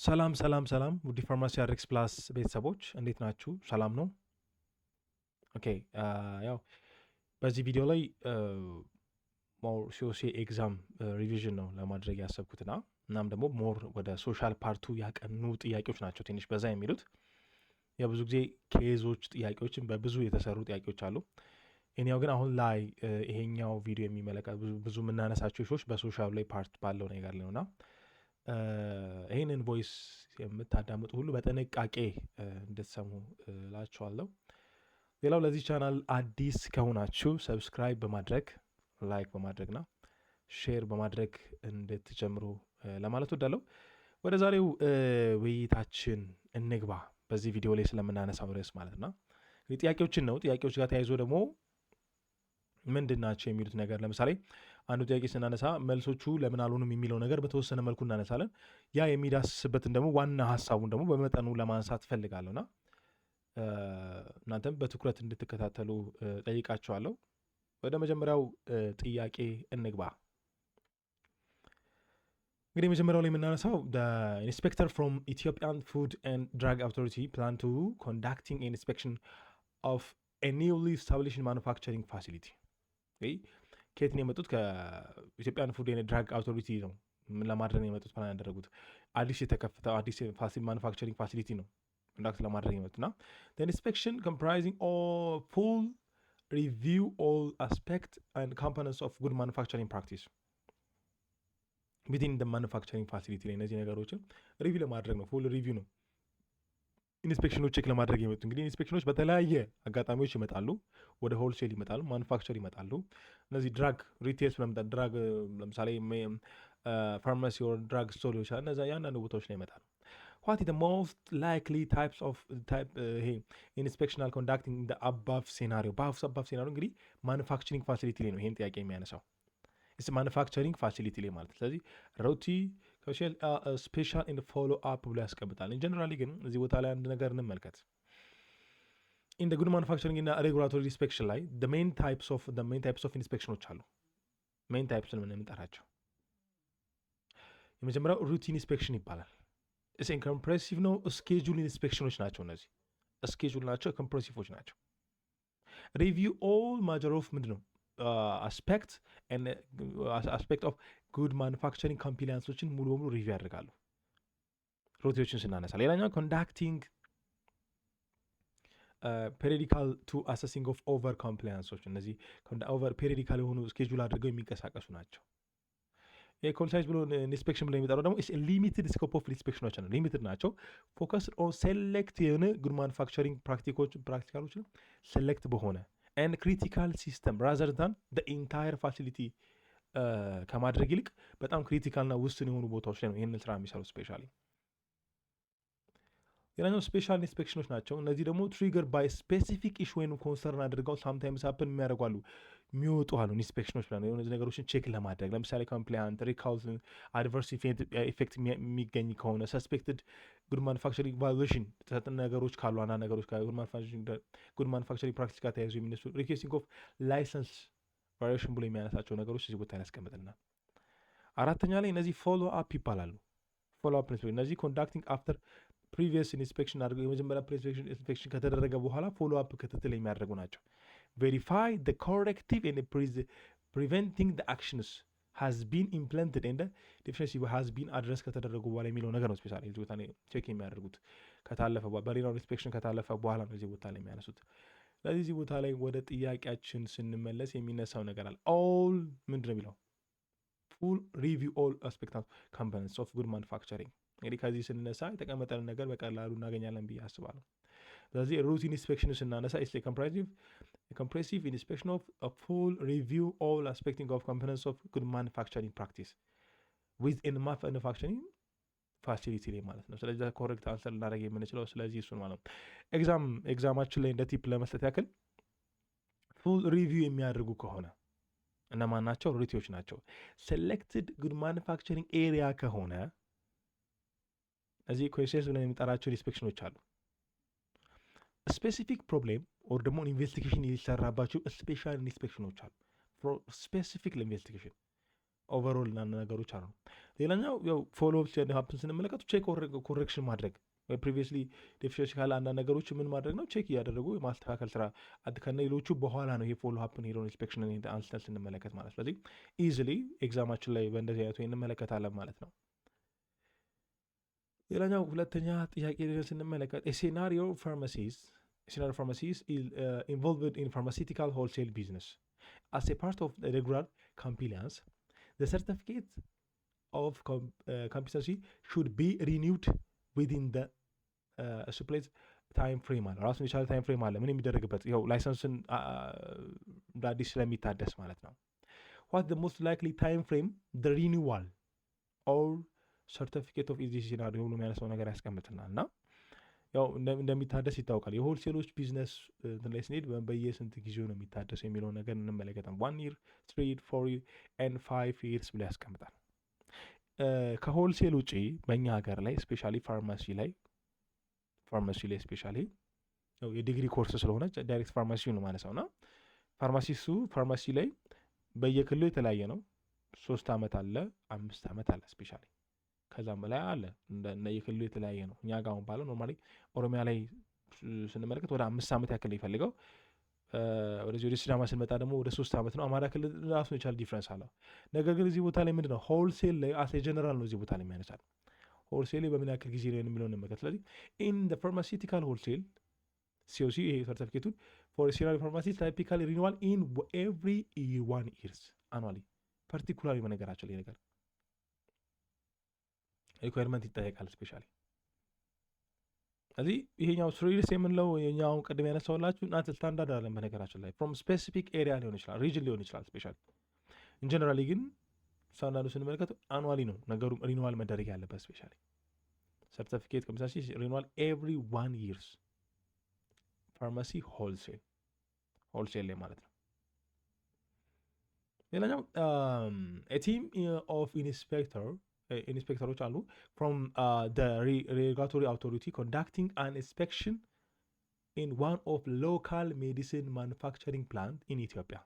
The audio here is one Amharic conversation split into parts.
ሰላም ሰላም ሰላም ውድ ፋርማሲ አርኤክስ ፕላስ ቤተሰቦች እንዴት ናችሁ? ሰላም ነው? ኦኬ ያው በዚህ ቪዲዮ ላይ ሞር ሲኦሲ ኤግዛም ሪቪዥን ነው ለማድረግ ያሰብኩትና እናም ደግሞ ሞር ወደ ሶሻል ፓርቱ ያቀኑ ጥያቄዎች ናቸው ትንሽ በዛ የሚሉት። የብዙ ጊዜ ኬዞች ጥያቄዎችን በብዙ የተሰሩ ጥያቄዎች አሉ። እኔው ግን አሁን ላይ ይሄኛው ቪዲዮ የሚመለከት ብዙ የምናነሳቸው ሾች በሶሻል ላይ ፓርት ባለው ነገር ላይ ነውና ይህንን ቮይስ የምታዳምጡ ሁሉ በጥንቃቄ እንድትሰሙ እላችኋለሁ። ሌላው ለዚህ ቻናል አዲስ ከሆናችሁ ሰብስክራይብ በማድረግ ላይክ በማድረግና ሼር በማድረግ እንድትጀምሩ ለማለት ወዳለው። ወደ ዛሬው ውይይታችን እንግባ። በዚህ ቪዲዮ ላይ ስለምናነሳው ርዕስ ማለት ነው ጥያቄዎችን ነው። ጥያቄዎች ጋር ተያይዞ ደግሞ ምንድን ናቸው የሚሉት ነገር ለምሳሌ አንዱ ጥያቄ ስናነሳ መልሶቹ ለምን አልሆኑም የሚለው ነገር በተወሰነ መልኩ እናነሳለን። ያ የሚዳስስበትን ደግሞ ዋና ሀሳቡን ደግሞ በመጠኑ ለማንሳት ፈልጋለሁና እናንተም በትኩረት እንድትከታተሉ ጠይቃችኋለሁ። ወደ መጀመሪያው ጥያቄ እንግባ። እንግዲህ መጀመሪያው ላይ የምናነሳው ኢንስፔክተር ፍሮም ኢትዮጵያን ፉድ ኤንድ ድራግ አውቶሪቲ ፕላን ቱ ኮንዳክቲንግ ኢንስፔክሽን ኦፍ ኤ ኒውሊ ስታብሊሽድ ማኑፋክቸሪንግ ፋሲሊቲ። ከየት ነው የመጡት? ከኢትዮጵያን ፉድ ኤንድ ድራግ አውቶሪቲ ነው ለማድረግ የመጡት ፕላን ያደረጉት። አዲስ የተከፈተው አዲስ ማኑፋክቸሪንግ ፋሲሊቲ ነው ኮንዳክት ለማድረግ የመጡና ኢንስፔክሽን ኮምፕራይዚንግ ፉል ሪቪው ኦል አስፔክት ኤንድ ኮምፖነንትስ ኦፍ ጉድ ማኑፋክቸሪንግ ፕራክቲስ ዊዚን ደ ማኑፋክቸሪንግ ፋሲሊቲ ላይ እነዚህ ነገሮችን ሪቪው ለማድረግ ነው። ፉል ሪቪው ነው ኢንስፔክሽኖች ቼክ ለማድረግ የመጡ። እንግዲህ ኢንስፔክሽኖች በተለያየ አጋጣሚዎች ይመጣሉ። ወደ ሆልሴል ይመጣሉ፣ ማኑፋክቸር ይመጣሉ። እነዚህ ድራግ ሪቴልስ ስለምጣ ድራግ ለምሳሌ ፋርማሲ ኦር ድራግ ስቶር ይችላል። እነዛ ያንዳንዱ ቦታዎች ላይ ይመጣሉ። ዋት ኢዝ ዘ ሞስት ላይክሊ ታይፕስ ኦፍ ይሄ ኢንስፔክሽናል ኮንዳክቲንግ ኢን ዘ አባቭ ሴናሪዮ። በአባቭ ሴናሪዮ እንግዲህ ማኑፋክቸሪንግ ፋሲሊቲ ላይ ነው ይሄን ጥያቄ የሚያነሳው። ማኑፋክቸሪንግ ፋሲሊቲ ላይ ማለት ስለዚህ ሮቲ ስፔሻል ኢን ፎሎ አፕ ብሎ ያስቀምጣል። ጀነራሊ ግን እዚህ ቦታ ላይ አንድ ነገር እንመልከት። ኢን ጉድ ማኑፋክቸሪንግ እና ሬጉላቶሪ ኢንስፔክሽን ላይ ሜን ታይፕስ ኦፍ ኢንስፔክሽኖች አሉ። ሜን ታይፕስ ነው የምንጠራቸው። የመጀመሪያው ሩቲን ኢንስፔክሽን ይባላል። ኮምፕሬሲቭ ነው። ስኬጁል ኢንስፔክሽኖች ናቸው። እነዚህ ስኬጁል ናቸው፣ ኮምፕሬሲቮች ናቸው። ሪቪው ኦል ማጀር ኦፍ ምንድን ነው አስፔክት ኦፍ ጉድ ማኑፋክቸሪንግ ኮምፕላያንሶችን ሙሉ በሙሉ ሪቪው ያደርጋሉ። ሮቲዎችን ስናነሳ ሌላኛው ኮንዳክቲንግ ፔሪዲካል ቱ አሰሲንግ ኦፍ ኦቨር ኮምፕላያንሶች፣ እነዚህ ኦቨር ፔሪዲካል የሆኑ ስኬጁል አድርገው የሚንቀሳቀሱ ናቸው። የኮንሳይዝ ብሎ ኢንስፔክሽን ብሎ የሚጠራው ደግሞ ሊሚትድ ስኮፕ ኦፍ ኢንስፔክሽኖች ነው። ሊሚትድ ናቸው። ፎከስ ኦን ሴሌክት የሆነ ጉድ ማኑፋክቸሪንግ ፕራክቲካሎችን ሴሌክት በሆነ ኤንድ ክሪቲካል ሲስተም ራዘር ዛን ዘ ኢንታየር ፋሲሊቲ ከማድረግ ይልቅ በጣም ክሪቲካልና ውስን የሆኑ ቦታዎች ላይ ነው ይህንን ስራ የሚሰሩ ስፔሻሊ። ሌላኛው ስፔሻል ኢንስፔክሽኖች ናቸው። እነዚህ ደግሞ ትሪገር ባይ ስፔሲፊክ ኢሹ ወይም ኮንሰርን አድርገው ሳምታይምስ ሀፕን የሚያደርጓሉ የሚወጡ አሉ ኢንስፔክሽኖች ብላ ነው እነዚህ ነገሮችን ቼክ ለማድረግ ለምሳሌ ኮምፕላያንት ሪካውዝ አድቨርስ ኢፌክት የሚገኝ ከሆነ ሰስፔክትድ ጉድ ማኑፋክቸሪንግ ቫሉዌሽን የተሰጠን ነገሮች ካሉ አንዳንድ ነገሮች ጉድ ማኑፋክቸሪንግ ፕራክቲስ ጋር ተያይዞ የሚነሱ ሪኩዌስቲንግ ኦፍ ላይሰንስ ቫሪዬሽን ብሎ የሚያነሳቸው ነገሮች እዚህ ቦታ ያስቀምጥልናል። አራተኛ ላይ እነዚህ ፎሎ አፕ ይባላሉ። ፎሎ አፕ እነዚህ ኮንዳክቲንግ አፍተር ፕሪቪየስ ኢንስፔክሽን አድርገው የመጀመሪያ ኢንስፔክሽን ከተደረገ በኋላ ፎሎ አፕ ክትትል የሚያደርጉ ናቸው። ቬሪፋይ ዘ ኮሬክቲቭ ኤንድ ፕሪቨንቲንግ ዘ አክሽንስ ሃዝ ቢን ኢምፕለንትድ ኤንድ ዲፊሸንሲ ሃዝ ቢን አድረስ ከተደረጉ በኋላ የሚለው ነገር ነው። ስፔሻሊ እዚህ ቦታ ላይ ቼክ የሚያደርጉት ከታለፈ በኋላ በሌላው ኢንስፔክሽን ከታለፈ በኋላ ነው እዚህ ቦታ ላይ የሚያነሱት። ስለዚህ እዚህ ቦታ ላይ ወደ ጥያቄያችን ስንመለስ የሚነሳው ነገር አለ። ኦል ምንድን ነው የሚለው ፉል ሪቪው ኦል አስፔክት ኮምፖነንትስ ኦፍ ጉድ ማኑፋክቸሪንግ። እንግዲህ ከዚህ ስንነሳ የተቀመጠን ነገር በቀላሉ እናገኛለን ብዬ አስባለሁ። ስለዚህ ሩቲን ኢንስፔክሽን ስናነሳ ኮምፕሬሲቭ ኢንስፔክሽን ኦፍ ፉል ሪቪው ኦል አስፔክቲንግ ኦፍ ኮምፖነንትስ ኦፍ ጉድ ማኑፋክቸሪንግ ፕራክቲስ ዊዝኢን ማኑፋክቸሪንግ ፋሲሊቲ ላይ ማለት ነው። ስለዚህ ኮሬክት አንሰር ልናደርግ የምንችለው ስለዚህ እሱን ማለት ነው። ኤግዛማችን ላይ እንደ ቲፕ ለመስጠት ያክል ፉል ሪቪው የሚያደርጉ ከሆነ እነማን ናቸው? ሩቲዎች ናቸው። ሴሌክትድ ጉድ ማኑፋክቸሪንግ ኤሪያ ከሆነ እዚህ ኮንሴንስ ብለን የሚጠራቸው ኢንስፔክሽኖች አሉ። ስፔሲፊክ ፕሮብሌም ኦር ደግሞ ኢንቨስቲጌሽን የሚሰራባቸው ስፔሻል ኢንስፔክሽኖች አሉ። ስፔሲፊክ ለኢንቨስቲጌሽን ኦቨርኦል እና ነገሮች አሉ። ሌላኛው ያው ፎሎ አፕ ሀፕን ስንመለከቱ ቼክ ኮሬክሽን ማድረግ ወይ ፕሪቪየስሊ ዴፊሽንሲ ካለ አንዳንድ ነገሮች ምን ማድረግ ነው ቼክ እያደረጉ የማስተካከል ስራ ከሌሎቹ በኋላ ነው ይሄ ፎሎ አፕን ሄደውን ኢንስፔክሽን አንስተን ስንመለከት ማለት። ስለዚህ ኢዚሊ ኤግዛማችን ላይ በእንደዚህ አይነቱ እንመለከታለን ማለት ነው። ሌላኛው ሁለተኛ ጥያቄ ስንመለከት ሴናሪዮ ፋርማሲስ involved in pharmaceutical wholesale business. As a part of the regular compliance, the certificate of competency should be renewed within the supplied time frame አለ። ራሱን የቻለ ታይም ፍሬም አለ ምን የሚደረግበት ይኸው ላይሰንስን አዲስ ስለሚታደስ ማለት ነው። what the most likely time frame the renewal or certificate of easy scenario ብሎ የሚያነሳው ነገር ያስቀምጥናል እና ያው እንደሚታደስ ይታወቃል። የሆልሴሎች ቢዝነስ ላይ ስንሄድ በየስንት ጊዜው ነው የሚታደሰው የሚለውን ነገር እንመለከታለን። 1 year 3 year 4 year and 5 years ብሎ ያስቀምጣል። ከሆልሴል ውጪ በእኛ ሀገር ላይ ስፔሻሊ ፋርማሲ ላይ ስፔሻሊ የዲግሪ ኮርስ ስለሆነ ዳይሬክት ፋርማሲ ነው ማነሳው እና ፋርማሲ ላይ በየክልሉ የተለያየ ነው። 3 ዓመት አለ፣ 5 ዓመት አለ ስፔሻሊ ከዛም በላይ አለ። የክልሉ የተለያየ ነው። እኛ ጋር አሁን ባለው ኖርማሊ ኦሮሚያ ላይ ስንመለከት ወደ 5 ዓመት ያክል ይፈልገው፣ ወደዚህ ወደ ሲዳማ ስንመጣ ደግሞ ወደ 3 ዓመት ነው። አማራ ክልል ራሱን የቻለ ዲፍረንስ አለው። ነገር ግን እዚህ ቦታ ላይ ምንድነው ሆልሴል ላይ አስ ጀነራል ነው እዚህ ቦታ ላይ የሚያነሳል። ሆልሴል ላይ በምን ያክል ጊዜ ነው የሚለውን እንመለከት። ስለዚህ ኢን ዘ ፋርማሲቲካል ሆልሴል ሲኦሲ ይሄ ሰርቲፊኬቱን ፎር ሲራል ፋርማሲ ታይፒካሊ ሪኒዋል ኢን ኤቭሪ 1 year አኑዋሊ ፓርቲኩላሪ በነገራቸው ላይ ነገር ሪኳየርመንት ይጠየቃል ስፔሻሊ። ስለዚህ ይሄኛው 3 years የምንለው የኛው ቅድም ያነሳውላችሁ ናት ስታንዳርድ አይደለም በነገራችን ላይ ፍሮም ስፔሲፊክ ኤሪያ ሊሆን ይችላል፣ ሪጅን ሊሆን ይችላል ስፔሻሊ። ኢን ጀነራሊ ግን ስታንዳርዱ ስንመለከት አኑዋሊ ነው ነገሩ ሪኒዋል መደረግ ያለበት ስፔሻሊ ሰርቲፊኬት ኮምፒተንሲ ሪኒዋል ኤቭሪ 1 year ፋርማሲ ሆልሴል ላይ ማለት ነው። ሌላኛው ቲም ኦፍ ኢንስፔክተሮች አሉ from the regulatory authority conducting an inspection in one of local medicine manufacturing plant in Ethiopia.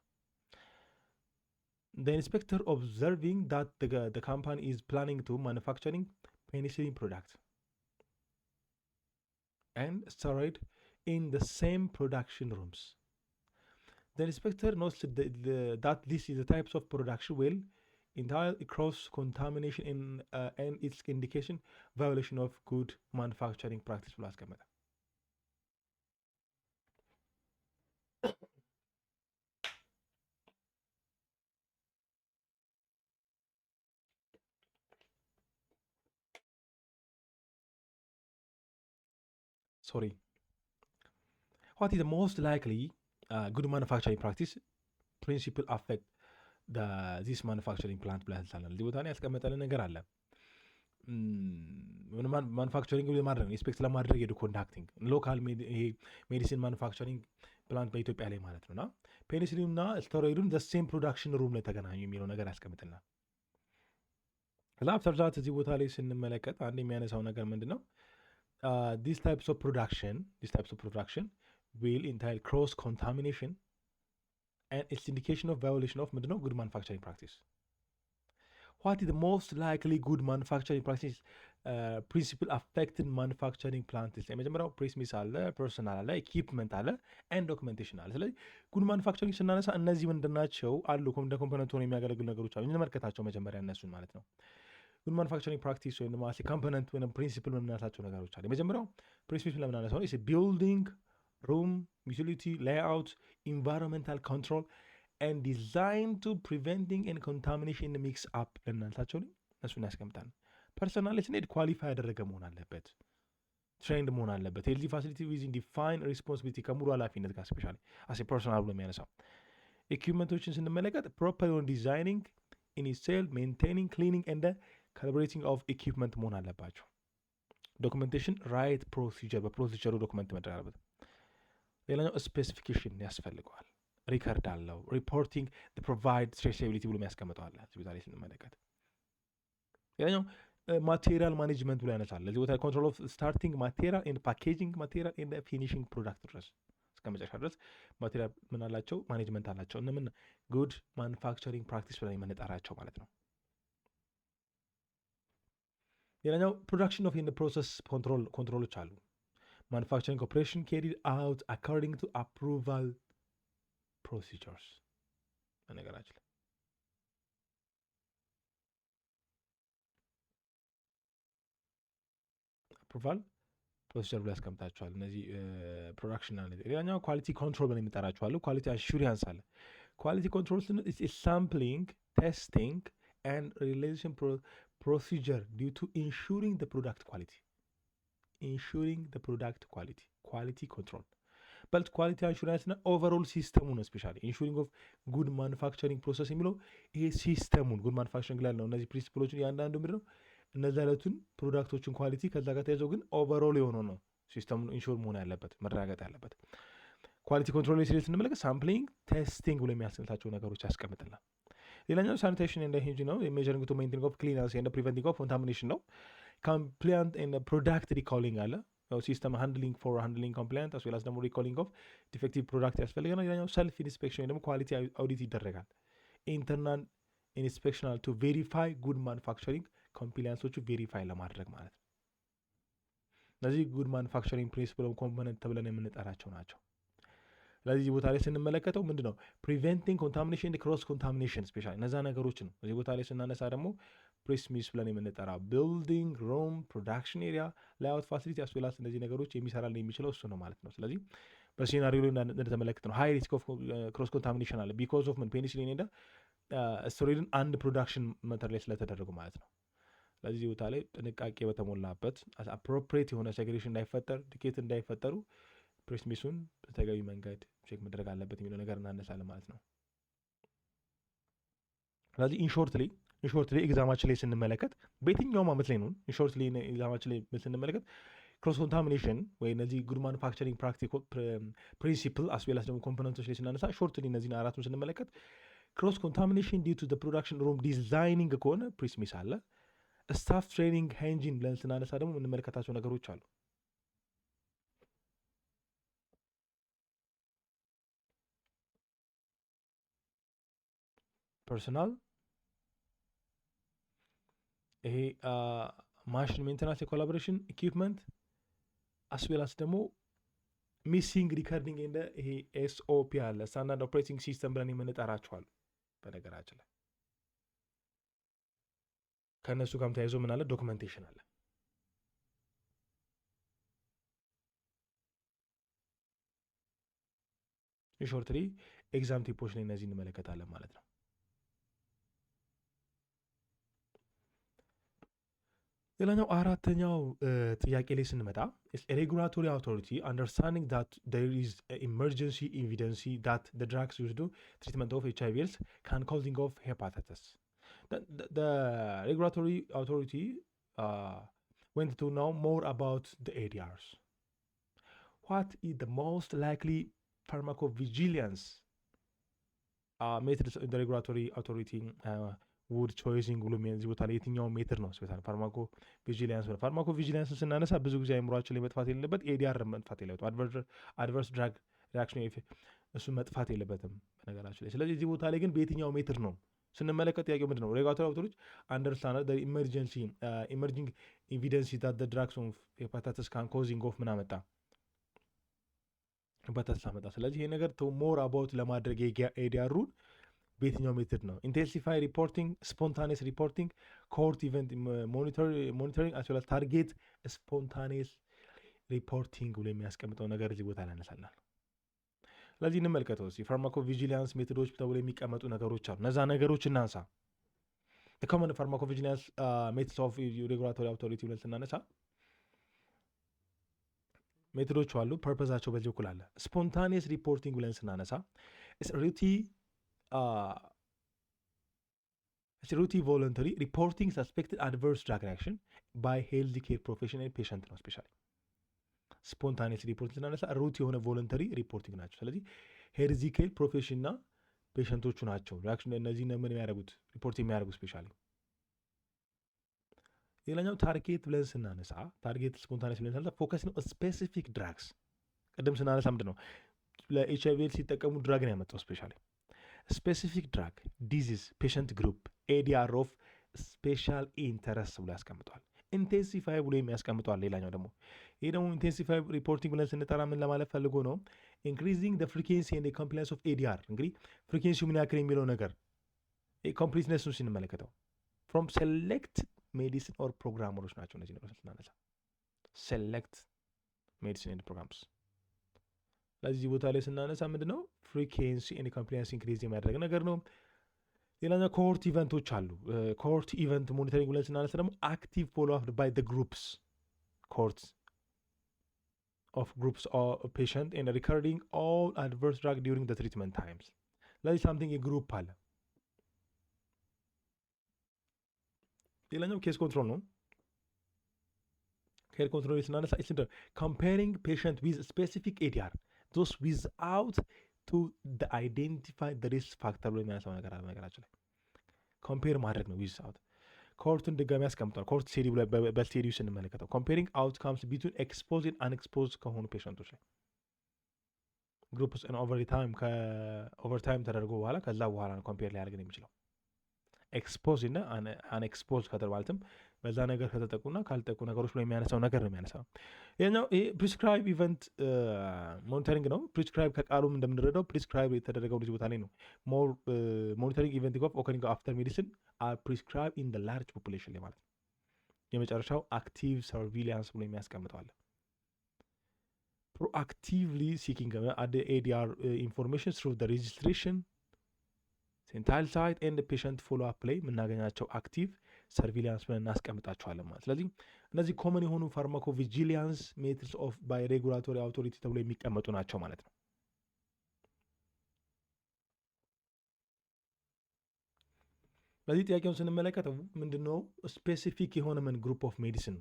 The inspector observing that the company is planning to manufacturing penicillin product and steroid in the same production rooms. The inspector notes that this is the types of production will entail cross contamination and its indication violation of good manufacturing practice ብሎ አስቀመጠ። What is the most likely good manufacturing practice principle affect this manufacturing plant ብላ ያልሳለን። እዚህ ቦታ ላይ ያስቀመጠልን ነገር አለ። ማኑፋክቸሪንግ ለማድረግ ኢንስፔክት ለማድረግ ሄዱ ኮንዳክቲንግ ሎካል ሜዲሲን ማኑፋክቸሪንግ ፕላንት በኢትዮጵያ ላይ ማለት ነውና ፔኒሲሊን እና ስቴሮይዱን ዘ ሴም ፕሮዳክሽን ሩም ላይ ተገናኙ የሚለው ነገር ያስቀምጥልናል። ከዛ አፍተር ዛት እዚህ ቦታ ላይ ስንመለከት አንድ የሚያነሳው ነገር ምንድን ነው? these types of production will entail cross contamination and its indication of violation of ምንድነው good manufacturing practice. What is the most likely good manufacturing practice principle affecting manufacturing plant? የመጀመሪያው ፕሪስሚስ አለ፣ ፐርሰናል አለ፣ ኢኩፕመንት አለ ኤንድ ዶክመንቴሽን አለ። ስለዚህ ጉድ ማኑፋክቸሪንግ ስናነሳ እነዚህ ምንድናቸው አሉ እንደ ኮምፖነንት ሆነው የሚያገለግሉ ነገሮች አሉ። እንመልከታቸው መጀመሪያ እነሱን ማለት ነው። ጉድ ማኑፋክቸሪንግ ፕራክቲስ ወይም ደግሞ ኮምፖነንት ወይም ፕሪንሲፕል የምናነሳቸው ነገሮች አሉ። የመጀመሪያው ፕሪንሲፕል ለምናነሳው ነው ቢልዲንግ room, utility, layout, environmental control, and design to preventing and contamination in the mix up ለናንሳቸው ላይ እሱን ያስቀምጣል። ፐርሰናሊቲ ኔድ ኳሊፋይ ያደረገ መሆን አለበት፣ ትሬንድ መሆን አለበት። ሄልዚ ፋሲሊቲ ዊዝን ዲፋይን ሪስፖንሲቢሊቲ ከሙሉ ኃላፊነት ጋር ስፔሻሊ አስ ፐርሰናል ብሎ የሚያነሳው። ኢኩዊፕመንቶችን ስንመለከት ፕሮፐር ኦን ዲዛይኒንግ ኢንስቴል ሜንቴኒንግ ክሊኒንግ ኤንድ ካሊብሬቲንግ ኦፍ ኢኩዊፕመንት መሆን አለባቸው። ዶክመንቴሽን ራይት ፕሮሲጀር በፕሮሲጀሩ ዶክመንት መደረግ አለበት። ሌላኛው ስፔሲፊኬሽን ያስፈልገዋል። ሪከርድ አለው። ሪፖርቲንግ ፕሮቫይድ ትሬሲቢሊቲ ብሎ የሚያስቀምጠዋል እዚህ ቦታ ላይ ስንመለከት። ሌላኛው ማቴሪያል ማኔጅመንት ብሎ ያነሳል። ለዚህ ቦታ ኮንትሮል ኦፍ ስታርቲንግ ማቴሪያል ኤንድ ፓኬጂንግ ማቴሪያል ኤንድ ፊኒሽንግ ፕሮዳክት ድረስ እስከ መጨረሻ ድረስ ማቴሪያል ምን አላቸው? ማኔጅመንት አላቸው። እነምን ጉድ ማኑፋክቸሪንግ ፕራክቲስ ብለን የምንጠራቸው ማለት ነው። ሌላኛው ፕሮዳክሽን ኦፍ ፕሮሰስ ኮንትሮሎች አሉ። ማኑፋክቸሪንግ ኦፕሬሽን ካሪድ አውት አኮርዲንግ ቱ አፕሩቫል ፕሮሲጀርስ። በነገራችን ላይ አፕሩቫል ፕሮሲጀር ብሎ ያስቀምጣቸዋል። እነዚህ ፕሮዳክሽን አለ። ሌላኛው ኳሊቲ ኮንትሮል ብለን የሚጠራቸዋሉ። ኳሊቲ አሹሪያንስ አለ። ኳሊቲ ኮንትሮል ስንል ሳምፕሊንግ ቴስቲንግ ኤንድ ሪሌሽን procedure due to ensuring the product quality. Quality control. But quality assurance na overall system ነው ስፔሻሊ ensuring of good manufacturing process የሚለው ይሄ ሲስተሙን good manufacturing ላይ ነው። እነዚህ ፕሪንሲፕሎችን ያንዳንዱ ምንድነው እነዚህ አይነቱን ፕሮዳክቶችን ኳሊቲ ከዛ ጋር ተያይዘው ግን ኦቨርኦል የሆነው ነው ሲስተሙን ኢንሹር መሆን ያለበት መረጋገጥ ያለበት። ኳሊቲ ኮንትሮል ላይ ስንመለከት ሳምፕሊንግ ቴስቲንግ ብሎ የሚያስቀምጣቸው ነገሮች ያስቀምጥልናል። ሌላኛው ሳኒቴሽን ኤንድ ሃይጂን ነው። ሜዠሪንግ ቱ ሜንቴን ኦፍ ክሊነንስ ኤንድ ፕሪቨንቲንግ ኦፍ ኮንታሚኔሽን ነው። ኮምፕላያንት ኤንድ ፕሮዳክት ሪኮሊንግ አለ። ሲስተም ሃንድሊንግ ፎር ሃንድሊንግ ኮምፕላያንት አስ ዌል አስ ደግሞ ሪኮሊንግ ኦፍ ዲፌክቲቭ ፕሮዳክት ያስፈልገናል። ሌላኛው ሰልፍ ኢንስፔክሽን ወይ ደግሞ ኳሊቲ አውዲት ይደረጋል። ኢንተርናል ኢንስፔክሽናል ቱ ቬሪፋይ ጉድ ማኑፋክቸሪንግ ኮምፕላያንሶቹ ቬሪፋይ ለማድረግ ማለት ነው። እነዚህ ጉድ ማኑፋክቸሪንግ ፕሪንሲፕል ኮምፖነንት ተብለን የምንጠራቸው ናቸው። ስለዚህ ቦታ ላይ ስንመለከተው ምንድን ነው ፕሪቨንቲንግ ኮንታሚኔሽን ክሮስ ኮንታሚኔሽን ስፔሻሊ እነዛ ነገሮች ነው። እዚህ ቦታ ላይ ስናነሳ ደግሞ ፕሪስሚስ ብለን የምንጠራ ቢልዲንግ ሩም ፕሮዳክሽን ኤሪያ ላይአውት ፋሲሊቲ አስዌላስ እነዚህ ነገሮች የሚሰራልን የሚችለው እሱ ነው ማለት ነው። ስለዚህ በሲናሪዮ ላይ እንደተመለከት ነው ሃይ ሪስክ ኦፍ ክሮስ ኮንታሚኔሽን አለ ቢኮዝ ኦፍ ምን ፔኒሲሊን እንደ ስቴሮይድን አንድ ፕሮዳክሽን መተር ላይ ስለተደረጉ ማለት ነው። ስለዚህ ቦታ ላይ ጥንቃቄ በተሞላበት አፕሮፕሪየት የሆነ ሴግሬሽን እንዳይፈጠር ዲኬት እንዳይፈጠሩ ፕሪስሚሱን በተገቢ መንገድ ቼክ መደረግ አለበት የሚለው ነገር እናነሳለን ማለት ነው። ስለዚህ ኢንሾርትሊ ኤግዛማችን ላይ ስንመለከት በየትኛውም ዓመት ላይ ነው ኢንሾርትሊ ኤግዛማችን ላይ ስንመለከት ክሮስ ኮንታሚኔሽን ወይ እነዚህ ጉድ ማኑፋክቸሪንግ ፕሪንሲፕል አስዌላስ ደግሞ ኮምፖነንቶች ላይ ስናነሳ ሾርትሊ እነዚህን አራቱን ስንመለከት ክሮስ ኮንታሚኔሽን ዲው ቱ ፕሮዳክሽን ሩም ዲዛይኒንግ ከሆነ ፕሪስሚስ አለ። ስታፍ ትሬኒንግ ሃይጂን ብለን ስናነሳ ደግሞ የምንመለከታቸው ነገሮች አሉ። ፐርሰናል ይሄ ማሽን ሜንቴናንስ የኮላቦሬሽን ኢኩፕመንት አስዌላስ ደግሞ ሚሲንግ ሪከርዲንግ እንደ ይሄ ኤስኦፒ አለ ስታንዳርድ ኦፕሬቲንግ ሲስተም ብለን የምንጠራቸዋል። በነገራችን ላይ ከእነሱ ጋርም ተያይዞ ምን አለ ዶክመንቴሽን አለ። ሾርትሊ ኤግዛም ቲፖች ላይ እነዚህ እንመለከታለን ማለት ነው። ሌላኛው አራተኛው ጥያቄ ላይ ስንመጣ ሬጉላቶሪ አውቶሪቲ አንደርስታንዲንግ ዳት ዜር ኢዝ ኢመርጀንሲ ኤቪደንስ ዳት ዘ ድራግስ ዩዝድ ትሪትመንት ኦፍ ኤችአይቪ ኤድስ ካን ኮዚንግ ኦፍ ሄፓታይተስ the regulatory authority went to know more about the ADRs. What is the most likely pharmacovigilance methods in the regulatory authority ውድ ቾይሲንግ ብሎ እዚህ ቦታ ላይ የትኛው ሜትር ነው ስፔሻል ፋርማኮ ቪጂላንስ ነው። ፋርማኮ ቪጂላንስ ስናነሳ ብዙ ጊዜ አይምሯችን ላይ መጥፋት የሌለበት ኤዲአር መጥፋት የለበትም። አድቨርስ ድራግ ሪአክሽን እሱ መጥፋት የለበትም በነገራችን ላይ። ስለዚህ እዚህ ቦታ ላይ ግን በየትኛው ሜትር ነው ስንመለከት ጥያቄው ምንድን ነው? ሬጉላቶሪ አውቶሪቲ አንደርስታንድ ዘ ኢመርጂንግ ኤቪደንስ ዳት ዘ ድራግስ ኦፍ ሄፓታይተስ ካን ኮዚንግ ኦፍ ምን አመጣ ሄፓታይተስ አመጣ። ስለዚህ ይሄ ነገር ሞር አባውት ለማድረግ ኤዲአሩን በየትኛው ሜትድ ነው? ኢንቴንሲፋይ ሪፖርቲንግ፣ ስፖንታኔስ ሪፖርቲንግ፣ ኮርት ኢቨንት ሞኒተሪንግ አስወላ ታርጌት ስፖንታኔስ ሪፖርቲንግ ብሎ የሚያስቀምጠው ነገር እዚህ ቦታ ላይ ያነሳልናል። ስለዚህ እንመልከተው እስኪ ፋርማኮ ቪጂላንስ ሜቶዶች ተብሎ የሚቀመጡ ነገሮች አሉ። እነዛ ነገሮች እናንሳ። ኮመን ፋርማኮ ቪጂላንስ ሜቶድስ ኦፍ ሬጉላቶሪ አውቶሪቲ ብለን ስናነሳ ሜቶዶቹ አሉ። ፐርፐዛቸው በዚህ በኩል አለ። ስፖንታኔስ ሪፖርቲንግ ብለን ስናነሳ ሩቲ ቮለንተሪ ሪፖርቲንግ ሰስፔክትድ አድቨርስ ድራግ ሪአክሽን ባይ ሄልዝ ኬር ፕሮፌሽናል ፔሸንት ነው። ስፔሻሊ ስፖንታኔስ ሪፖርቲንግ ስናነሳ ሩት የሆነ ቮለንተሪ ሪፖርቲንግ ናቸው። ስለዚህ ሄልዝ ኬር ፕሮፌሽንና ፔሸንቶቹ ናቸው ሪአክሽን እነዚህ ምን የሚያደርጉት ሪፖርት የሚያደርጉት ስፔሻሊ። ሌላኛው ታርጌት ብለን ስናነሳ ታርጌት ስፖንታኔስ ብለን ስናነሳ ፎከስ ነው ስፔሲፊክ ድራግስ። ቅድም ስናነሳ ምንድን ነው ለኤችአይቪ ኤድስ ሲጠቀሙ ድራግን ያመጣው ስፔሻሊ ስፔሲፊክ ድራግ ዲዚዝ ፔሸንት ግሩፕ ኤዲአር ኦፍ ስፔሻል ኢንተረስት ብሎ ያስቀምጠዋል። ኢንቴንሲፋይ ብሎ የሚያስቀምጠዋል። ሌላኛው ደግሞ ይሄ ደግሞ ኢንቴንሲፋይ ሪፖርቲንግ ብለን ስንጠራ ምን ለማለት ፈልጎ ነው? ኢንክሪዚንግ ደ ፍሪኬንሲ ኤንድ ኮምፕላያንስ ኦፍ ኤዲአር። እንግዲህ ፍሪኬንሲው ምን ያክል የሚለው ነገር ኮምፕሊትነሱን ስንመለከተው ፍሮም ሴሌክት ሜዲሲን ኦር ፕሮግራመሮች ናቸው እነዚህ ነገሮች ስናነሳ ሴሌክት ሜዲሲን ኤንድ ፕሮግራምስ። ለዚህ ቦታ ላይ ስናነሳ ምንድን ነው ፍሪኬንሲ ኤንድ ኮምፕላያንስ ኢንክሪዝ የሚያደርግ ነገር ነው። ሌላኛው ኮሆርት ኢቨንቶች አሉ። ኮሆርት ኢቨንት ሞኒተሪንግ ብለን ስናነሳ ደግሞ አክቲቭ ፎሎ አፕ ባይ ዘ ግሩፕስ ኮሆርት ኦፍ ግሩፕስ ፔሸንት ኤንድ ሪከርዲንግ ኦል አድቨርስ ድራግ ዲዩሪንግ ዘ ትሪትመንት ታይምስ። ለዚህ ሳምቲንግ የግሩፕ አለ። ሌላኛው ኬስ ኮንትሮል ነው። ኬር ኮንትሮል ስናነሳ ኮምፔሪንግ ፔሸንት ዊዝ ስፔሲፊክ ኤዲአር ዶስ ዊዝአውት ቱ አይዴንቲፋይ ሪስክ ፋክተር ብሎ የሚያነሳው ነገር አለ። ነገራችን ላይ ኮምፔር ማድረግ ነው። ዊዝአውት ኮርቱን ድጋሚ ያስቀምጧል። ኮርት ስቴዲ በስቴዲው ስንመለከተው ኮምፔሪንግ አውትካምስ ቢትዊን ኤክስፖዝ ኤንድ አንኤክስፖዝ ከሆኑ ፔሸንቶች ላይ ግሩፕስ ኦቨር ታይም ተደርጎ በኋላ ከዛ በኋላ ነው ኮምፔር ሊያደርግ ነው የሚችለው። ኤክስፖዝ እና አንኤክስፖዝ ከተባሉትም በዛ ነገር ከተጠቁና ካልጠቁ ነገሮች ላይ የሚያነሳው ነገር ነው የሚያነሳው። ይሄኛው ይሄ ፕሪስክራይብ ኢቨንት ሞኒተሪንግ ነው። ፕሪስክራይብ ከቃሉም እንደምንረዳው ፕሪስክራይብ የተደረገው ልጅ ቦታ ላይ ነው። ሞር ሞኒተሪንግ ኢቨንት ኦፍ ኦከሪንግ አፍተር ሜዲሲን አር ፕሪስክራይብ ኢን ዘ ላርጅ ፖፑሌሽን ላይ ማለት ነው። የመጨረሻው አክቲቭ ሰርቪላንስ ብሎ የሚያስቀምጠዋል። ፕሮአክቲቭሊ ሲኪንግ ኤዲአር ኢንፎርሜሽን ትሩ ዘ ሬጅስትሬሽን ሴንታይል ሳይት ኤንድ ፔሸንት ፎሎ አፕ ላይ የምናገኛቸው አክቲቭ ሰርቪላንስ ብለን እናስቀምጣቸዋለን ማለት። ስለዚህ እነዚህ ኮመን የሆኑ ፋርማኮቪጂሊያንስ ሜትድስ ኦፍ ባይ ሬጉላቶሪ አውቶሪቲ ተብሎ የሚቀመጡ ናቸው ማለት ነው። በዚህ ጥያቄውን ስንመለከተው ምንድነው ስፔሲፊክ የሆነ ምን ግሩፕ ኦፍ ሜዲሲን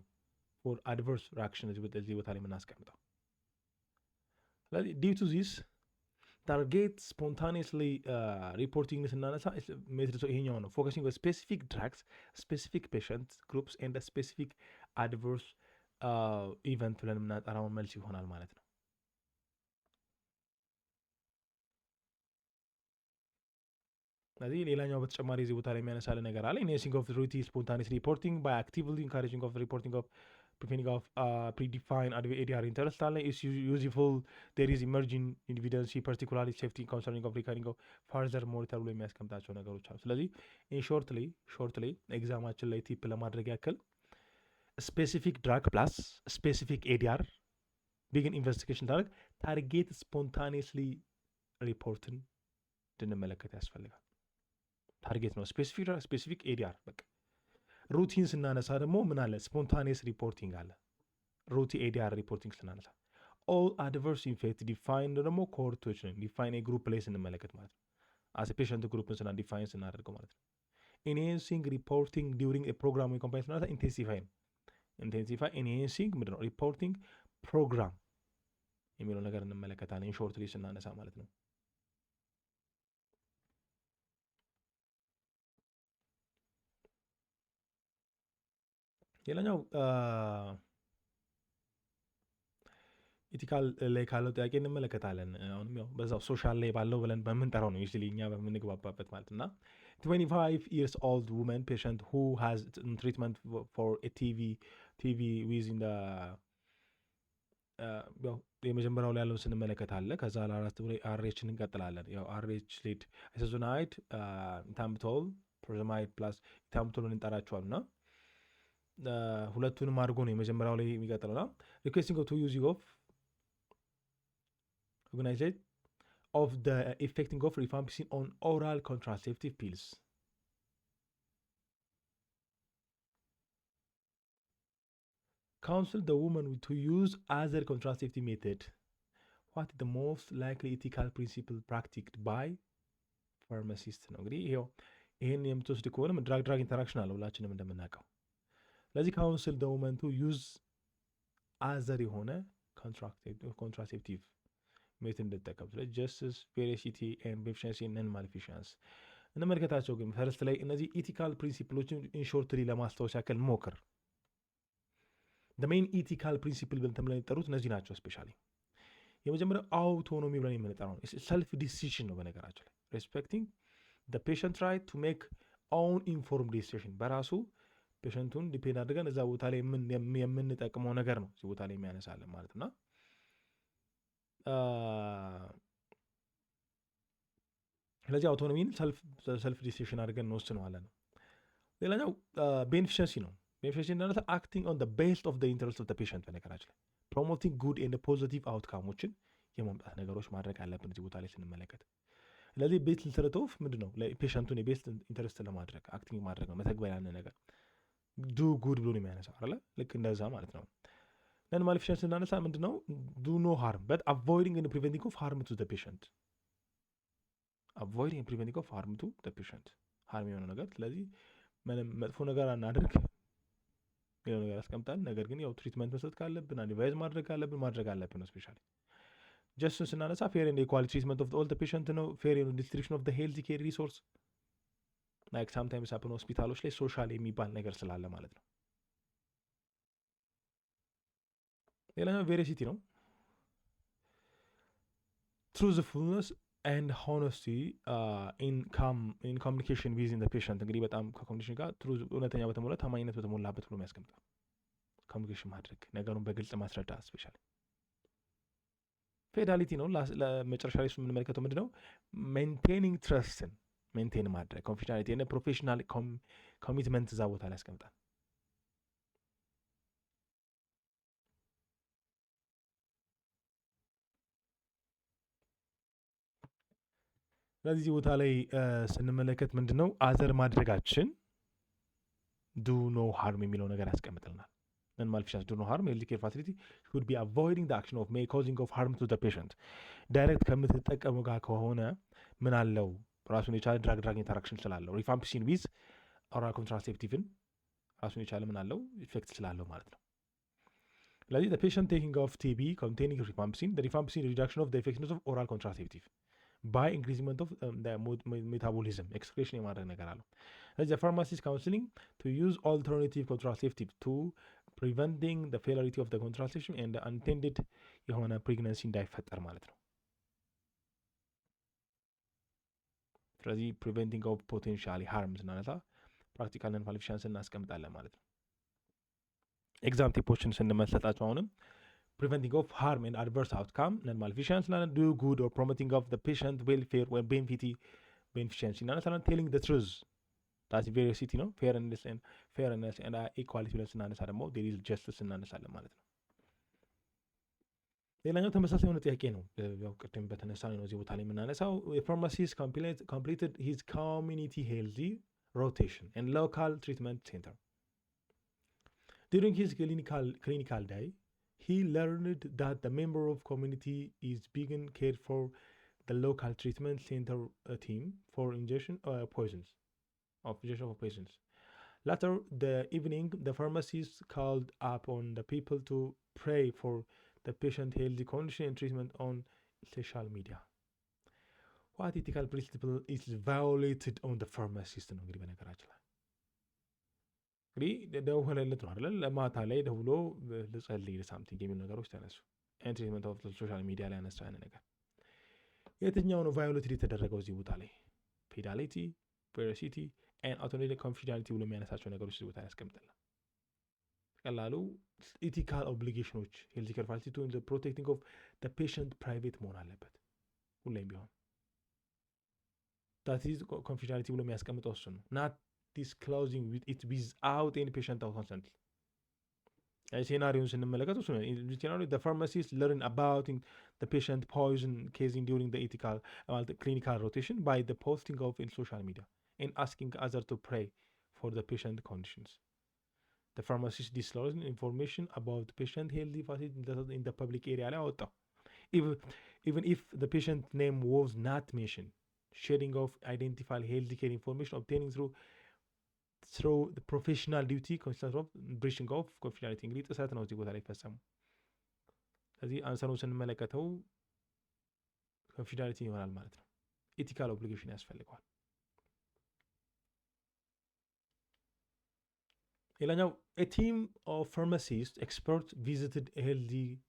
ፎር አድቨርስ ሪአክሽን እዚህ ቦታ ላይ የምናስቀምጠው። ስለዚህ ዲው ቱ ዚስ ታርጌት ስፖንታኒየስሊ ሪፖርቲንግ ስናነሳ ሜትድ ይሄኛው ነው። ፎከሲንግ ስፔሲፊክ ድራግስ ስፔሲፊክ ፔሸንት ግሩፕስ ኤንድ ስፔሲፊክ አድቨርስ ኢቨንት ብለን የምናጠራውን መልስ ይሆናል ማለት ነው። ስለዚህ ሌላኛው በተጨማሪ እዚህ ቦታ ላይ የሚያነሳል ነገር አለ። ኢንሃንሲንግ ኦፍ ሩቲ ስፖንታኒየስ ሪፖርቲንግ ባይ አክቲቭሊ ኢንካሬጂንግ ኦፍ ሪፖርቲንግ ኦፍ preventing of predefined ADR interest is useful. There is emerging evidence, particularly safety concerning of recurring of further monitor ብሎ የሚያስቀምጣቸው ነገሮች አሉ። ስለዚህ ሾርትሊ ኤግዛማችን ላይ ቲፕ ለማድረግ ያክል ስፔሲፊክ ድራግ ፕላስ ስፔሲፊክ ኤዲአር ቢግን ኢንቨስቲጌሽን ታደርግ ታርጌት ስፖንታኒየስሊ ሪፖርትን እንድንመለከት ያስፈልጋል። ታርጌት ነው ስፔሲፊክ ኤዲአር በቃ። ሩቲን ስናነሳ ደግሞ ምን አለ? ስፖንታኒየስ ሪፖርቲንግ አለ። ሩቲ ኤዲአር ሪፖርቲንግ ስናነሳ ኦል አድቨርስ ኢፌክት ዲፋይን ደግሞ ኮርቶች ነው። ዲፋይን የግሩፕ ላይ ስንመለከት ማለት ነው። አስ ፔሸንት ግሩፕን ዲፋይን ስናደርገው ማለት ነው። ኢንሃንሲንግ ሪፖርቲንግ ዲዩሪንግ ፕሮግራም ኮምፓይን ስናነሳ ኢንቴንሲፋይ ነው። ኢንቴንሲፋይ ኢንሃንሲንግ ምንድን ነው? ሪፖርቲንግ ፕሮግራም የሚለው ነገር እንመለከታለን። ኢንሾርትሊ ስናነሳ ማለት ነው። ሌላኛው ኢቲካል ላይ ካለው ጥያቄ እንመለከታለን። አሁንም ያው በዛው ሶሻል ላይ ባለው ብለን በምንጠራው ነው ዩዝሊ እኛ በምንግባባበት ማለት እና 25 years old woman patient who has treatment for a TB within the ያው የመጀመሪያው ላይ ያለውን ስንመለከታለን። ከዛ ለአራት ብሎ አርኤችን እንቀጥላለን። ያው አርኤች ሊድ አይሶዞናይድ ኢታምብቶል ፕሮዘማይድ ፕላስ ኢታምብቶልን እንጠራቸዋልና ሁለቱንም አድርጎ ነው የመጀመሪያው ላይ የሚቀጥለው ነው። ሪኩዌስቲንግ ቱ ዩዚንግ ኦፍ ኦርጋናይዜሽን ኦፍ ዘ ኢፌክቲንግ ኦፍ ሪፋምፒሲን ኦን ኦራል ኮንትራሴፕቲቭ ፒልስ counsel the woman to use other contraceptive method. What is the most likely ethical principle practiced by pharmacists ነው እንግዲህ ይሄን የምትወስድ ከሆነ ድራግ ኢንተራክሽን አለ ሁላችንም እንደምናውቀው። ለዚህ ካውንስል ደ ውመን ቱ ዩዝ አዘር የሆነ ኮንትራሴፕቲቭ ሜትድ እንድጠቀም። ስለዚህ ጀስትስ ቬሪሲቲ ኤንድ ቤኔፊሻንሲ ነን ማሊፊሻንስ እንመልከታቸው። ግን ፈርስት ላይ እነዚህ ኢቲካል ፕሪንሲፕሎችን ኢንሾርትሊ ለማስታወስ ያክል ሞክር። ሜይን ኢቲካል ፕሪንሲፕል ብለን ተብለን የሚጠሩት እነዚህ ናቸው። ስፔሻሊ የመጀመሪያው አውቶኖሚ ብለን የምንጠራው ሰልፍ ዲሲዥን ነው። በነገራችን ላይ ሬስፔክቲንግ ፔሸንት ራይት ቱ ሜክ ኦውን ኢንፎርምድ ዲሲዥን በራሱ ፔሸንቱን ዲፔንድ አድርገን እዛ ቦታ ላይ የምንጠቅመው ነገር ነው እዚህ ቦታ ላይ የሚያነሳለን ማለት ነው። ስለዚህ አውቶኖሚን ሰልፍ ዲሲሽን አድርገን እንወስነዋለን ነው። ሌላኛው ቤኔፊሸንሲ ነው። ቤኔፊሸንሲ እንዳነሳ አክቲንግ ኦን ቤስት ኦፍ ኢንተረስት ኦፍ ፔሸንት፣ በነገራችን ላይ ፕሮሞቲንግ ጉድ ኤንድ ፖዚቲቭ አውትካሞችን የማምጣት ነገሮች ማድረግ አለብን እዚህ ቦታ ላይ ስንመለከት። ስለዚህ ቤስት ኢንተረስት ኦፍ ምንድን ነው? ፔሸንቱን የቤስት ኢንተረስት ለማድረግ አክቲንግ ማድረግ ነው፣ መተግበር ያን ነገር ዱ ጉድ ብሎ ነው የሚያነሳው አለ። ልክ እንደዛ ማለት ነው። ነን ማሊፊሸንስ ስናነሳ ምንድን ነው? ዱ ኖ ሃርም በት አቮይዲንግ ኤንድ ፕሪቨንቲንግ ኦፍ ሃርም ቱ ፔሸንት፣ አቮይዲንግ ኤንድ ፕሪቨንቲንግ ኦፍ ሃርም ቱ ፔሸንት፣ ሃርም የሆነው ነገር። ስለዚህ ምንም መጥፎ ነገር አናድርግ ሌላው ነገር ያስቀምጣል። ነገር ግን ያው ትሪትመንት መስጠት ካለብን አድቫይዝ ማድረግ አለብን ነው። ስፔሻሊ ጀስቲስ ስናነሳ ፌር ኤንድ ኢኳል ትሪትመንት ኦፍ ኦል ፔሸንት ነው። ፌር ኤንድ ዲስትሪቢዩሽን ኦፍ ሄልዚ ኬር ሪሶርስ ላይክ ሳምታይምስ ሀፕን ሆስፒታሎች ላይ ሶሻል የሚባል ነገር ስላለ ማለት ነው። ሌላኛው ቬሪሲቲ ነው። ትሩዝፉልነስ ኤንድ ሆነስቲ ኢን ኮሚኒኬሽን ዊዝ ዘ ፔሸንት። እንግዲህ በጣም ከኮሚኒኬሽን ጋር እውነተኛ በተሞላ ታማኝነት በተሞላበት ብሎ የሚያስቀምጠው ኮሚኒኬሽን ማድረግ፣ ነገሩን በግልጽ ማስረዳት። ስፔሻሊ ፌዳሊቲ ነው። ለመጨረሻ ላይ የምንመለከተው ምንድን ነው? ሜንቴኒንግ ትረስትን ሜንቴን ማድረግ፣ ኮንፊደንሻሊቲ እና ፕሮፌሽናል ኮሚትመንት እዛ ቦታ ላይ ያስቀምጣል። ስለዚህ ቦታ ላይ ስንመለከት ምንድን ነው አዘር ማድረጋችን ዱ ኖ ሃርም የሚለው ነገር ያስቀምጥልናል። ነን ማሊፊሸንስ ዱ ኖ ሃርም ሄልዝ ኬር ፋሲሊቲ ሹድ ቢ አቮይዲንግ ዘ አክሽን ኦፍ ኮዚንግ ኦፍ ሃርም ቱ ዘ ፔሸንት። ዳይሬክት ከምትጠቀመው ጋር ከሆነ ምን አለው ራሱን የቻለ ድራግ ኢንተራክሽን ስላለው ሪፋምፒሲን ዊዝ ኦራል ኮንትራሴፕቲቭን ራሱን የቻለ ምን አለው ኢፌክት ስላለው ማለት ነው። ስለዚህ the patient taking of TB containing rifampicin, the rifampicin reduction of the effectiveness of oral contraceptive by increasement of the metabolism excretion የማድረግ ነገር አለው። ስለዚህ the pharmacist counseling to use alternative contraceptive to preventing the failure of the contraception and the unintended የሆነ pregnancy እንዳይፈጠር ማለት ነው። ስለዚህ preventing of potentially harm ስናነሳ ፕራክቲካል ነን ማሊፊሸንስ እናስቀምጣለን ማለት ነው። ኤግዛም ቲፖችን ስንመሰጣቸው አሁንም preventing of harm and adverse outcome ነን ማሊፊሸንስ ላለን do good or promoting of the patient welfare or beneficiency እናነሳለን። telling the truth that's veracity ነው። fairness and equality ብለን ስናነሳ ደግሞ there is justice እናነሳለን ማለት ነው። ሌላኛው ተመሳሳይ የሆነ ጥያቄ ነው። ያው ቅድም በተነሳ ነው እዚህ ቦታ ላይ የምናነሳው የፋርማሲስት completed his community healthy rotation and local treatment center. During his clinical day, he learned that the member of community is being cared for the local treatment center team for injection of poisons. Later the evening, the pharmacist called upon the people to pray for the patient healthy condition and treatment on social media. What ethical principle is violated on the pharmacist ነው እንግዲህ በነገራችን ላይ እንግዲህ ደውለለት ነው አይደል? ለማታ ላይ ደውሎ ልጸልይ ለሳምቲንግ የሚሉ ነገሮች ተነሱ። ትሪትመንት ኦፍ ሶሻል ሚዲያ ላይ ያነሳው ያን ነገር የትኛው ነው ቫዮሌትድ የተደረገው እዚህ ቦታ ላይ? ፌዳሊቲ፣ ቬራሲቲ ኤንድ አውቶኖሚ ኮንፊደንሻሊቲ ብሎ የሚያነሳቸው ነገሮች እዚህ ቦታ ያስቀምጥልናል። ቀላሉ ኢቲካል ኦብሊጌሽኖች ሄልዝ ኬር ፋሲሊቲ ቱ ፕሮቴክቲንግ ኦፍ ዘ ፔሸንት ፕራይቬት መሆን አለበት ሁሌም ቢሆን። that is confidentiality ብሎ የሚያስቀምጠው እሱ ነው። not disclosing it without any patient consent። ሴናሪዮን ስንመለከት እሱ ነው። ሴናሪዮ the pharmacist learn about the patient poison casing during the ethical clinical rotation by the posting of in social media and asking others to pray for the patient conditions. The pharmacist disclosing information about the patient healthy facility in the public area ላይ አወጣው። even if the patient name was not mentioned. Sharing of identified health care information obtaining through the professional duty consists of breaching of confidentiality እንግዲህ ጥሰት ነው እዚህ ቦታ ላይ ፈጸሙ። ስለዚህ አንሰሩን ስንመለከተው ኮንፊደንሻሊቲ ይሆናል ማለት ነው። ኢቲካል ኦብሊጌሽን ያስፈልገዋል። ሌላኛው a team of pharmacists experts visited a healthy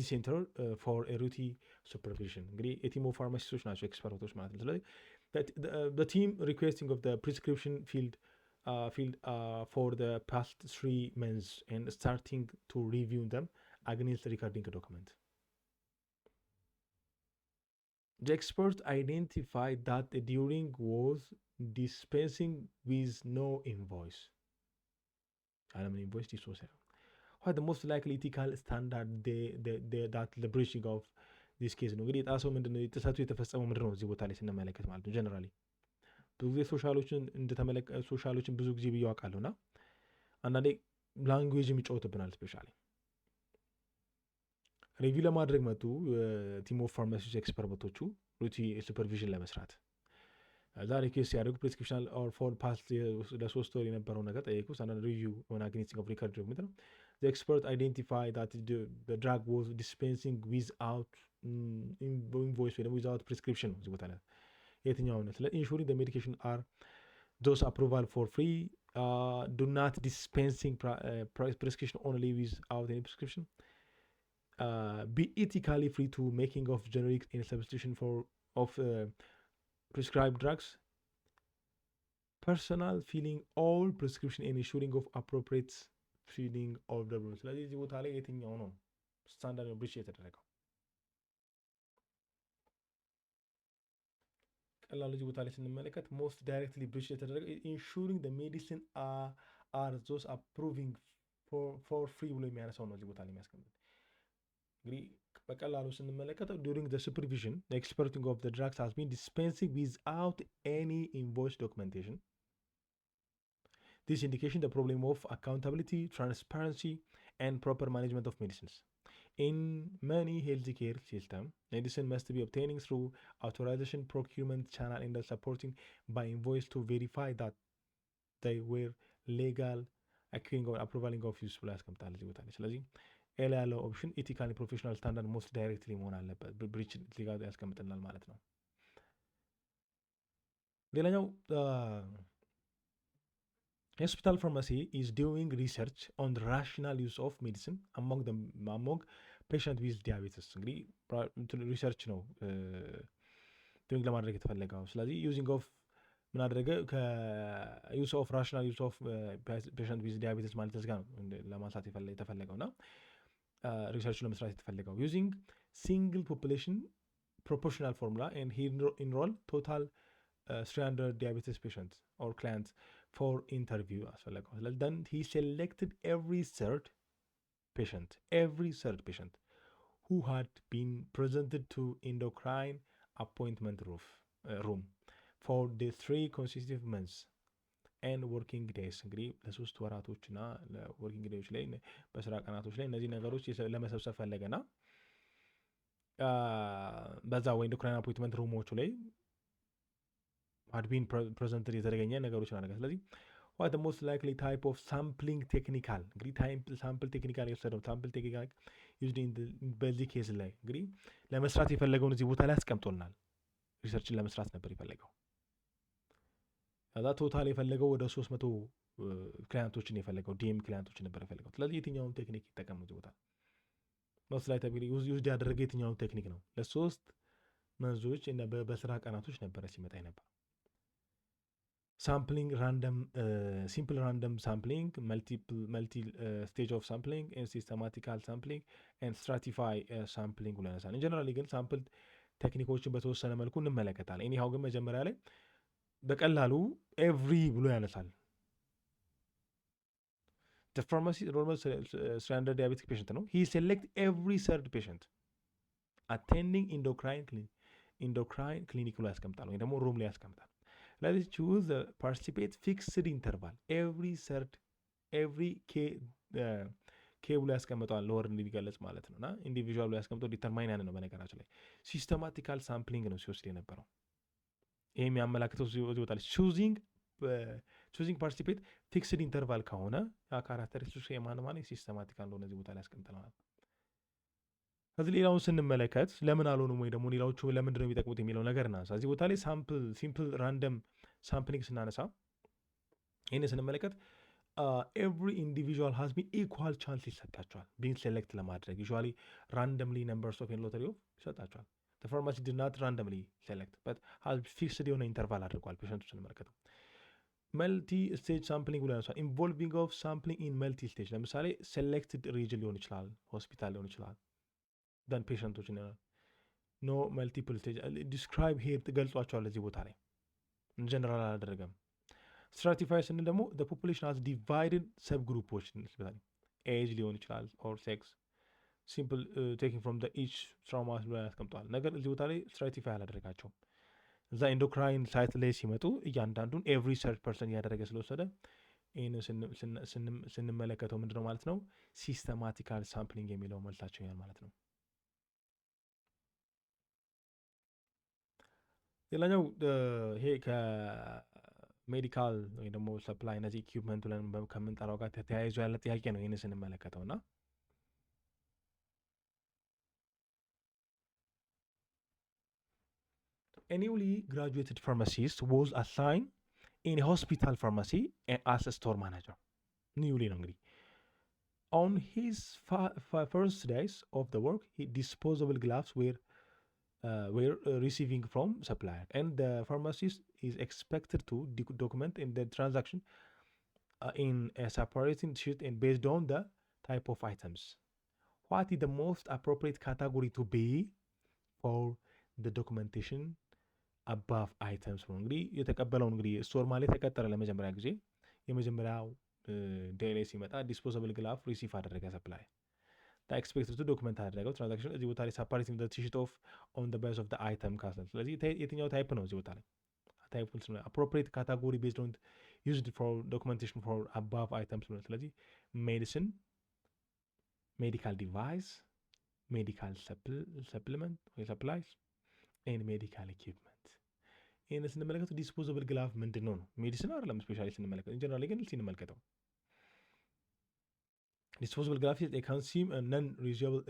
center for a routine supervision። እንግዲህ የቲም ኦፍ ፋርማሲስቶች ናቸው ኤክስፐርቶች ማለት ነው። ስለዚህ the team requesting of the prescription filled field for the past 3 months and starting to review them against the recording document. The expert identified that the during was dispensing with no invoice. An invoice this was what the most likely ethical standard that the breaching of this case ነው እንግዲህ የጣሰው ምንድነው ጥሰቱ የተፈጸመው ምንድን ነው እዚህ ቦታ ላይ ስንመለከት ማለት ነው ጀነራሊ ብዙ ጊዜ ሶሻሎችን ብዙ ጊዜ ብዬ አውቃለሁ እና አንዳንዴ ላንጉዌጅ የሚጫወትብናል ስፔሻሊ ሪቪው ለማድረግ መጡ ቲም ኦፍ ፋርማሲስት ኤክስፐርቶቹ ሩቲ ሱፐርቪዥን ለመስራት እዛ ሪኩዌስት ያደርጉ ፕሪስክሪፕሽናል ኦር ፎር ፓስት ለሶስት ወር የነበረው ነገር ጠየቁ አንዳንድ ሪቪው ሆን አግኒስቲንግ ኦፍ ሪከርድ ዶክመንት ነው the expert identified that the drug was dispensing without invoice ወይ ደግሞ without prescription እዚህ ቦታ ላይ የትኛው ነው ስለ ensuring the medication are those approval for free do not dispensing prescription only without any prescription be ethically free to making of generic in substitution of prescribed drugs personal filling all prescription and ensuring of appropriate feeding of the room ስለዚህ እዚህ ቦታ ላይ የትኛው ነው ስታንዳርድ ብሪች የተደረገው ቀላሉ እዚህ ቦታ ላይ ስንመለከት most directly ብሪች የተደረገው ensuring the medicine are those approving for free ብሎ የሚያነሳው ነው እዚህ ቦታ ላይ የሚያስቀምጥ እንግዲህ በቀላሉ ስንመለከተው during the supervision the exporting of the drugs has been dispensing without any invoice documentation. This indication the problem of accountability, transparency, and proper management of medicines. In many healthcare systems, medicine must be obtaining through authorization procurement channel and the supporting by invoice to verify that they were legal, acquiring or approving of useful as ያስቀምጣል እዚህ ቦታ ላይ ስለዚህ ኤላ ያለው ኦፕሽን ኢቲካል ፕሮፌሽናል ስታንዳርድ ሞስት ዳይሬክትሊ መሆን አለበት ብሪች እዚህ ጋር ያስቀምጥናል ማለት ነው ሌላኛው hospital pharmacy is doing research on the rational use of medicine among patients with diabetes እንግዲህ ሪሰርች ነው ዶንግ ለማድረግ የተፈለገው ስለዚህ ዩዚንግ ኦፍ ምን አደረገ ከዩስ ኦፍ ራሽናል ዩስ ኦፍ ፔሸንት ዊዝ ዲያቤቲስ ማለት እዚህ ጋር ነው ለማንሳት የተፈለገውና ሪሰርች ለመስራት የተፈለገው ዩዚንግ ሲንግል ፖፑሌሽን ፕሮፖርሽናል ፎርሙላ ኤንድ ሂ ኢንሮል ቶታል 300 diabetes patients or clients for interview አስፈለገው ስለዚህ then he selected every third patient who had been presented to endocrine appointment room for the 3 consecutive months and working days እንግዲህ ለሶስት ወራቶችና ለወርኪንግ ዴዮች ላይ በስራ ቀናቶች ላይ እነዚህ ነገሮች ለመሰብሰብ ፈለገና በዛ ወይ ኢንዶክራይን አፖይንትመንት ሩሞቹ ላይ had been presented የተደረገኘ ነገሮች ናቸው ስለዚህ what the most likely type of sampling technical እንግዲህ sample technical የወሰደው sample technical used in በዚህ ኬስ ላይ እንግዲህ ለመስራት የፈለገውን እዚህ ቦታ ላይ አስቀምጦልናል ሪሰርችን ለመስራት ነበር የፈለገው ከዛ ቶታል የፈለገው ወደ 300 ክላይንቶችን የፈለገው ዲኤም ክላይንቶችን ነበር የፈለገው ስለዚህ የትኛውን ቴክኒክ ይጠቀሙ እዚህ ቦታ most likely ዩዝ ያደረገ የትኛውን ቴክኒክ ነው ለሶስት መንዞች እና በስራ ቀናቶች ነበር ሲመጣ ነበር sampling simple random sampling multi stage of sampling and systematical sampling and stratify sampling ብሎ ያነሳል ጀነራሊ ግን ሳምፕል ቴክኒኮችን በተወሰነ መልኩ እንመለከታለን እኒሃው ግን መጀመሪያ ላይ በቀላሉ ኤቭሪ ብሎ ያነሳል the pharmacy normal standard diabetic patient ነው he select every third patient attending endocrine clinic ላይ ያስቀምጣል ወይ ደግሞ ሩም ላይ ያስቀምጣል let's choose the participate fixed interval every k ብሎ ያስቀምጣል ሎወር እንዲገለጽ ማለት ነውና ኢንዲቪጁዋል ብሎ ያስቀምጠው ዲተርማይን ያነ ነው በነገራችን ላይ ሲስተማቲካል ሳምፕሊንግ ነው ሲወስድ የነበረው ይሄ የሚያመላክተው እዚህ ቦታ ላይ choosing participate fixed interval ከሆነ ያ ካራክተሪስቲክስ የማን ሲስተማቲካል እንደሆነ እዚህ ቦታ ላይ ያስቀምጠናል ከዚህ ሌላውን ስንመለከት ለምን አልሆነም ወይ ደግሞ ሌላዎቹ ለምንድን ነው የሚጠቅሙት የሚለው ነገር እናንሳ እዚህ ቦታ ላይ ሲምፕል ራንደም ሳምፕሊንግ ስናነሳ ይሄን ስንመለከት every individual has been equal chance ይሰጣቸዋል being select ለማድረግ usually randomly numbers of in lottery ይሰጣቸዋል the pharmacy did not randomly select but has fixed የሆነ ኢንተርቫል አድርጓል ፔሸንቱ ስንመለከተው መልቲ ስቴጅ ሳምፕሊንግ ብሎ ያነሷል። ኢንቮልቪንግ ኦፍ ሳምፕሊንግ ኢን መልቲ ስቴጅ ለምሳሌ ሴሌክትድ ሪጅን ሊሆን ይችላል፣ ሆስፒታል ሊሆን ይችላል፣ ደን ፔሸንቶች ኖ መልቲፕል ስቴጅ ዲስክራይብ ሄር ገልጿቸዋል እዚህ ቦታ ላይ ጀነራል አላደረገም። ስትራቲፋይ ስንል ደግሞ ፖፑሌሽን አዝ ዲቫይድድ ሰብ ግሩፖች ኤጅ ሊሆን ይችላል ኦር ሴክስ ሲምፕል ቴኪንግ ፍሮም ኢች ትራውማ ብሎ ያስቀምጠዋል። ነገር እዚህ ቦታ ላይ ስትራቲፋይ አላደረጋቸውም። እዛ ኢንዶክራይን ሳይት ላይ ሲመጡ እያንዳንዱን ኤቭሪ ሰርች ፐርሰን እያደረገ ስለወሰደ ይህን ስንመለከተው ምንድነው ማለት ነው ሲስተማቲካል ሳምፕሊንግ የሚለው መልሳቸው ይሆናል ማለት ነው። ሌላኛው ይሄ ከሜዲካል ወይ ደግሞ ሰፕላይ እነዚህ ኢኩፕመንት ብለን ከምንጠራው ጋር ተያይዞ ያለ ጥያቄ ነው። ይህን ስንመለከተው እና a newly graduated pharmacist was assigned in a hospital pharmacy as a store manager. Newly ነው እንግዲህ on his first days of the work, disposable gloves were receiving from supplier, and the pharmacist is expected to document in the transaction in a separating sheet and based on the type of items. What is the most appropriate category to be for the documentation above items? እንግዲህ የተቀበለውን እንግዲህ ስቶር ማለት ተቀጠረ ለመጀመሪያ ጊዜ የመጀመሪያው ዴይ ላይ ሲመጣ ዲስፖዛብል ግላፍ ሪሲቭ አደረገ ሰፕላይ ኤክስፔክትድ ቱ ዶክመንት አደረገው ትራንዛክሽን እዚህ ቦታ ላይ ሰፓሬቲንግ ዘ ቲሽት ኦፍ ኦን ዘ ቤዝ ኦፍ ዘ አይተም ካስል። ስለዚህ የትኛው ታይፕ ነው እዚህ ቦታ ላይ ታይፑን ስለ አፕሮፕሪየት ካታጎሪ ቤዝድ ኦን ዩዝድ ፎር ዶክመንቴሽን ፎር አባቭ አይተምስ ነው። ስለዚህ ሜዲሲን፣ ሜዲካል ዲቫይስ፣ ሜዲካል ሰፕሊመንት ወይ ሰፕላይስ ኤንድ ሜዲካል ኢኩፕመንት። ይህን ስንመለከቱ ዲስፖዛብል ግላፍ ምንድን ነው ነው ሜዲሲን አይደለም ስፔሻሊ ስንመለከት ኢንጀነራሊ ግን ስንመለከተው disposable gloves they consume non-reusable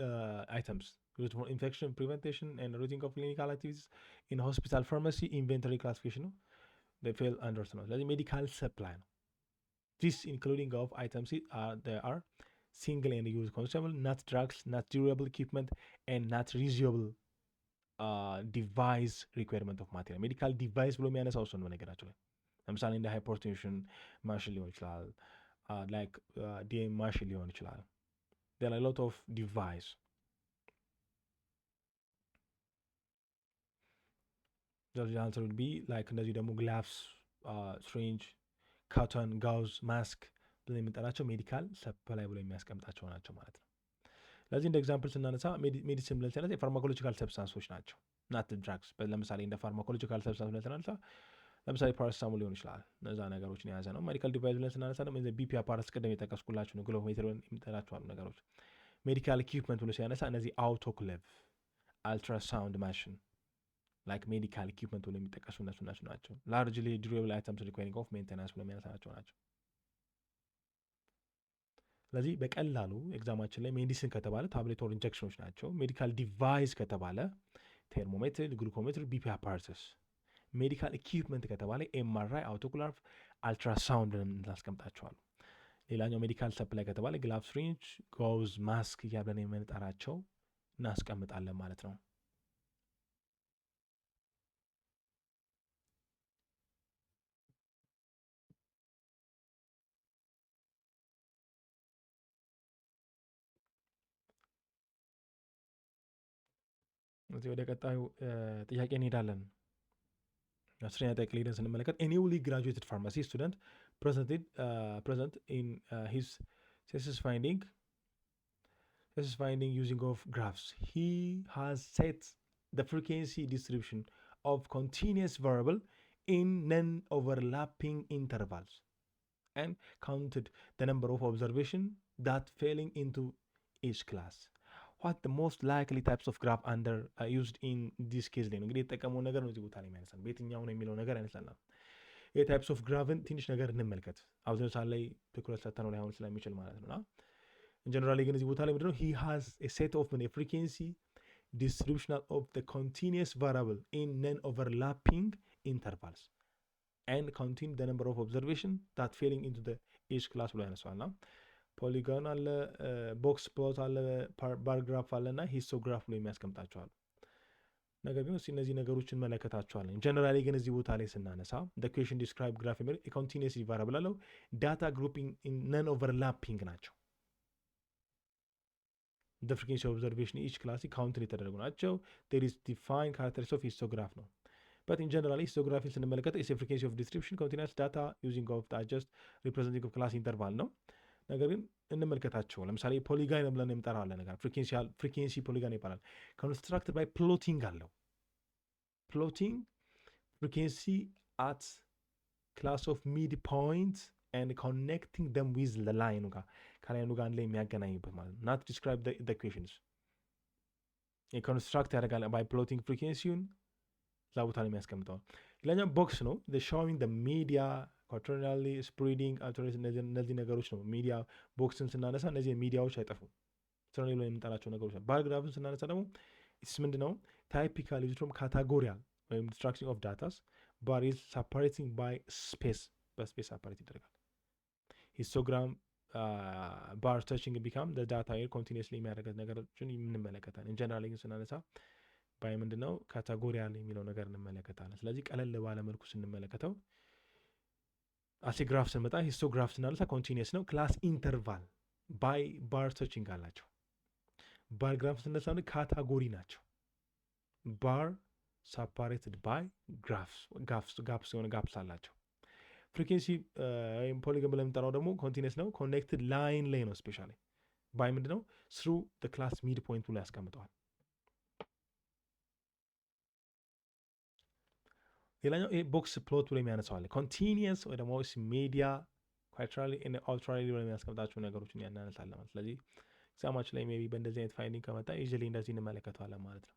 items used for infection prevention and routing of clinical activities in hospital pharmacy inventory classification. They fall under the medical supply. This including of items there are single and use consumable, not drugs, not durable equipment, and not reusable device requirement of material. Medical device ብሎ የሚያነሳው እሱን ነው ነገራቸው ላይ ለምሳሌ እንደ ሃይፐርቴንሽን ማሽን ሊሆን ይችላል like DM ማሽን ሊሆን ይችላል። there are a lot of device. The answer would be like እነዚህ ደግሞ ግላቭስ፣ syringe፣ ካተን፣ ጋውዝ፣ ማስክ ብለን የምንጠራቸው ሜዲካል ሰፕላይ ብሎ የሚያስቀምጣቸው ናቸው ማለት ነው። ለዚህ እንደ ኤግዛምፕል ስናነሳ ሜዲሲን ብለን ስናነሳ የፋርማኮሎጂካል ሰብስታንሶች ናቸው ናት ድራግስ። ለምሳሌ እንደ ፋርማኮሎጂካል ሰብስታንስ ብለን ስናነሳ ለምሳሌ ፓራሲታሞል ሊሆን ይችላል። እነዛ ነገሮችን የያዘ ነው። ሜዲካል ዲቫይስ ብለን ስናነሳ ደግሞ ቢፒ አፓራትስ ቅድም የጠቀስኩላችሁ ነው። ግሎሜትር የሚጠራቸው አሉ ነገሮች። ሜዲካል ኢኩፕመንት ብሎ ሲያነሳ እነዚህ አውቶክሌቭ፣ አልትራሳውንድ ማሽን ላይክ ሜዲካል ኢኩፕመንት ብሎ የሚጠቀሱ እነሱ ናቸው። ላርጅሊ ዱሬብል አይተምስ ሪኳሪንግ ኦፍ ሜንቴናንስ ብሎ የሚያነሳቸው ናቸው። ስለዚህ በቀላሉ ኤግዛማችን ላይ ሜዲሲን ከተባለ ታብሌት ኦር ኢንጀክሽኖች ናቸው። ሜዲካል ዲቫይስ ከተባለ ቴርሞሜትር፣ ግሉኮሜትር፣ ቢፒ አፓራትስ። ሜዲካል ኢኩፕመንት ከተባለ ኤምአርአይ፣ አውቶክላቭ፣ አልትራሳውንድ እናስቀምጣቸዋል። ሌላኛው ሜዲካል ሰፕላይ ከተባለ ግላቭ፣ ሲሪንጅ፣ ጋውዝ፣ ማስክ እያብለን የምንጠራቸው እናስቀምጣለን ማለት ነው። እዚህ ወደ ቀጣዩ ጥያቄ እንሄዳለን። አስረኛ ጥያቄ ላይ ስንመለከት a newly graduated pharmacy student present in his thesis finding using of graphs. He has set the frequency distribution of continuous variable in non-overlapping intervals and counted the number of observations that falling into each class. What the most likely types of graph under used in this case ላይ ነው እንግዲህ የተጠቀመው ነገር ነው እዚህ ቦታ ላይ የሚያነሳል። በየትኛው ነው የሚለው ነገር ያነሳልና የታይፕስ ኦፍ ግራፍን ትንሽ ነገር እንመልከት። አብዛኛው ሰዓት ላይ ትኩረት ሰጥተነው ላይሆን ስለሚችል ማለት ነውና ጀነራሊ ግን እዚህ ቦታ ላይ ምንድነው he has a set of frequency distribution of the continuous variable in non-overlapping intervals and counting the number of observation that falling into the each class ብሎ ያነሳልና ፖሊጎን አለ፣ ቦክስ ፕሎት አለ፣ ባር ግራፍ አለ እና ሂስቶግራፍ ብሎ የሚያስቀምጣቸዋል። ነገር ግን እነዚህ ነገሮችን እንመለከታቸዋለን። ጀነራሊ ግን እዚህ ቦታ ላይ ስናነሳ ኩዌሽን ዲስክራይብ ግራፍ የሚል ኮንቲኒየስ ቫሪያብል አለው። ዳታ ግሩፒንግ ነን ኦቨርላፒንግ ናቸው። ፍሪኩዌንሲ ኦብዘርቬሽን ኢች ክላስ ካውንትን የተደረጉ ናቸው። ዴር ኢዝ ዲፋይን ካራክተሪስቲክስ ኦፍ ሂስቶግራፍ ነው። በት ኢን ጀነራል ሂስቶግራፊን ስንመለከት ኢስ ፍሪኩዌንሲ ኦፍ ዲስክሪፕሽን ኮንቲኒየስ ዳታ ዩዚንግ ኦፍ አጀስት ሪፕሬዘንቲንግ ኦፍ ክላስ ኢንተርቫል ነው። ነገር ግን እንመልከታቸው። ለምሳሌ ፖሊጋን ብለን የምጠራዋለን ነገር ፍሪኩዌንሲ ፖሊጋን ይባላል። ኮንስትራክትድ ባይ ፕሎቲንግ አለው። ፕሎቲንግ ፍሪኩዌንሲ አት ክላስ ኦፍ ሚድ ፖይንት ኤንድ ኮኔክቲንግ ደም ዊዝ ላይኑ ጋር ከላይኑ ጋር አንድ ላይ የሚያገናኝበት ማለት ነው። ናት ዲስክራይብ ዘ ኢኩዌሽንስ ኮንስትራክት ያደርጋል ባይ ፕሎቲንግ ፍሪኩዌንሲውን እዛ ቦታ ላይ የሚያስቀምጠዋል። ሌላኛው ቦክስ ነው። ሾዊንግ ሚዲያ ኳተርናሊ ስፕሪዲንግ እነዚህ ነገሮች ነው። ሚዲያ ቦክስን ስናነሳ እነዚህ ሚዲያዎች አይጠፉም። ትራሊ ላይ የምንጠራቸው ነገሮች ነው። ባርግራፍን ስናነሳ ደግሞ ስ ምንድነው ታይፒካል ዩዝ ፍሮም ካታጎሪያል ወይም ዲስትራክሽን ኦፍ ዳታስ ባር ኢዝ ሰፓሬቲንግ ባይ ስፔስ በስፔስ ሰፓሬት ይደረጋል። ሂስቶግራም ባር ተችንግ ቢካም ዳታ ኮንቲኒየስሊ የሚያደርገት ነገሮችን እንመለከታለን። ኢንጀነራሊ ግን ስናነሳ ባይ ምንድነው ካታጎሪያል የሚለው ነገር እንመለከታለን። ስለዚህ ቀለል ባለ መልኩ ስንመለከተው አሴ ግራፍ ስንመጣ ሂስቶግራፍ ስናነሳ ኮንቲኒየስ ነው። ክላስ ኢንተርቫል ባይ ባር ተችንግ አላቸው። ባር ግራፍ ስናነሳ ካታጎሪ ናቸው። ባር ሰፓሬትድ ባይ ጋፕስ የሆነ ጋፕስ አላቸው። ፍሪኩዌንሲ ወይም ፖሊገን ብለን የምንጠራው ደግሞ ኮንቲኒየስ ነው። ኮኔክትድ ላይን ላይ ነው። ስፔሻሊ ባይ ምንድነው ስሩ ክላስ ሚድ ፖይንት ብሎ ያስቀምጠዋል። ሌላኛው ቦክስ ፕሎት ብሎ የሚያነሳዋል። ኮንቲኒየስ ወይ ደግሞ ሚዲያ ኳትራሊ እና አልትራሊ ብሎ የሚያስቀምጣቸው ነገሮችን ያናነሳለን ማለት። ስለዚህ ኤግዛማችን ላይ ሜቢ በእንደዚህ አይነት ፋይንዲንግ ከመጣ ኢዚሊ እንደዚህ እንመለከተዋለን ማለት ነው።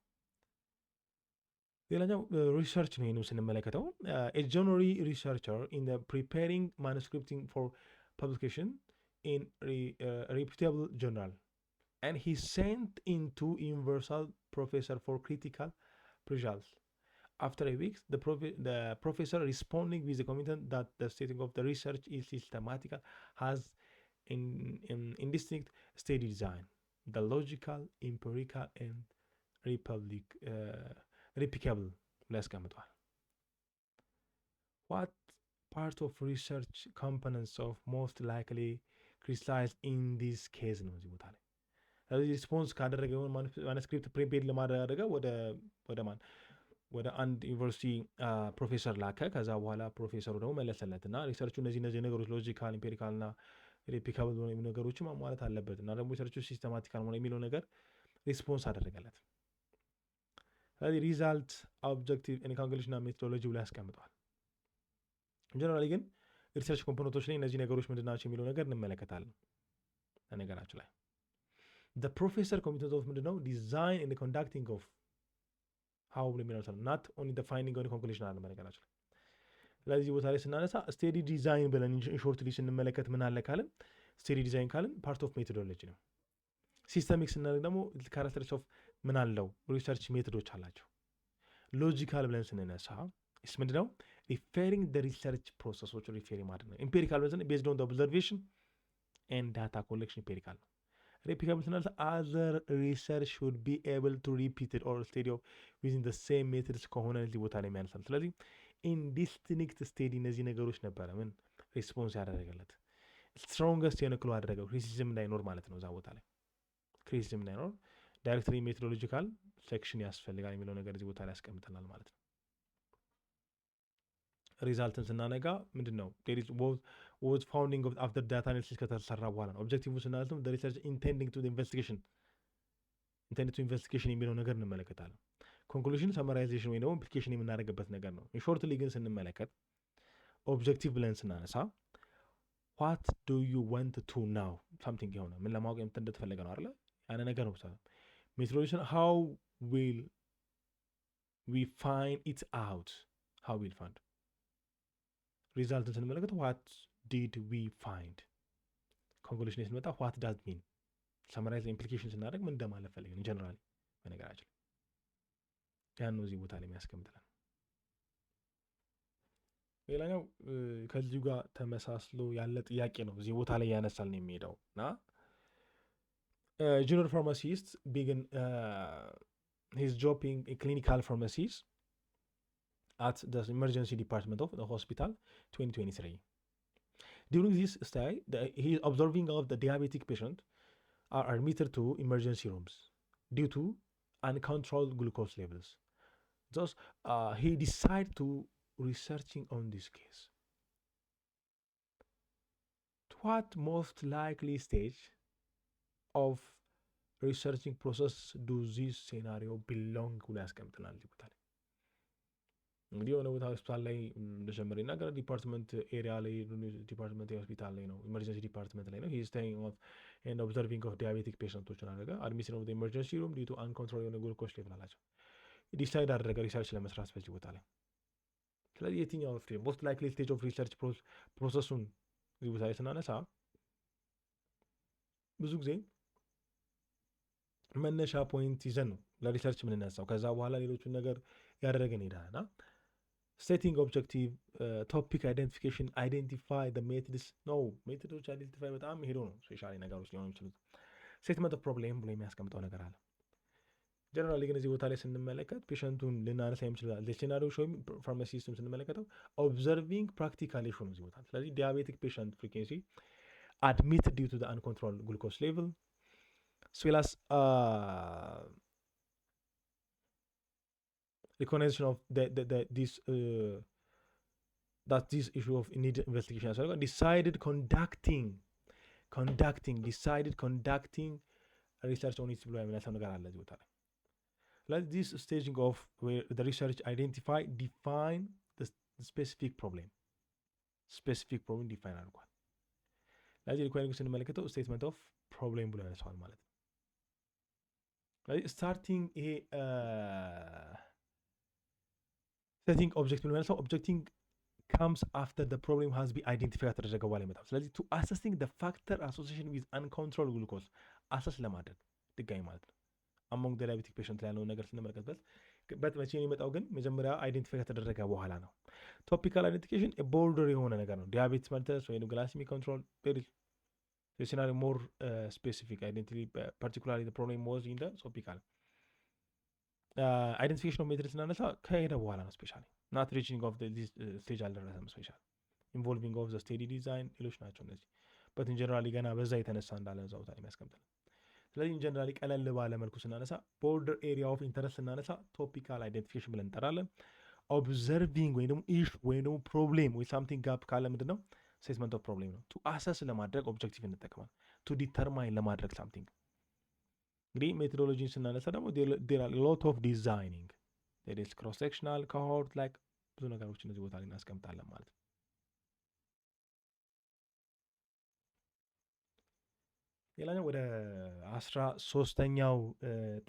ሌላኛው ሪሰርች ነው። ይህንም ስንመለከተው ጀነሪ ሪሰርቸር ኢን ፕሪፔሪንግ ማኑስክሪፕቲንግ ፎር ፐብሊኬሽን ኢን ሪፑቴብል ጆርናል and he sent into Universal Professor for critical results. After a week, the professor responding with the comment that the stating of the research is systematical, has indistinct study design, the logical, empirical, and replicable. Let's come to what part of research components of most likely crystallized in this case ነው እዚህ ቦታ ላይ ስለዚህ ሪስፖንስ ካደረገ ማኑስክሪፕት ፕሪፔድ ለማድረግ ወደ አንድ ዩኒቨርሲቲ ፕሮፌሰር ላከ። ከዛ በኋላ ፕሮፌሰሩ ደግሞ መለሰለት እና ሪሰርቹ እነዚህ ነገሮች ሎጂካል፣ ኢምፔሪካል እና ሪፕሊካብል የሆኑ ነገሮችን ማሟላት አለበት እና ደግሞ ሪሰርቹ ሲስተማቲካል ሆነ የሚለው ነገር ሪስፖንስ አደረገለት። ስለዚህ ሪዛልት፣ ኦብጀክቲቭ ኤንድ ካልኩሌሽን እና ሜቶዶሎጂ ብሎ ያስቀምጠዋል። ጀነራሊ ግን ሪሰርች ኮምፖነንቶች ላይ እነዚህ ነገሮች ምንድን ናቸው የሚለው ነገር እንመለከታለን። ነገራችን ላይ the professor committed of ምንድነው ዲዛይን ኤንድ ኮንዳክቲንግ ኦፍ how ብሎ የሚለው not only the finding or conclusion አለ ነገራችን ላይ። ስለዚህ ቦታ ላይ ስናነሳ ስቴዲ ዲዛይን ብለን ሾርትሊ ስንመለከት ምን አለ ካልን ስቴዲ ዲዛይን ካልን ፓርት ኦፍ ሜቶዶሎጂ ነው። ሲስተሚክ ስናደርግ ደግሞ ካራክተሪስቲክስ ኦፍ ምን አለው ሪሰርች ሜቶዶች አላቸው። ሎጂካል ብለን ስንነሳ እስ ምንድነው ሪፌሪንግ the research ፕሮሰሶች ሪፌር ማድረግ ነው። ኢምፔሪካል ብለን ቤዝድ ኦን the observation and data collection ኢምፔሪካል ነው። replicable ስናነሳ other research should be able to repeat it or study of within the same methods ከሆነ እዚህ ቦታ ላይ የሚያነሳል። ስለዚህ ኢንዲስቲንክት ስቴዲ እነዚህ ነገሮች ነበረ ምን ሪስፖንስ ያደረገለት ስትሮንገስት የሆነ ክሎ አደረገው ክሪቲሲዝም እንዳይኖር ማለት ነው። እዛ ቦታ ላይ ክሪቲሲዝም እንዳይኖር ዳይሬክትሊ ሜቶዶሎጂካል ሴክሽን ያስፈልጋል የሚለው ነገር እዚህ ቦታ ላይ ያስቀምጠናል ማለት ነው። ሪዛልትን ስናነጋ ምንድን ነው was founding of after data analysis ከተሰራ በኋላ ነው። ኦብጀክቲቭ ስናነሳም the research intending to the investigation የሚለው ነገር እንመለከታለን። ኮንክሉዥን ሰመራይዜሽን ወይ ደግሞ ኢምፕሊኬሽን የምናደርግበት ነገር ነው። ሾርትሊ ግን ስንመለከት ኦብጀክቲቭ ብለን ስናነሳ what do you want to know something የሆነ ምን ለማወቅ እንደተፈለገ ነው አይደል? ያነ ነገር ነው። ሜቶዶሎጂ how will we find it out how will find ሪዛልትን ስንመለከት what did we find ኮንክሉዥን ስንመጣ what does mean ሰመራይዝ ኢምፕሊኬሽን ስናደርግ ምን እንደማለት ፈልገን ጀነራሊ በነገራችን ያን ነው እዚህ ቦታ ላይ የሚያስቀምጥልን። ሌላኛው ከዚሁ ጋር ተመሳስሎ ያለ ጥያቄ ነው እዚህ ቦታ ላይ ያነሳልን የሚሄደው እና ጁኒየር ፋርማሲስት ቢግን he's dropping a clinical pharmacies at the emergency department of the hospital 2023. During this stay, he is observing of the diabetic patient are admitted to emergency rooms due to uncontrolled glucose levels. Thus, he decided to researching on this case. To what most likely stage of researching process do this scenario belong ብሎ ያስቀምጥናል እዚህ ቦታ ላይ። እንግዲህ የሆነ ቦታ ሆስፒታል ላይ እንደጀመረ ይናገር። ዲፓርትመንት ኤሪያ ላይ ዲፓርትመንት ሆስፒታል ላይ ነው፣ ኢመርጀንሲ ዲፓርትመንት ላይ ነው። ሂ ኢዝ ስቴይንግ ኦፍ ኤንድ ኦብዘርቪንግ ኦፍ ዲያቤቲክ ፔሸንቶችን አደረገ። አድሚሽን ኦፍ ኢመርጀንሲ ሩም ዲዩ ቱ አንኮንትሮል የሆነ ግሉኮስ ሌቭል አላቸው። ዲሳይድ አደረገ ሪሰርች ለመስራት በዚህ ቦታ ላይ። ስለዚህ የትኛው ሞስት ላይክሊ ስቴጅ ኦፍ ሪሰርች ፕሮሰሱን እዚህ ቦታ ላይ ስናነሳ ብዙ ጊዜ መነሻ ፖይንት ይዘን ነው ለሪሰርች የምንነሳው። ከዛ በኋላ ሌሎቹን ነገር ያደረገን ሄዳል እና setting objective, topic identification, identify the methods. No, methods identify በጣም ሄዶ ነው ስፔሻሊ ነገሮች ሊሆኑ የሚችሉት። ስቴትመንት ኦፍ ፕሮብሌም ብሎ የሚያስቀምጠው ነገር አለ። ጀነራሊ ግን እዚህ ቦታ ላይ ስንመለከት ፔሸንቱን ልናነሳ የሚችላል ሴናሪዮ ወይም ፋርማሲስቱን ስንመለከተው ኦብዘርቪንግ ፕራክቲካል ኢሹ ነው እዚህ ቦታ። ስለዚህ ዲያቤቲክ ፔሸንት ፍሪኩዌንሲ admitted due to the uncontrolled glucose level as well as recognition of this issue of need investigation as well. Decided conducting research on it ብሎ የሚያነሳው ነገር አለ እዚህ ቦታ ላይ። ስለዚህ this staging of where the research identify define the specific problem define አድርጓል። ስለዚህ ሪኳይሪንግ ስንመለከተው ስቴትመንት ኦፍ ፕሮብሌም ብሎ ያነሳዋል ማለት ነው። ስለዚህ ስታርቲንግ ይሄ setting objective ብሎ ያነሳው objecting comes after the problem has been identified ከተደረገ በኋላ ይመጣል። ስለዚህ to assessing the factor association with uncontrolled glucose አሰስ ለማድረግ ድጋሚ ማለት ነው። among the diabetic patient ላይ ያለውን ነገር ስንመለከትበት መቼ ነው የሚመጣው? ግን መጀመሪያ አይደንቲፋይ ከተደረገ በኋላ ነው። ቶፒካል አይደንቲፊኬሽን ቦርደር የሆነ ነገር ነው። ዲያቤትስ መልተስ ወይም ግላይሲሚክ ኮንትሮል scenario more specific identity, particularly the problem was in the topical. Identification of methods ስናነሳ ከሄደ በኋላ ነው ስፔሻሊ not reaching of this stage አልደረሰም። ስፔሻሊ involving of the study design ሌሎች ናቸው እነዚህ but in generally ገና በዛ የተነሳ እንዳለ እዛው ታሪክ የሚያስቀምጣል። ስለዚህ in generally ቀለል ባለ መልኩ ስናነሳ border area of interest ስናነሳ topical identification ብለን እንጠራለን። observing ወይም ደግሞ issue ወይም ደግሞ problem ወይ something gap ካለ ምንድን ነው statement of problem ነው። to assess ለማድረግ objective እንጠቀማለን። to determine ለማድረግ something እንግዲህ ሜቶዶሎጂን ስናነሳ ደግሞ there are a lot of designing there is cross sectional cohort like ብዙ ነገሮችን እዚህ ቦታ ላይ እናስቀምጣለን ማለት ነው። ሌላኛው ወደ 13ኛው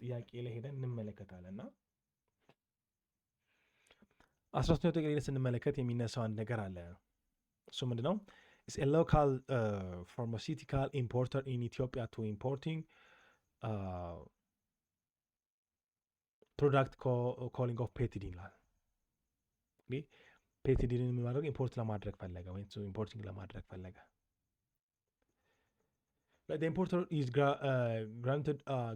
ጥያቄ ላይ ሄደን እንመለከታለን እና 13ኛው ጥያቄ ላይ ስንመለከት የሚነሳው አንድ ነገር አለ። እሱ ምንድነው? It's a local pharmaceutical importer in Ethiopia to importing ፕሮዳክት ኮሊንግ ኦፍ ፔቲዲን ይላል። እንግዲህ ፔቲዲንን የሚማድረግ ኢምፖርት ለማድረግ ፈለገ ወይም ኢምፖርቲንግ ለማድረግ ፈለገ። The importer is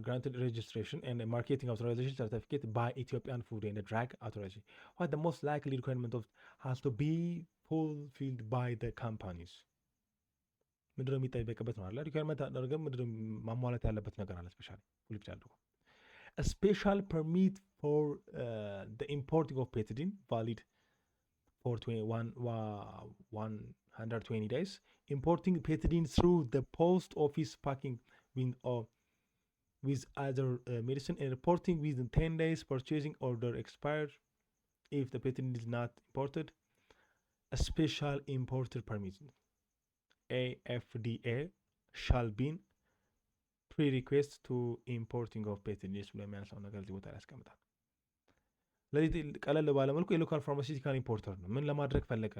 granted registration and a marketing authorization certificate by Ethiopian Food and Drug Authority. What the most likely requirement of has to be fulfilled by the companies? ምንድን ነው የሚጠበቅበት ነው አለ ሪኳየርመንት አደረገም ምንድን ነው ማሟላት ያለበት ነገር አለ ስፔሻሊ ሁልጊዜ አድርጎ a special permit for the importing of petidine valid for 120 days importing petidine through the post office packing with other medicine and reporting within 10 days purchasing order expired if the petidine is not imported a special importer permit AFDA shall be pre-request to importing of petidine ብሎ የሚያነሳው ነገር እዚህ ቦታ ላይ ያስቀምጣል። ለዚህ ቀለል ባለ መልኩ የሎካል ፋርማሲቲካል ኢምፖርተር ነው። ምን ለማድረግ ፈለገ?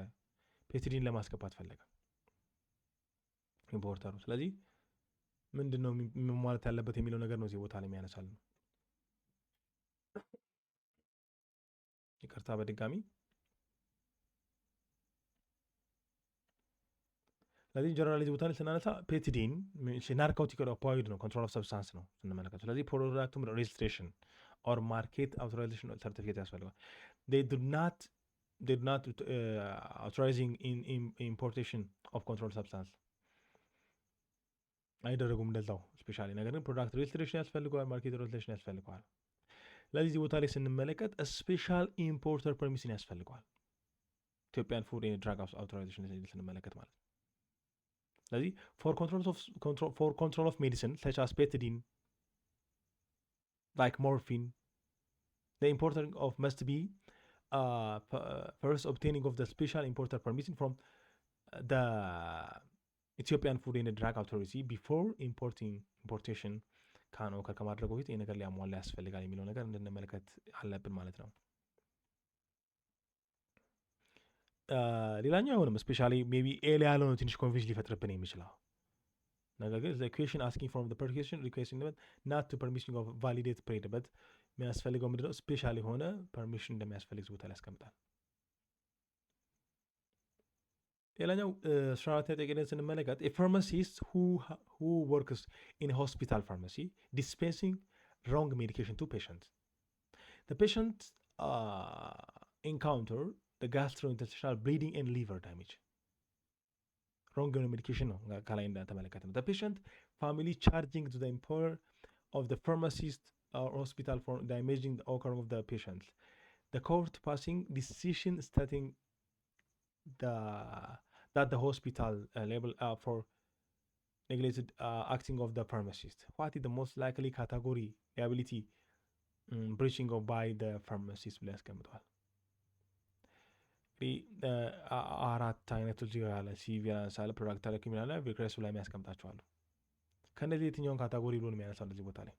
ፔቲዲን ለማስገባት ፈለገ ኢምፖርተሩ። ስለዚህ ምንድን ነው መሟላት ያለበት የሚለው ነገር ነው እዚህ ቦታ ላይ የሚያነሳል ነው። ይቅርታ በድጋሚ ስለዚህ ጀነራሊ እዚህ ቦታ ላይ ስናነሳ ፔቲዲን ናርኮቲክ ኦፖይድ ነው፣ ኮንትሮል ኦፍ ሰብስታንስ ነው ስንመለከቱ። ስለዚህ ፕሮዳክቱም ሬጅስትሬሽን or market authorization certificate ያስፈልገዋል። they do not authorizing in importation of controlled substance አይደረጉም እንደዛው ስፔሻሊ። ነገር ግን ፕሮዳክት ሬጅስትሬሽን ያስፈልገዋል፣ ማርኬት ሬጅስትሬሽን ያስፈልገዋል። ስለዚህ ቦታ ላይ ስንመለከት ስፔሻል ኢምፖርተር ፐርሚሽን ያስፈልገዋል ኢትዮጵያን ፉድ ኤንድ ድራግ አውቶራይዜሽን ስንመለከት ማለት ነው። ስለዚህ ፎር ኮንትሮል ኦፍ ሜዲሲን ሰች አስ ቤታዲን ላይክ ሞርፊን the importer of must be first obtaining of the special importer permission from the Ethiopian Food and Drug Authority before importation ካን ኦከር ከማድረጉ በፊት ይህ ነገር ሊያሟላ ያስፈልጋል የሚለው ነገር እንድንመለከት አለብን ማለት ነው። ሌላኛው አይሆንም ስፔሻሊ ሜይ ቢ ኤል ያለው ነው ትንሽ ኮንፊውዥን ሊፈጥርብን የሚችለው ነገር ግን the question asking from the permission requesting not to permission of validate period but የሚያስፈልገው ምንድነው ስፔሻል የሆነ ፐርሚሽን እንደሚያስፈልግ ቦታ ላይ ያስቀምጣል። ሌላኛው 14ኛ ጥያቄ ስንመለከት a pharmacist who works in a hospital pharmacy dispensing wrong medication to patients. The patient encounter the gastrointestinal bleeding and liver damage. wrong medication ነው ከላይ እንደተመለከተ ነው። The patient family charging to the employer of the pharmacist or hospital for damaging the occurrence of the patient. The court passing decision stating that the hospital label for neglected acting of the pharmacist. What is the most likely category liability breaching of by the pharmacist ብሎ ያስቀምጠዋል። አራት አይነቶች ያለ ሲቪራንስ አለ፣ ፕሮዳክታሪ ክሪሚናል አለ፣ ቪክረሱ ላይ የሚያስቀምጣቸዋሉ። ከነዚህ የትኛውን ካታጎሪ ብሎ ነው የሚያነሳው እንደዚህ ቦታ ላይ?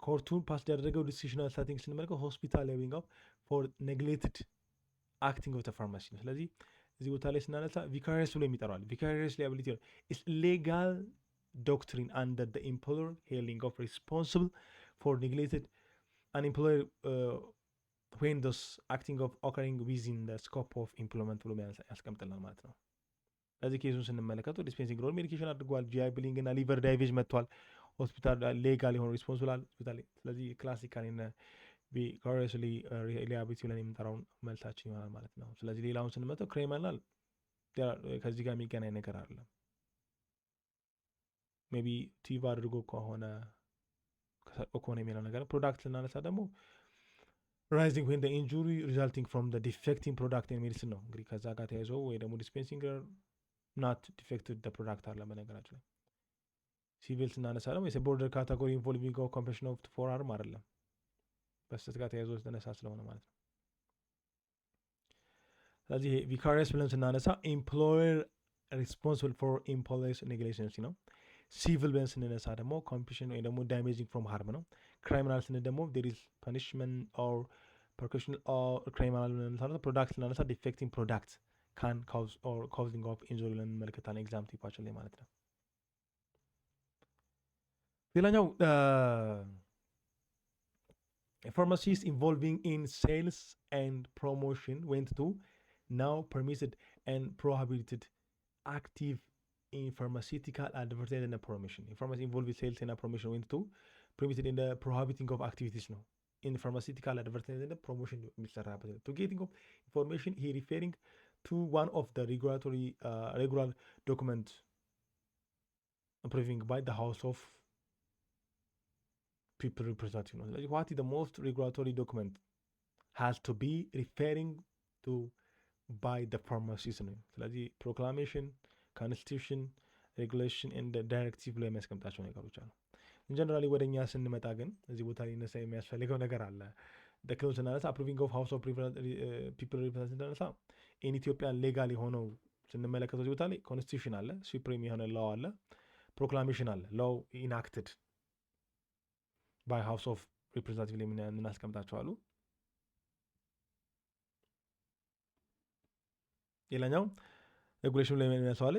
ኮርቱን ፓስ ያደረገው ዲሲሽናል ስታቲንግ ስንመለከው ሆስፒታል ሌቪንግ ኦፍ ፎር ኔግሌክትድ አክቲንግ ኦፍ ፋርማሲ ነው። ስለዚህ እዚህ ቦታ ላይ ስናነሳ ቪካሪየስ ብሎ የሚጠራዋል። ቪካሪየስ ሊያቢሊቲ ኢስ ሌጋል ዶክትሪን አንደር ዘ ኤምፕሎየር ሄሊንግ ኦፍ ሪስፖንሲብል ፎር ኔግሌክትድ አን ኤምፕሎየር ዌን ዶስ አክቲንግ ኦፍ ኦከሪንግ ዊዝን ዘ ስኮፕ ኦፍ ኢምፕሎይመንት ብሎ ያስቀምጥልናል ማለት ነው። ስለዚህ ኬዙን ስንመለከተው ዲስፔንሲንግ ሮል ሜዲኬሽን አድርጓል፣ ጂአይ ብሊንግ እና ሊቨር ዳይቬጅ መጥቷል። ሆስፒታል ሌጋል የሆኑ ሪስፖንስብል ሆስፒታል። ስለዚህ ክላሲካል ቪካሪየስሊ ሊያቢሊቲ ብለን የምንጠራውን መልሳችን ይሆናል ማለት ነው። ስለዚህ ሌላውን ስንመጣው ክሪሚናል ከዚህ ጋር የሚገናኝ ነገር አለ። ሜይ ቢ ቲቭ አድርጎ ከሆነ የሚለው ነገር። ፕሮዳክት ስናነሳ ደግሞ ራይዚንግ ዌን ኢንጁሪ ሪዛልቲንግ ፍሮም ዲፌክቲንግ ፕሮዳክት ሜዲሲን ነው። እንግዲህ ከዛ ጋር ተያይዞ ወይ ደግሞ ዲስፔንሲንግ ናት ዲፌክትድ ፕሮዳክት አለ በነገራችን ላይ። ሲቪል ስናነሳ ደግሞ ቦርደር ካታጎሪ ኢንቮልቪንግ ኮምፕሬሽን ኦፍ ፎር አርም አይደለም፣ በስህተት ጋር ተያይዞ ተነሳ ስለሆነ ማለት ነው። ስለዚህ ቪካሪየስ ብለን ስናነሳ ኤምፕሎየር ሪስፖንሲብል ፎር ኤምፕሎይስ ኔግሊጀንሲ ነው። ሲቪል ብለን ስንነሳ ደግሞ ኮምፕሬሽን ወይ ደግሞ ዳሜጂንግ ፍሮም ሃርም ነው። ክሪሚናል ስንል ደግሞ ዴር ኢዝ ፐኒሽመንት ኦር ፐርኩሽን ኦር ክሪሚናል ብለን ስናነሳ ፕሮዳክት ስናነሳ ዲፌክቲንግ ፕሮዳክት ካን ካውዝ ኦር ካውዚንግ ኦፍ ኢንጁሪ ብለን እንመለከታለን ኤግዛም ቲፓችን ላይ ማለት ነው። ሌላኛው pharmacies involving in sales and promotion went to now permitted and prohibited active in pharmaceutical advertising and promotion. In pharmacy involving sales and promotion went to permitted in the prohibiting of activities now. In pharmaceutical advertising and promotion, Mr. Rapid. To getting of information, he referring to one of the regular document approving by the House of People representing. What is the most regulatory document has to be referring to by the pharmacist? ስለዚህ ፕሮክላሜሽን፣ ኮንስቲቱሽን፣ ሬጉሌሽን ኤንድ ዳይሬክቲቭ ላይ የሚያስቀምጣቸው ነገሮች አሉ። ኢንጀነራሊ ወደ እኛ ስንመጣ ግን እዚህ ቦታ ላይ ነሳ የሚያስፈልገው ነገር አለ። ደክሎን ስናነሳ አፕሩቪንግ ኦፍ ሃውስ ኦፍ ፒፕል ሪፕሬዘንት ስናነሳ ኢን ኢትዮጵያ ሌጋል የሆነው ስንመለከተው እዚህ ቦታ ላይ ኮንስቲቱሽን አለ፣ ሱፕሪም የሆነ ላው አለ፣ ፕሮክላሜሽን አለ፣ ላው ኢንአክትድ ባይ ሃውስ ኦፍ ሪፕሬዘንታቲቭ ላይ የምናስቀምጣቸው አሉ። ሌላኛው ሬጉሌሽኑ ላይ የሚያነሳዋል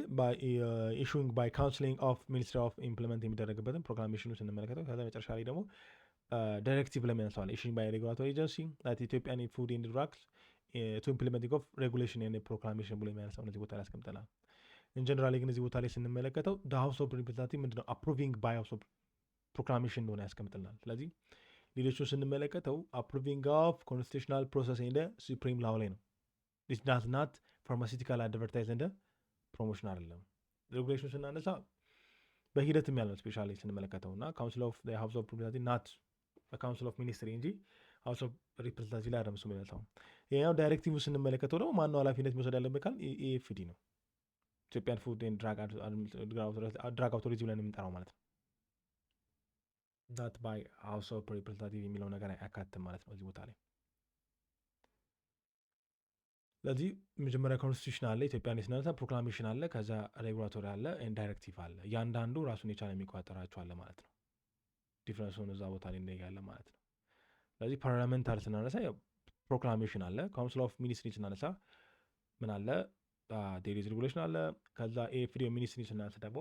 ኢሹዊንግ ባይ ካውንስሊንግ ኦፍ ሚኒስትሪ ኦፍ ኢምፕሊመንት የሚደረግበትን ፕሮክላሜሽኑ ስንመለከተው ከዛ መጨረሻ ላይ ደግሞ ዳይሬክቲቭ ላይ የሚያነሳዋል ኢሹዊንግ ባይ ሬጉላቶሪ ኤጀንሲ ላት ኢትዮጵያን ፉድ ኤንድ ድራግስ ቱ ኢምፕሊመንቲንግ ኦፍ ሬጉሌሽን ኤንድ ፕሮክላሜሽን ብሎ የሚያነሳው እነዚህ ቦታ ላይ ያስቀምጠናል። ኢንጀነራሊ ግን እዚህ ቦታ ላይ ስንመለከተው ሃውስ ኦፍ ሪፕሬዘንታቲቭ ምንድነው አፕሩቪንግ ባይ ሃውስ ኦፍ ፕሮክላሜሽን እንደሆነ ያስቀምጥልናል። ስለዚህ ሌሎቹን ስንመለከተው አፕሩቪንግ ኦፍ ኮንስቲቱሽናል ፕሮሰስ እንደ ሱፕሪም ላው ላይ ነው። ዲስ ዳዝ ናት ፋርማሲቲካል አድቨርታይዝ እንደ ፕሮሞሽን አይደለም። ሬጉሌሽን ስናነሳ በሂደትም ያለው ስፔሻሊ ስንመለከተው እና ካውንስል ኦፍ ሃውስ ኦፍ ሪፕሬዘንታቲቭ ናት ካውንስል ኦፍ ሚኒስትሪ እንጂ ሃውስ ኦፍ ሪፕሬዘንታቲቭ ላይ አይደለም እሱ የሚመጣው። ይሄኛው ዳይሬክቲቭ ስንመለከተው ደግሞ ማነው ኃላፊነት መውሰድ ያለበት ካል ኤኤፍዲ ነው። ኢትዮጵያን ፉድ ኤንድ ድራግ አውቶሪቲ ብለን የምንጠራው ማለት ነው። ዳት ባይ ሃውስ ኦፍ ሪፕሬዘንታቲቭ የሚለው ነገር አያካትም ማለት ነው እዚህ ቦታ ላይ። ስለዚህ መጀመሪያ ኮንስቲቱሽን አለ፣ ኢትዮጵያን ስናነሳ ፕሮክላሜሽን አለ፣ ከዛ ሬጉላቶሪ አለ፣ ዳይሬክቲቭ አለ። እያንዳንዱ ራሱን የቻለ የሚቆጣጠራቸው አለ ማለት ነው። ዲፍረንሱን እዛ ቦታ ላይ እንደያለ ማለት ነው። ስለዚህ ፓርላሜንታሪ ስናነሳ ፕሮክላሜሽን አለ። ካውንስል ኦፍ ሚኒስትሪ ስናነሳ ምን አለ? ዴሪዝ ሬጉሌሽን አለ። ከዛ ኤፍዲ ሚኒስትሪ ስናነሳ ደግሞ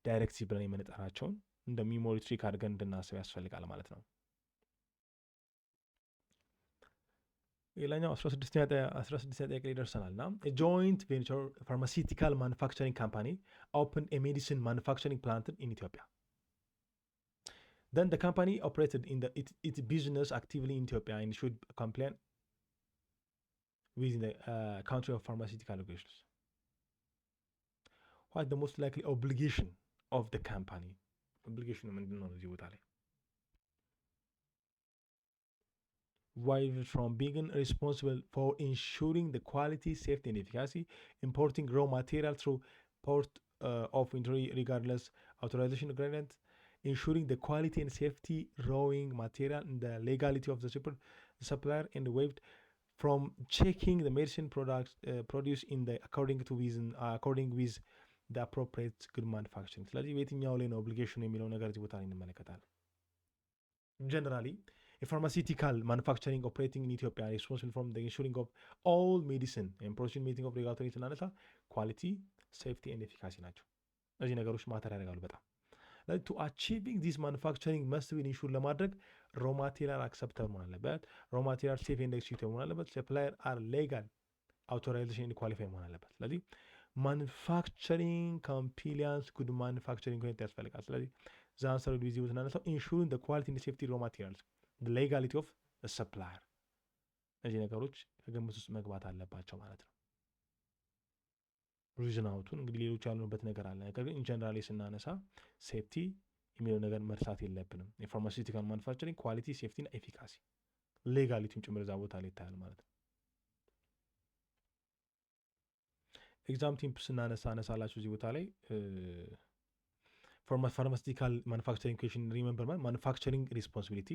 ዳይሬክቲቭ ብለን የምንጠራቸውን እንደ ሚሞሪ ትሪክ አድርገን እንድናስብ ያስፈልጋል ማለት ነው። ሌላኛው 16ኛ ጥያቄ ላይ ደርሰናል እና ጆይንት ቬንቸር ፋርማሲቲካል ማኑፋክቸሪንግ ካምፓኒ ኦፕን ኤ ሜዲሲን ማኑፋክቸሪንግ ፕላንት ኢን ኢትዮጵያ then the company operated in its business actively in Ethiopia and should comply within the country of pharmaceutical regulations. What is the most likely obligation of the company? Obligation ምንድን ነው እዚህ ቦታ ላይ? While from being responsible for ensuring the quality, safety, and efficacy, importing raw material through port of entry regardless authorization agreement, ensuring the quality and safety rawing material and the legality of the supplier, and waived from checking the medicine products produced in the according with the appropriate good manufacturing. ስለዚህ በየትኛው ላይ ነው ኦብሊጌሽኑ የሚለው ነገር እዚህ ቦታ ላይ እንመለከታለን። ጀነራሊ pharmaceutical manufacturing operating in Ethiopia is responsible for the ensuring of all medicine and production meeting of regulatory ስናነሳ quality, safety and efficacy ናቸው። እነዚህ ነገሮች ማተር ያደርጋሉ በጣም። to achieving this manufacturing must be ensure ለማድረግ raw material acceptable መሆን አለበት፣ raw material safe and executable መሆን አለበት፣ supplier are legal authorization and qualified መሆን አለበት። ስለዚህ manufacturing compliance good manufacturing ሁኔታ ያስፈልጋል። ስለዚህ the answer will be zero ስናነሳው ensuring the quality and safety raw materials the legality of the supplier እነዚህ ነገሮች ከግምት ውስጥ መግባት አለባቸው ማለት ነው። ሪዝን አውቱን እንግዲህ ሌሎች ያሉበት ነገር አለ። ነገር ግን ኢንጀነራሊ ስናነሳ ሴፍቲ የሚለው ነገር መርሳት የለብንም። የፋርማሲቲካል ማኑፋክቸሪንግ ኳሊቲ፣ ሴፍቲ እና ኤፊካሲ ሌጋሊቲውን ጭምር እዛ ቦታ ላይ ይታያል ማለት ነው። ኤግዛም ቲምፕ ስናነሳ አነሳላችሁ እዚህ ቦታ ላይ ፋርማሲቲካል ማኑፋክቸሪንግ ኩዌሽን ሪሜምበር ማኑፋክቸሪንግ ሪስፖንሲቢሊቲ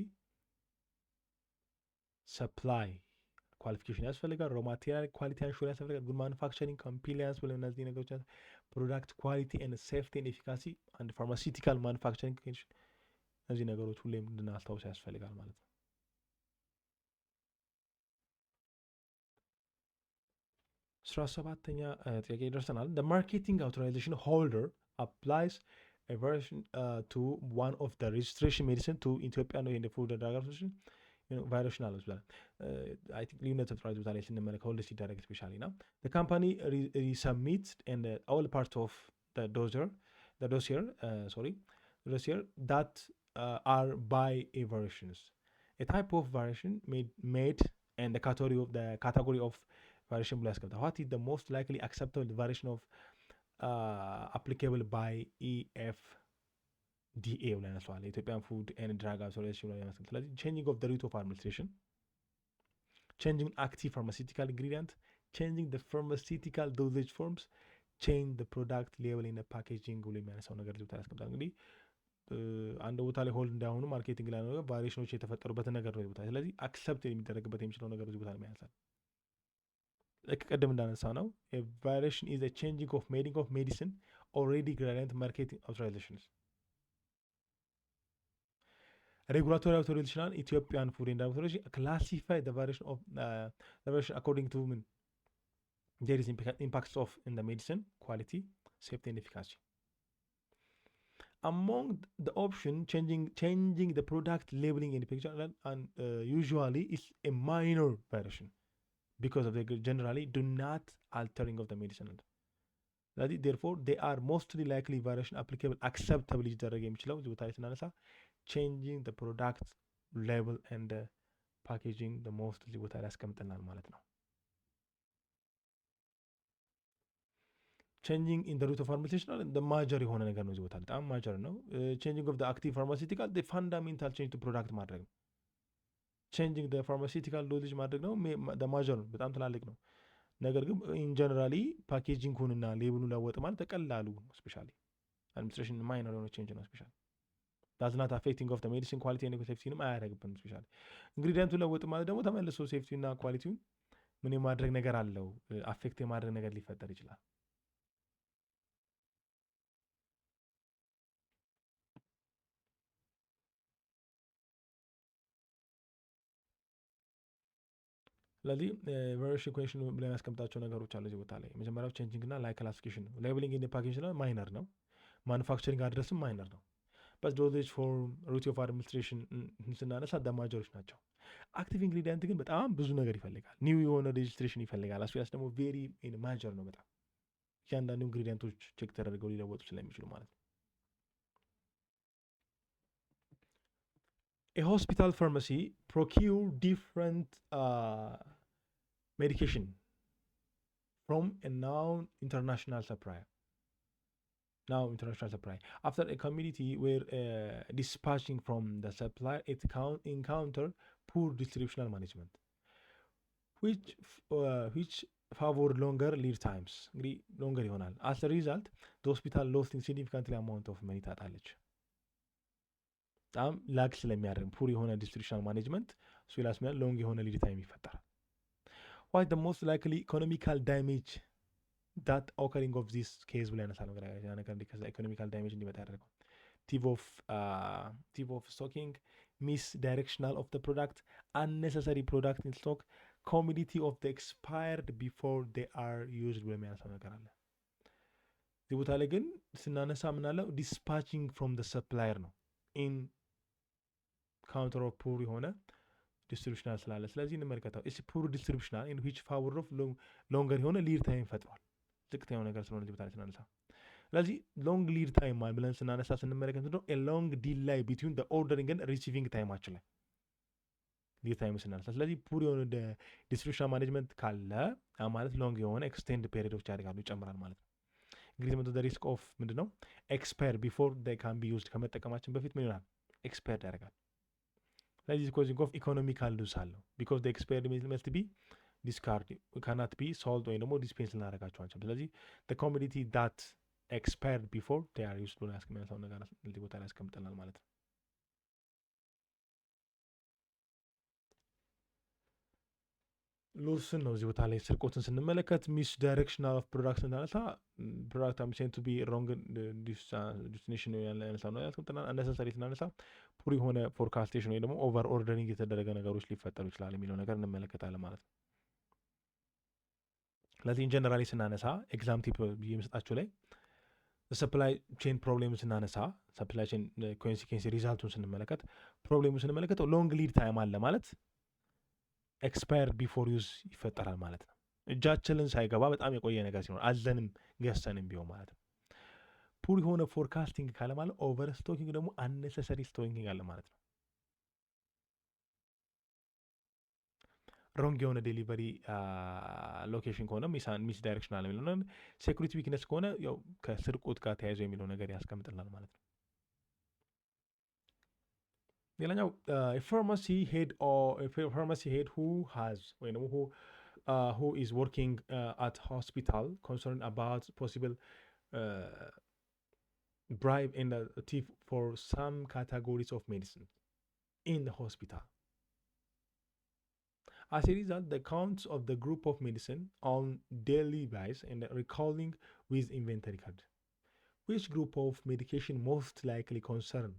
ሰፕላይ ኳሊፊኬሽን ያስፈልጋል። ሮ ማቴሪያል ኳሊቲ አንሹር ያስፈልጋል። ጉድ ማኑፋክቸሪንግ ኮምፕላያንስ ብለን እነዚህ ነገሮች ፕሮዳክት ኳሊቲ ኤንድ ሴፍቲ ኤንድ ኤፊካሲ አንድ ፋርማሲቲካል ማኑፋክቸሪንግ እነዚህ ነገሮች ሁሌም እንድናስታውስ ያስፈልጋል ማለት ነው። 17ኛ ጥያቄ ደርሰናል። the marketing authorization holder applies a version to one of the registration medicine to Ethiopia and the Food and Drug Administration ቫይሬሽን አለ ብላ አይ ቲንክ ልዩነት ተፈጥሯል ቦታ ላይ ስንመለከት ሆልድ ሲደረግ ስፔሻሊ ና the company resubmits and all part of the dossier that are by a variations a type of variation made and the category of variation ብሎ ያስቀምጣል። what is the most likely acceptable variation of applicable by EFDA ብሎ ያነሳዋል። የኢትዮጵያን ፉድ ኤንድ ድራግ አውቶሪቲ ብሎ ያነሳል። ስለዚህ ቼንጂንግ ኦፍ the route of administration, changing active pharmaceutical ingredient, changing the pharmaceutical dosage forms, change the product label in the packaging ብሎ የሚያነሳው ነገር እዚህ ቦታ ያስቀምጣል። እንግዲህ አንድ ቦታ ላይ ሆልድ እንዳይሆኑ ማርኬቲንግ ላይ ነው ቫሪዬሽኖች የተፈጠሩበትን ነገር ነው ቦታ። ስለዚህ አክሰፕት የሚደረግበት የሚችለው ነገር እዚህ ቦታ ላይ ያነሳል። ቅድም እንዳነሳ ነው ቫሪዬሽን ኢዝ a changing of meaning of medicine already granted marketing authorizations. Regulatory authorities and Ethiopian Food and Drug Authority classify the variation of the variation according to there is impacts of in the medicine quality, safety and efficacy. Among the option changing the product labeling and picture and usually is a minor variation because of the generally do not altering of the medicine. Therefore they are mostly likely variation applicable acceptable ሊደረግ የሚችለው እዚህ ቦታ ላይ ስናነሳ changing the product label and the packaging the most እዚህ ቦታ ላይ ያስቀምጠናል ማለት ነው። changing in the route of pharmaceutical the major የሆነ ነገር ነው። እዚህ ቦታ በጣም ማጀር ነው። changing of the active pharmaceutical the fundamental change to product ማድረግ ነው። changing the pharmaceutical dosage ማድረግ ነው the major ነው፣ በጣም ትላልቅ ነው። ነገር ግን ኢን ጀነራሊ ፓኬጂንጉንና ሌብሉን ለወጥ ማለት ተቀላሉ ስፔሻሊ አድሚኒስትሬሽን ማይነር የሆነ ቼንጅ ነው። ስፔሻሊ ዳዝ ናት አፌክቲንግ ኦፍ ዘ ሜዲሲን ኳሊቲ ኤንድ ሴፍቲንም አያደርግብንም። ስፔሻሊ ኢንግሪዲየንቱን ለወጥ ማለት ደግሞ ተመልሶ ሴፍቲና ኳሊቲውን ምን የማድረግ ነገር አለው፣ አፌክት የማድረግ ነገር ሊፈጠር ይችላል። ስለዚህ ቨሪሽን ኢኩዌሽን ብለን ያስቀምጣቸው ነገሮች አሉ እዚህ ቦታ ላይ። መጀመሪያው ቼንጂንግ እና ላይ ክላሲፊኬሽን ነው። ሌብሊንግ ኢን ፓኬጅ ላይ ማይነር ነው። ማኑፋክቸሪንግ አድረስም ማይነር ነው። በት ዶዜጅ ፎር ሩት ኦፍ አድሚኒስትሬሽን ስናነሳ ደማጀሮች ናቸው። አክቲቭ ኢንግሪዲየንት ግን በጣም ብዙ ነገር ይፈልጋል። ኒው የሆነ ሬጅስትሬሽን ይፈልጋል። አስያስ ደግሞ ቬሪ ማጀር ነው በጣም እያንዳንዱ ኢንግሪዲየንቶች ቼክ ተደርገው ሊለወጡ ስለሚችሉ ማለት ነው። A hospital pharmacy procure different medication from a known international supplier. After a community were dispatching from the supplier, it encounter poor distributional management, which favor longer lead times. Longer ይሆናል. As a result, the hospital lost significantly amount of money ታጣለች። በጣም ላክ ስለሚያደርግ ፑር የሆነ ዲስትሪቢዩሽናል ማኔጅመንት እሱ ይላስሚያል ሎንግ የሆነ ሊድ ታይም ይፈጠራል። ዋት the most likely economical damage that occurring of this case ብላ ያነሳል ነገር ከዛ ኢኮኖሚካል ዳሜጅ እንዲመጣ ያደርገው ቲቭ ኦፍ ስቶኪንግ ሚስ ዳይሬክሽናል ኦፍ the product unnecessary product in stock commodity of the expired before they are used ብላ የሚያነሳው ነገር አለ። እዚህ ቦታ ላይ ግን ስናነሳ ምናለው dispatching from the supplier ነው ኢን ካውንተር ኦፍ ፑር የሆነ ዲስትሪቢዩሽናል ስላለ ስለዚህ እንመልከተው። ኢስ ፑር ዲስትሪቢዩሽናል ኢን ዊች ፋወር ኦፍ ሎንገር የሆነ ሊድ ታይም ፈጥሯል። ዝቅተኛው ነገር ስለሆነ እዚህ ቦታ ላይ ስናነሳ ስለዚህ ሎንግ ሊድ ታይም ማለት ብለን ስናነሳ ስንመለከት ነው ኤ ሎንግ ዲላይ ቢትዊን ዘ ኦርደሪንግ ኤንድ ሪሲቪንግ ታይማችን ላይ ሊድ ታይም ስናነሳ ስለዚህ ፑር የሆነ ዲስትሪቢዩሽናል ማኔጅመንት ካለ ማለት ሎንግ የሆነ ኤክስቴንድ ፔሪዶች ያደርጋሉ ይጨምራል ማለት ነው። እንግዲህ ምንድነው ዘ ሪስክ ኦፍ ምንድነው ኤክስፓየር ቢፎር ዴይ ካን ቢ ዩዝድ ከመጠቀማችን በፊት ምን ይሆናል ኤክስፓየርድ ያደርጋል። ስለዚህ ኮዚንግ ኦፍ ኢኮኖሚካል ሉስ አለው ቢኮዝ ዘ ኤክስፓየርድ መስት ቢ ዲስካርድ ካናት ቢ ሶልድ ወይ ደግሞ ዲስፔንስ ልናደርጋቸው አንችልም። ስለዚህ ዘ ኮሞዲቲ ዳት ኤክስፓየርድ ቢፎር ዴይ አር ዩዝድ ብሎ ያስቀምጠው ነገር እዚህ ቦታ ላይ ያስቀምጠናል ማለት ነው። ሉስን ነው እዚህ ቦታ ላይ ስርቆትን ስንመለከት ሚስ ዳይሬክሽናል ኦፍ ፕሮዳክት ስናነሳ ፕሮዳክት አምሴን ቱ ቢ ሮንግ ዲስቲኔሽን ያነሳ ነው ያስቀምጠናል። አነሰሰሪ ስናነሳ ፑር የሆነ ፎርካስቴሽን ወይ ደግሞ ኦቨር ኦርደሪንግ የተደረገ ነገሮች ሊፈጠሩ ይችላል የሚለው ነገር እንመለከታለን ማለት ነው። ስለዚህ ጀነራሊ ስናነሳ ኤግዛም ቲፕ የምሰጣቸው ላይ ሰፕላይ ቼን ፕሮብሌም ስናነሳ ሰፕላይ ቼን ኮንሲኩዌንስ ሪዛልቱን ስንመለከት ፕሮብሌሙ ስንመለከተው ሎንግ ሊድ ታይም አለ ማለት ኤክስፓየርድ ቢፎር ዩዝ ይፈጠራል ማለት ነው። እጃችንን ሳይገባ በጣም የቆየ ነገር ሲኖር አዘንም ገሰንም ቢሆን ማለት ነው። ፑር የሆነ ፎርካስቲንግ ካለ ማለት ኦቨር ስቶኪንግ ደግሞ አነሰሰሪ ስቶኪንግ አለ ማለት ነው። ሮንግ የሆነ ዴሊቨሪ ሎኬሽን ከሆነ ሚስ ዳይሬክሽናል የሚለው ሴኩሪቲ ዊክነስ ከሆነ ያው ከስርቆት ጋር ተያይዞ የሚለው ነገር ያስቀምጥልናል ማለት ነው። ሌላኛው ፋርማሲ ሄድ who has ወይ ደግሞ who is working at hospital concerned about possible bribe in the thief for some categories of medicine in the hospital. As a result, the counts of the group of medicine on daily basis and recalling with inventory card. Which group of medication most likely concern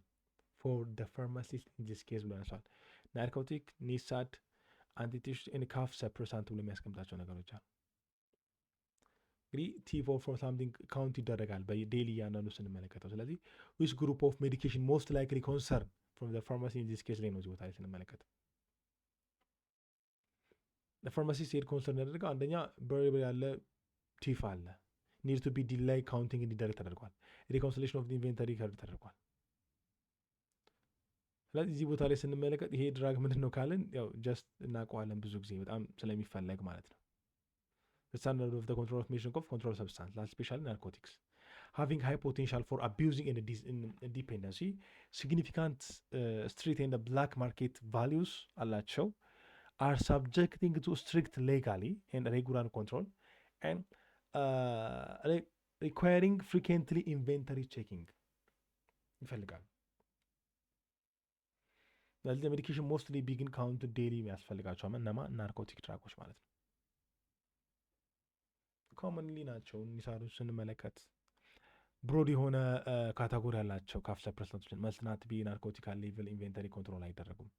for the pharmacist in this case ብሎ ያነሳል። ናርኮቲክ፣ ኒሳድ፣ አንቲቲሽ ኤንድ ካፍ ሰፕሬሳንት ብሎ የሚያስቀምጣቸው ነገሮች አሉ። እንግዲህ ቲፎ ፎር ሳምቲንግ ካውንት ይደረጋል በዴይሊ እያንዳንዱ ስንመለከተው። ስለዚህ ዊች ግሩፕ ኦፍ ሜዲኬሽን ሞስት ላይክሊ ኮንሰርን ፍሮም ዘ ፋርማሲ ኢን ዚስ ኬስ ላይ ነው እዚህ ቦታ ላይ ስንመለከተው። ለፋርማሲስት ሄድ ኮንሰርን ያደርገው አንደኛ በሬብል ያለ ቲፍ አለ ኒድ ቱ ቢ ዲላይ ካውንቲንግ እንዲደረግ ተደርጓል። ሪኮንሲሌሽን ኦፍ ኢንቨንተሪ ከርድ ተደርጓል። ስለዚህ እዚህ ቦታ ላይ ስንመለከት ይሄ ድራግ ምንድን ነው ካልን ያው ጀስት እናውቀዋለን ብዙ ጊዜ በጣም ስለሚፈለግ ማለት ነው። ስታንዳርድ ኦፍ ኮንትሮል ኦፍ ሜዥሪንግ ኦፍ ኮንትሮል ሰብስታንስ ስፔሻሊ ናርኮቲክስ having high potential for abusing and dependency, significant street and black market values አላቸው, are subjecting to strict legally and regular control and requiring frequently inventory checking ይፈልጋል። ስለዚህ ሜዲኬሽን ሞስትሊ ቢግን ካውንት ዴይሊ የሚያስፈልጋቸው እነማ ናርኮቲክ ድራጎች ማለት ነው። ኮመንሊ ናቸው የሚሰሩት ስንመለከት ብሮድ የሆነ ካታጎሪ ያላቸው ካፍ ሰፕረሰንቶችን መስናት ቢ ናርኮቲካል ሌቭል ኢንቨንተሪ ኮንትሮል አይደረጉም።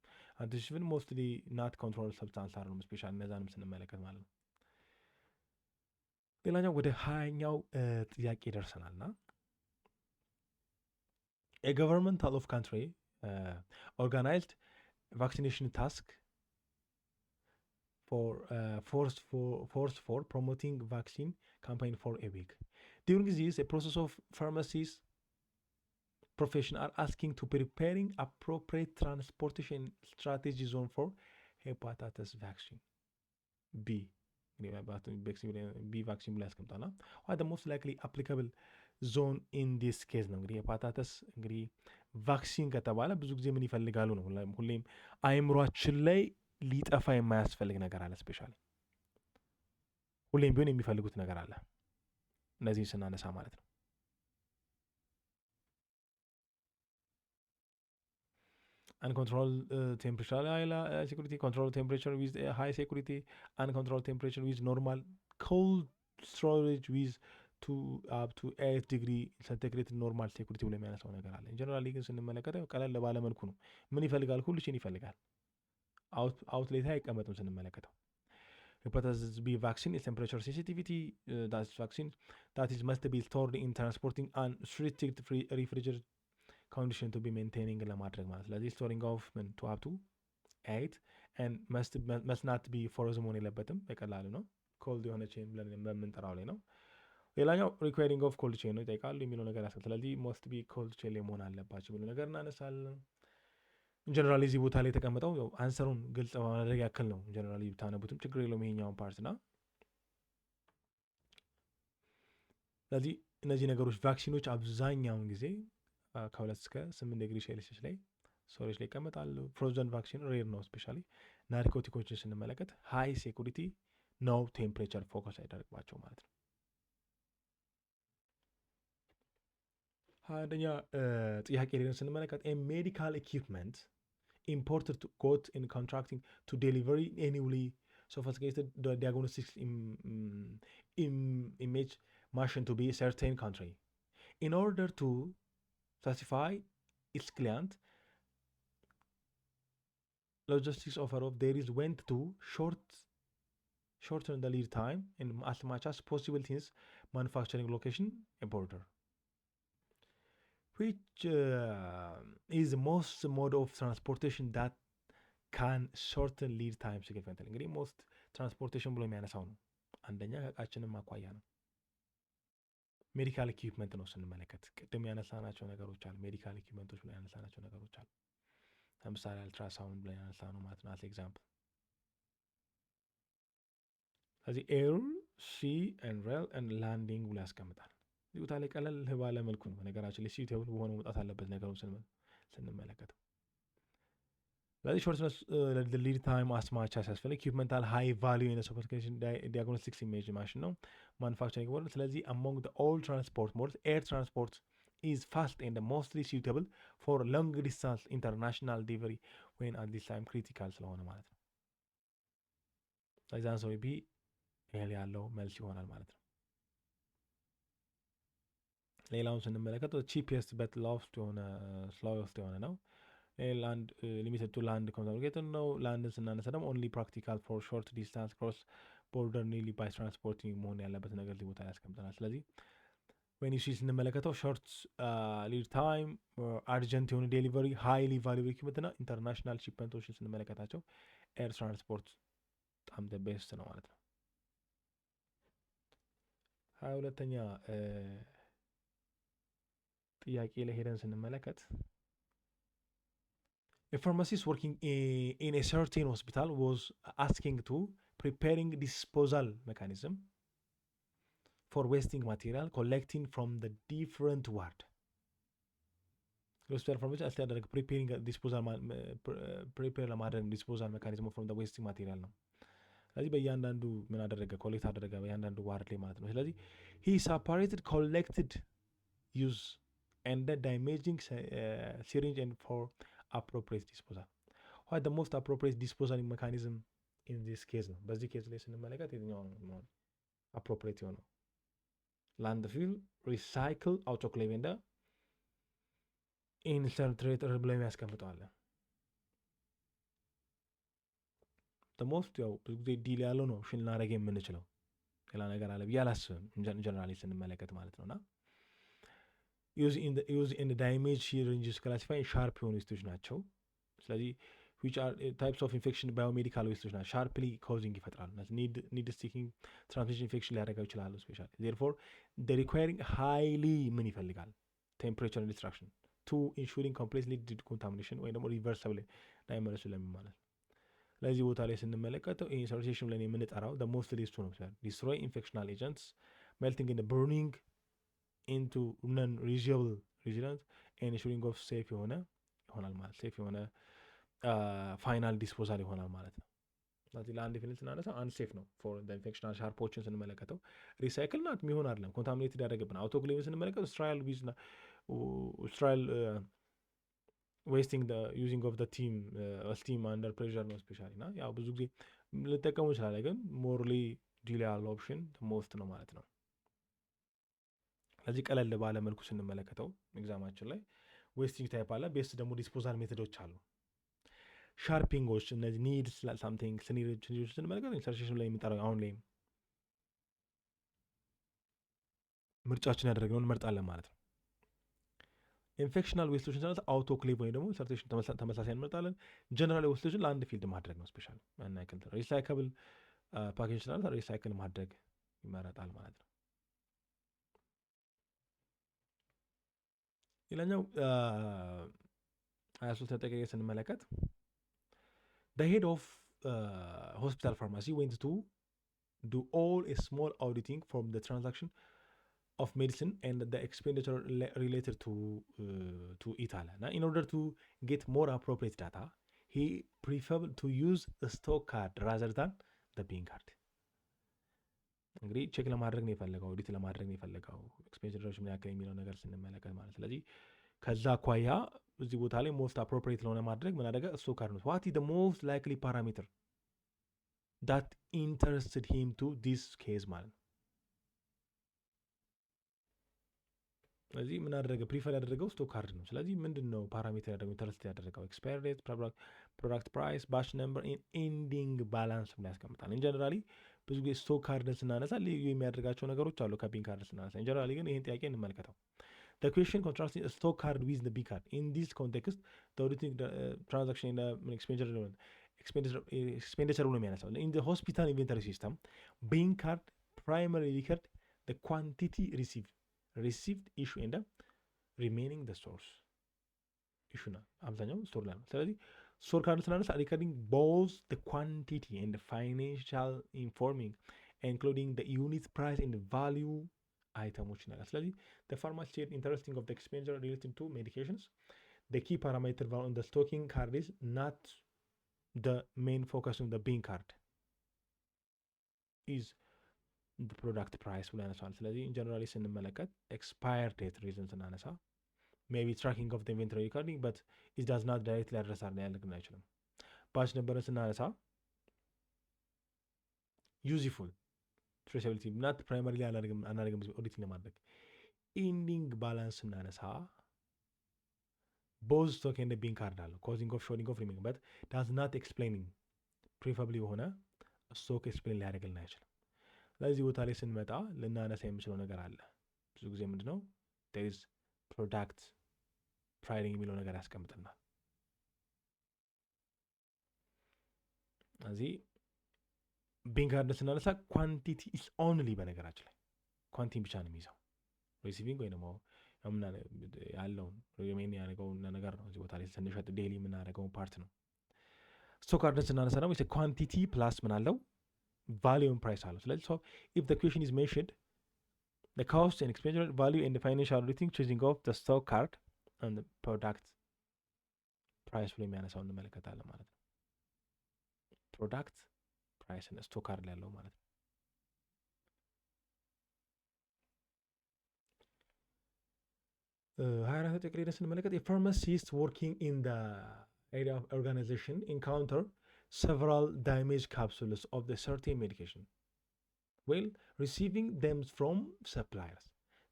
አንቲሽፍን ሞስትሊ ናት ኮንትሮል ሰብስታንስ አይደሉም ስፔሻል እነዛንም ስንመለከት ማለት ነው። ሌላኛው ወደ 20ኛው ጥያቄ ደርሰናልና የገቨርንመንታል ኦፍ ካንትሪ organized vaccination task force for promoting vaccine campaign for a week. During this, a process of pharmacies professionals are asking to preparing appropriate transportation strategy zone for hepatitis vaccine B. B vaccine ላይ ያስቀምጣና what the most likely applicable zone in this case ነው እንግዲህ ሄፓታይተስ እንግዲህ ቫክሲን ከተባለ ብዙ ጊዜ ምን ይፈልጋሉ ነው ሁሌም አይምሯችን ላይ ሊጠፋ የማያስፈልግ ነገር አለ። ስፔሻሊ ሁሌም ቢሆን የሚፈልጉት ነገር አለ እነዚህን ስናነሳ ማለት ነው። uncontrolled temperature security, controlled temperature with high security, uncontrolled temperature with normal, cold storage with up to 8 degree centigrade normal security ብሎ የሚያነሳው ነገር አለ። ጀነራሊ ግን ስንመለከተው ቀለል ባለ መልኩ ነው። ምን ይፈልጋል? ሁሉችን ይፈልጋል። አውትሌት አይቀመጥም ስንመለከተው። Hepatitis B vaccine is temperature sensitivity. That's vaccine that is must be stored in transporting and restricted refrigerated condition to be maintaining ለማድረግ ማለት ስለዚህ storing of to up to 8 and must not be frozen መሆን የለበትም። በቀላሉ ነው cold የሆነ ቼን ብለን በምንጠራው ላይ ነው። ሌላኛው requiring of cold chain ነው ይጠይቃሉ የሚለው ነገር ያስከትላል። ስለዚህ must be cold chain ላይ መሆን አለባቸው ብሎ ነገር እናነሳለን። ጀነራሊ እዚህ ቦታ ላይ የተቀመጠው ያው አንሰሩን ግልጽ ማድረግ ያክል ነው። ጀነራሊ ብታነቡትም ችግር የለውም ይሄኛውን ፓርት ና ስለዚህ እነዚህ ነገሮች ቫክሲኖች አብዛኛውን ጊዜ ከ2 እስከ 8 ዲግሪ ሴልሲየስ ላይ ስቶሬጅ ላይ ይቀመጣሉ። ፍሮዘን ቫክሲን ሬር ነው። ስፔሻሊ ናርኮቲኮችን ስንመለከት ሃይ ሴኩሪቲ ነው ቴምፕሬቸር ፎከስ አይደረግባቸው ማለት ነው። አንደኛ ጥያቄ ላይ ስንመለከት ሜዲካል ኢኩፕመንት imported to got in contracting to delivery annually sophisticated diagnostics image machine to be a certain country in order to satisfy its client logistics offer of there is went to shorten the lead time and as much as possible since manufacturing location a border which is the most mode of transportation that can shorten lead time significantly እንግዲህ most transportation ብሎ የሚያነሳው ነው። አንደኛ ከእቃችንም አኳያ ነው። ሜዲካል ኢኩፕመንት ነው ስንመለከት ቅድም ያነሳናቸው ነገሮች አሉ። ሜዲካል ኢኩፕመንቶች ብለን ያነሳናቸው ነገሮች አሉ። ለምሳሌ አልትራሳውንድ ብለን ያነሳነው ማለት ነው። አስ ኤግዛምፕል ስለዚህ ኤር ሲ ኤንድ ሬል ኤንድ ላንዲንግ ብሎ ያስቀምጣል። እዚህ ቦታ ላይ ቀለል ባለ መልኩ ነው ነገራችን ላይ ሲዩቴብል በሆነ መውጣት አለበት ነገሩን ስንመለከተው። ስለዚህ ሾርትነስ ሊድ ታይም አስማቻ ሲያስፈልግ ኢኩፕመንታል ሃይ ቫሊዩ የነ ሶፊስቲኬሽን ዲያግኖስቲክስ ኢሜጅ ማሽን ነው ማኑፋክቸሪንግ ቦርድ። ስለዚህ አሞንግ ዘ ኦል ትራንስፖርት ሞድስ ኤር ትራንስፖርት ኢዝ ፋስት ኤንድ ሞስትሊ ሲዩቴብል ፎር ሎንግ ዲስታንስ ኢንተርናሽናል ዲሊቨሪ ዌን አት ዲስ ታይም ክሪቲካል ስለሆነ ማለት ነው። ስለዚህ አንሰር ቢ ይሄ ያለው መልስ ይሆናል ማለት ነው። ሌላውን ስንመለከተው ቺፒስት በት ሎስት የሆነ ስሎውስት የሆነ ነው። ላንድ ሊሚትድ ቱ ላንድ ኮንትሪቢዩተር ነው። ላንድን ስናነሳ ደግሞ ኦንሊ ፕራክቲካል ፎር ሾርት ዲስታንስ ክሮስ ቦርደር ኒሊ ባይ ትራንስፖርቲንግ መሆን ያለበት ነገር እዚህ ቦታ ያስቀምጠናል። ስለዚህ ዌን ዩ ሲ ስንመለከተው ሾርት ሊድ ታይም አርጀንት የሆኑ ዴሊቨሪ ሃይሊ ቫሉብል ኢኩፕመንት እና ኢንተርናሽናል ሺፕመንቶችን ስንመለከታቸው ኤር ትራንስፖርት በጣም ደ ቤስት ነው ማለት ነው። 22ኛ ጥያቄ ላይ ሄደን ስንመለከት A pharmacist working in a certain hospital was asking to preparing disposal mechanism for wasting material collecting from the different ward. የሆስፒታል ፋርማሲ አስተዳደረግ ፕሪፔሪንግ ዲስፖዛል ፕሪፔር ለማድረግ ዲስፖዛል ሜካኒዝም ፍሮም ዌስቲንግ ማቴሪያል ነው። ስለዚህ በእያንዳንዱ ምን አደረገ? ኮሌክት አደረገ በእያንዳንዱ ዋርድ ላይ ማለት ነው። ስለዚህ ሂ ሰፓሬትድ ኮሌክትድ ዩዝ ኤንድ ዳሜጂንግ ሲሪንጅ ኤንድ ፎር አፕሮፕሪየት ዲስፖዛል ዋት ዘ ሞስት አፕሮፕሪየት ዲስፖዛል ሜካኒዝም ኢን ዚስ ኬዝ ነው። በዚህ ኬዝ ላይ ስንመለከት የትኛው ነው አፕሮፕሪየት የሆነው? ላንድፊል፣ ሪሳይክል፣ አውቶክሌቭ እንደ ኢንሰንትሬተር ብለን ያስቀምጠዋለን። ሞስት ያው ብዙ ጊዜ ዲል ያለው ነው ሽን ልናደርግ የምንችለው ሌላ ነገር አለ ብዬ አላስብም ጀነራሊ ስንመለከት ማለት ነውና ዩዝ ኢን ዳሜጅ ሲሪንጅስ ክላሲፋይ ሻርፕ የሆኑ ዌስቶች ናቸው። ስለዚህ which are types of infection biomedical ዌስቶች ናቸው ሻርፕሊ ኮዚንግ ይፈጥራሉ። ኒድ ስቲኪንግ ትራንስሚሽን ኢንፌክሽን ሊያደርጋው ይችላሉ። ስፔሻሊ therefore the requiring highly ምን ይፈልጋል? ቴምፕሬቸር and destruction to ensuring completely decontamination ወይ ደግሞ ሪቨርሰብል ዳይመረሱ ለሚማለት ለዚህ ቦታ ላይ ስንመለከተው ኢንሰርቴሽን ላይ የምንጠራው the most ሊስቱ ነው። destroy infectional agents melting in the burning into non reusable residents and ensuring of safe ይሆናል ማለት ሴፍ የሆነ ፋይናል ዲስፖዛል ይሆናል ማለት ነው። ስለዚህ ለአንድ ፊልም ስናነሳ አንሴፍ ነው ፎር ዘ ኢንፌክሽናል ሻርፖችን ስንመለከተው ሪሳይክል ናት የሚሆን አይደለም ኮንታሚኔትድ ያደረገብን። አውቶክሌቭን ስንመለከተው ስትራይል ዊዝ ስትራይል ዌስቲንግ the using of the steam under pressure ነው ስፔሻሊ እና ያው ብዙ ጊዜ ልጠቀሙ ይችላል ግን ሞርሊ ዲል ያለው ኦፕሽን ሞስት ነው ማለት ነው። ስለዚህ ቀለል ባለ መልኩ ስንመለከተው ኤግዛማችን ላይ ዌስቲንግ ታይፕ አለ፣ ቤስት ደግሞ ዲስፖዛል ሜቶዶች አሉ። ሻርፒንጎች እነዚህ ኒድስ ሳምቲንግ ስኒዶች ስንመለከት ኢንሰርሽን ላይ የሚጠራው አሁን ላይ ምርጫችን ያደረግነውን እንመርጣለን ማለት ነው። ኢንፌክሽናል ዌስቶችን ስናት አውቶክሌቭ ወይ ደግሞ ኢንሰርቴሽን ተመሳሳይ እንመርጣለን። ጀነራል ዌስቶችን ለአንድ ፊልድ ማድረግ ነው ስፔሻል ያናይክል ሪሳይክብል ፓኬጅ ስናት ሪሳይክል ማድረግ ይመረጣል ማለት ነው። ሌላኛው 23 ተጠቃቂ ስንመለከት the head of hospital pharmacy went to do all a small auditing from the transaction of medicine and the expenditure related to it all. Now, in order to get more appropriate data, he preferred to use a stock card rather than the bean card. እንግዲህ ቼክ ለማድረግ ነው የፈለገው ኦዲት ለማድረግ ነው የፈለገው ኤክስፔንዲቸሮች ምን ያክል የሚለው ነገር ስንመለከት ማለት ስለዚህ ከዛ አኳያ እዚህ ቦታ ላይ ሞስት አፕሮፕሪየት ለሆነ ማድረግ ምን አደረገ? ስቶክ ካርድ ነው። ዋት ኢዝ ዘ ሞስት ላይክሊ ፓራሜትር ዳት ኢንተረስትድ ሂም ቱ ዲስ ኬዝ ማለት ነው። ስለዚህ ምን አደረገ? ፕሪፈር ያደረገው ስቶክ ካርድ ነው። ስለዚህ ምንድን ነው ፓራሜትር ያደረገው ኢንተረስት ያደረገው? ኤክስፓየር ዴት፣ ፕሮዳክት ፕራይስ፣ ባች ነምበር፣ ኤንዲንግ ባላንስ ብላ ያስቀምጣል። ኢንጀነራሊ ብዙ ጊዜ ስቶክ ካርድን ስናነሳ ልዩ የሚያደርጋቸው ነገሮች አሉ ከቢን ካርድ ስናነሳ። ኢንጀነራሊ ግን ይህን ጥያቄ እንመልከተው። The question contrasting a stock card with the bean card. In this context, the auditing transaction in the expenditure ነው የሚያነሳው። In the hospital inventory system, bean card primarily record the quantity received issue and the remaining the source issue ነው አብዛኛው ስቶር ላይ ነው። ስለዚህ ስቶር ካርድ ስናነሳ recording both the quantity and the financial informing including the unit price and the value አይተሞች ነገር። ስለዚህ the pharmacy said interesting of the expenditure relating to medications, the key parameter on the stocking card is not the main focus on the bean card is the product price ብሎ ያነሳል። ስለዚህ ጀነራሊ ስንመለከት expire date reason ስናነሳ maybe tracking of the inventory recording but it does not directly address ሊያደርግን አይችልም። ባች ነበረ ስናነሳ useful ትሬሲቢሊቲ ናት ፕራይመሪ ላይ አናደርግም ኦዲት ለማድረግ። ኢንዲንግ ባላንስ ስናነሳ ቦዝ ስቶክ ኤንድ ቢን ካርድ አለው ኮዚንግ ኦፍ ሾሪንግ ኦፍ ሪሜኒንግ በት ዳዝ ናት ኤክስፕሌኒንግ ፕሪፈብሊ የሆነ ስቶክ ኤክስፕሌን ሊያደርግልን አይችልም። ለዚህ ቦታ ላይ ስንመጣ ልናነሳ የምችለው ነገር አለ። ብዙ ጊዜ ምንድነው there is product pricing የሚለው ነገር ያስቀምጥናል። እዚህ ቢን ካርድ ስናነሳ ኳንቲቲ ኢስ ኦንሊ በነገራችን ላይ ኳንቲቲ ብቻ ነው የሚይዘው ሪሲቪንግ ወይ ደግሞ ያለውን ሪሜን ያደረገው ነገር ነው እዚህ ቦታ ላይ ስንሸጥ ዴይሊ የምናደርገው ፓርት ነው። ስቶክ ካርድን ስናነሳ ደግሞ ኳንቲቲ ፕላስ ምን አለው ቫሊዩን ፕራይስ አለው። ስለዚህ ኢፍ ዘ ኩዌሽን ኢዝ ሜንሽንድ the cost and expenditure value and the financial auditing choosing of the stock card and the product price ብሎ የሚያነሳውን እንመለከታለን ማለት ነው። ፕሮዳክት ፕራይስ እና ስቶክ ካርድ ያለው ማለት ነው። ሀያ አራት ጨቅሬ ደስ ስንመለከት የፋርማሲስት working in the area of organization encounter several damaged capsules of the certain medication while receiving them from suppliers.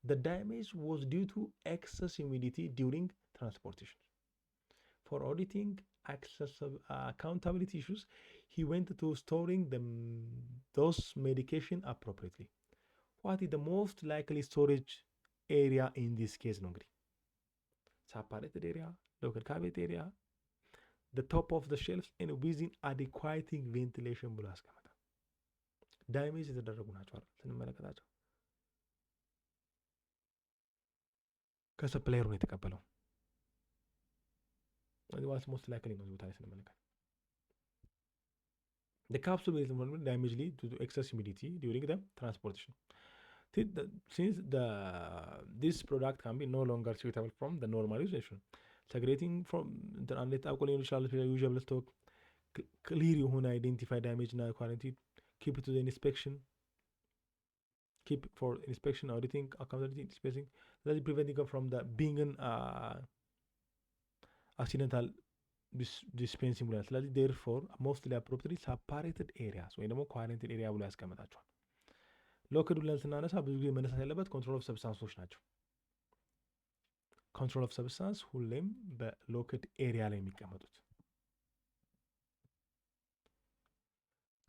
The damage was due to excess humidity during transportation. For auditing accountability issues, he went to storing those medication appropriately. What is the most likely storage area in this case? Separated area, local cabinet area, the top of the shelves, and within adequate ventilation ብሎ ያስቀምጣል። ዳሜጅ የተደረጉ ናቸው አይደል ስንመለከታቸው። ከሰፕላየሩ ነው የተቀበለው። ዋትስ ሞስት ላይክሊ ነው ቦታ ላይ ስንመለከት the capsule is damaged due to excess humidity during the transportation. Since this product can be no longer suitable from the normalization, segregating from the unlit alcohol usual stock clear የሆነ identify damage እና quarantine keep it to the inspection, keep for inspection, auditing, accountability, dispensing, that is preventing from the being an accidental dispensing ብሏል። ስለዚህ therefore mostly appropriately separated areas ወይ ደግሞ quarantine area ብሎ ያስቀምጣቸዋል። ሎክድ ብለን ስናነሳ ብዙ ጊዜ መነሳት ያለበት ኮንትሮል ኦፍ ሰብስታንሶች ናቸው። ኮንትሮል ኦፍ ሰብስታንስ ሁሌም በሎክድ ኤሪያ ላይ የሚቀመጡት።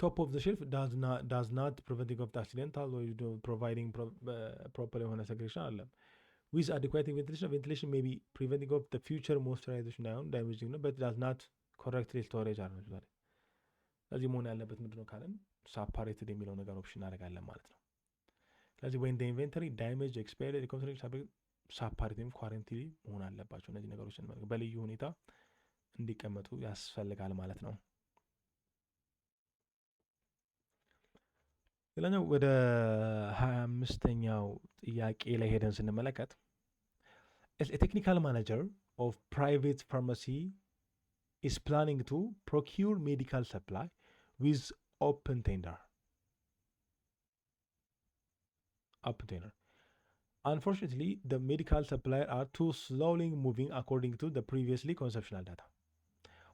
top of the shelf does not preventing of the accidental or providing proper የሆነ segregation አለ። with adequate ventilation may be preventing of the future moisturization down damaging ነው but does not correctly storage አለ። ስለዚህ መሆን ያለበት ምንድነው ካለን separated የሚለው ነገር ኦፕሽን እናደርጋለን ማለት ነው። ስለዚህ when the inventory damage expired the container separated ወይም quarantine መሆን አለባቸው። እነዚህ ነገሮች በልዩ ሁኔታ እንዲቀመጡ ያስፈልጋል ማለት ነው። ሌላኛው ወደ 25ኛው ጥያቄ ላይ ሄደን ስንመለከት as a technical manager of private pharmacy is planning to procure medical supply with open tender. Unfortunately, the medical supply are too slowly moving according to the previously conceptual data.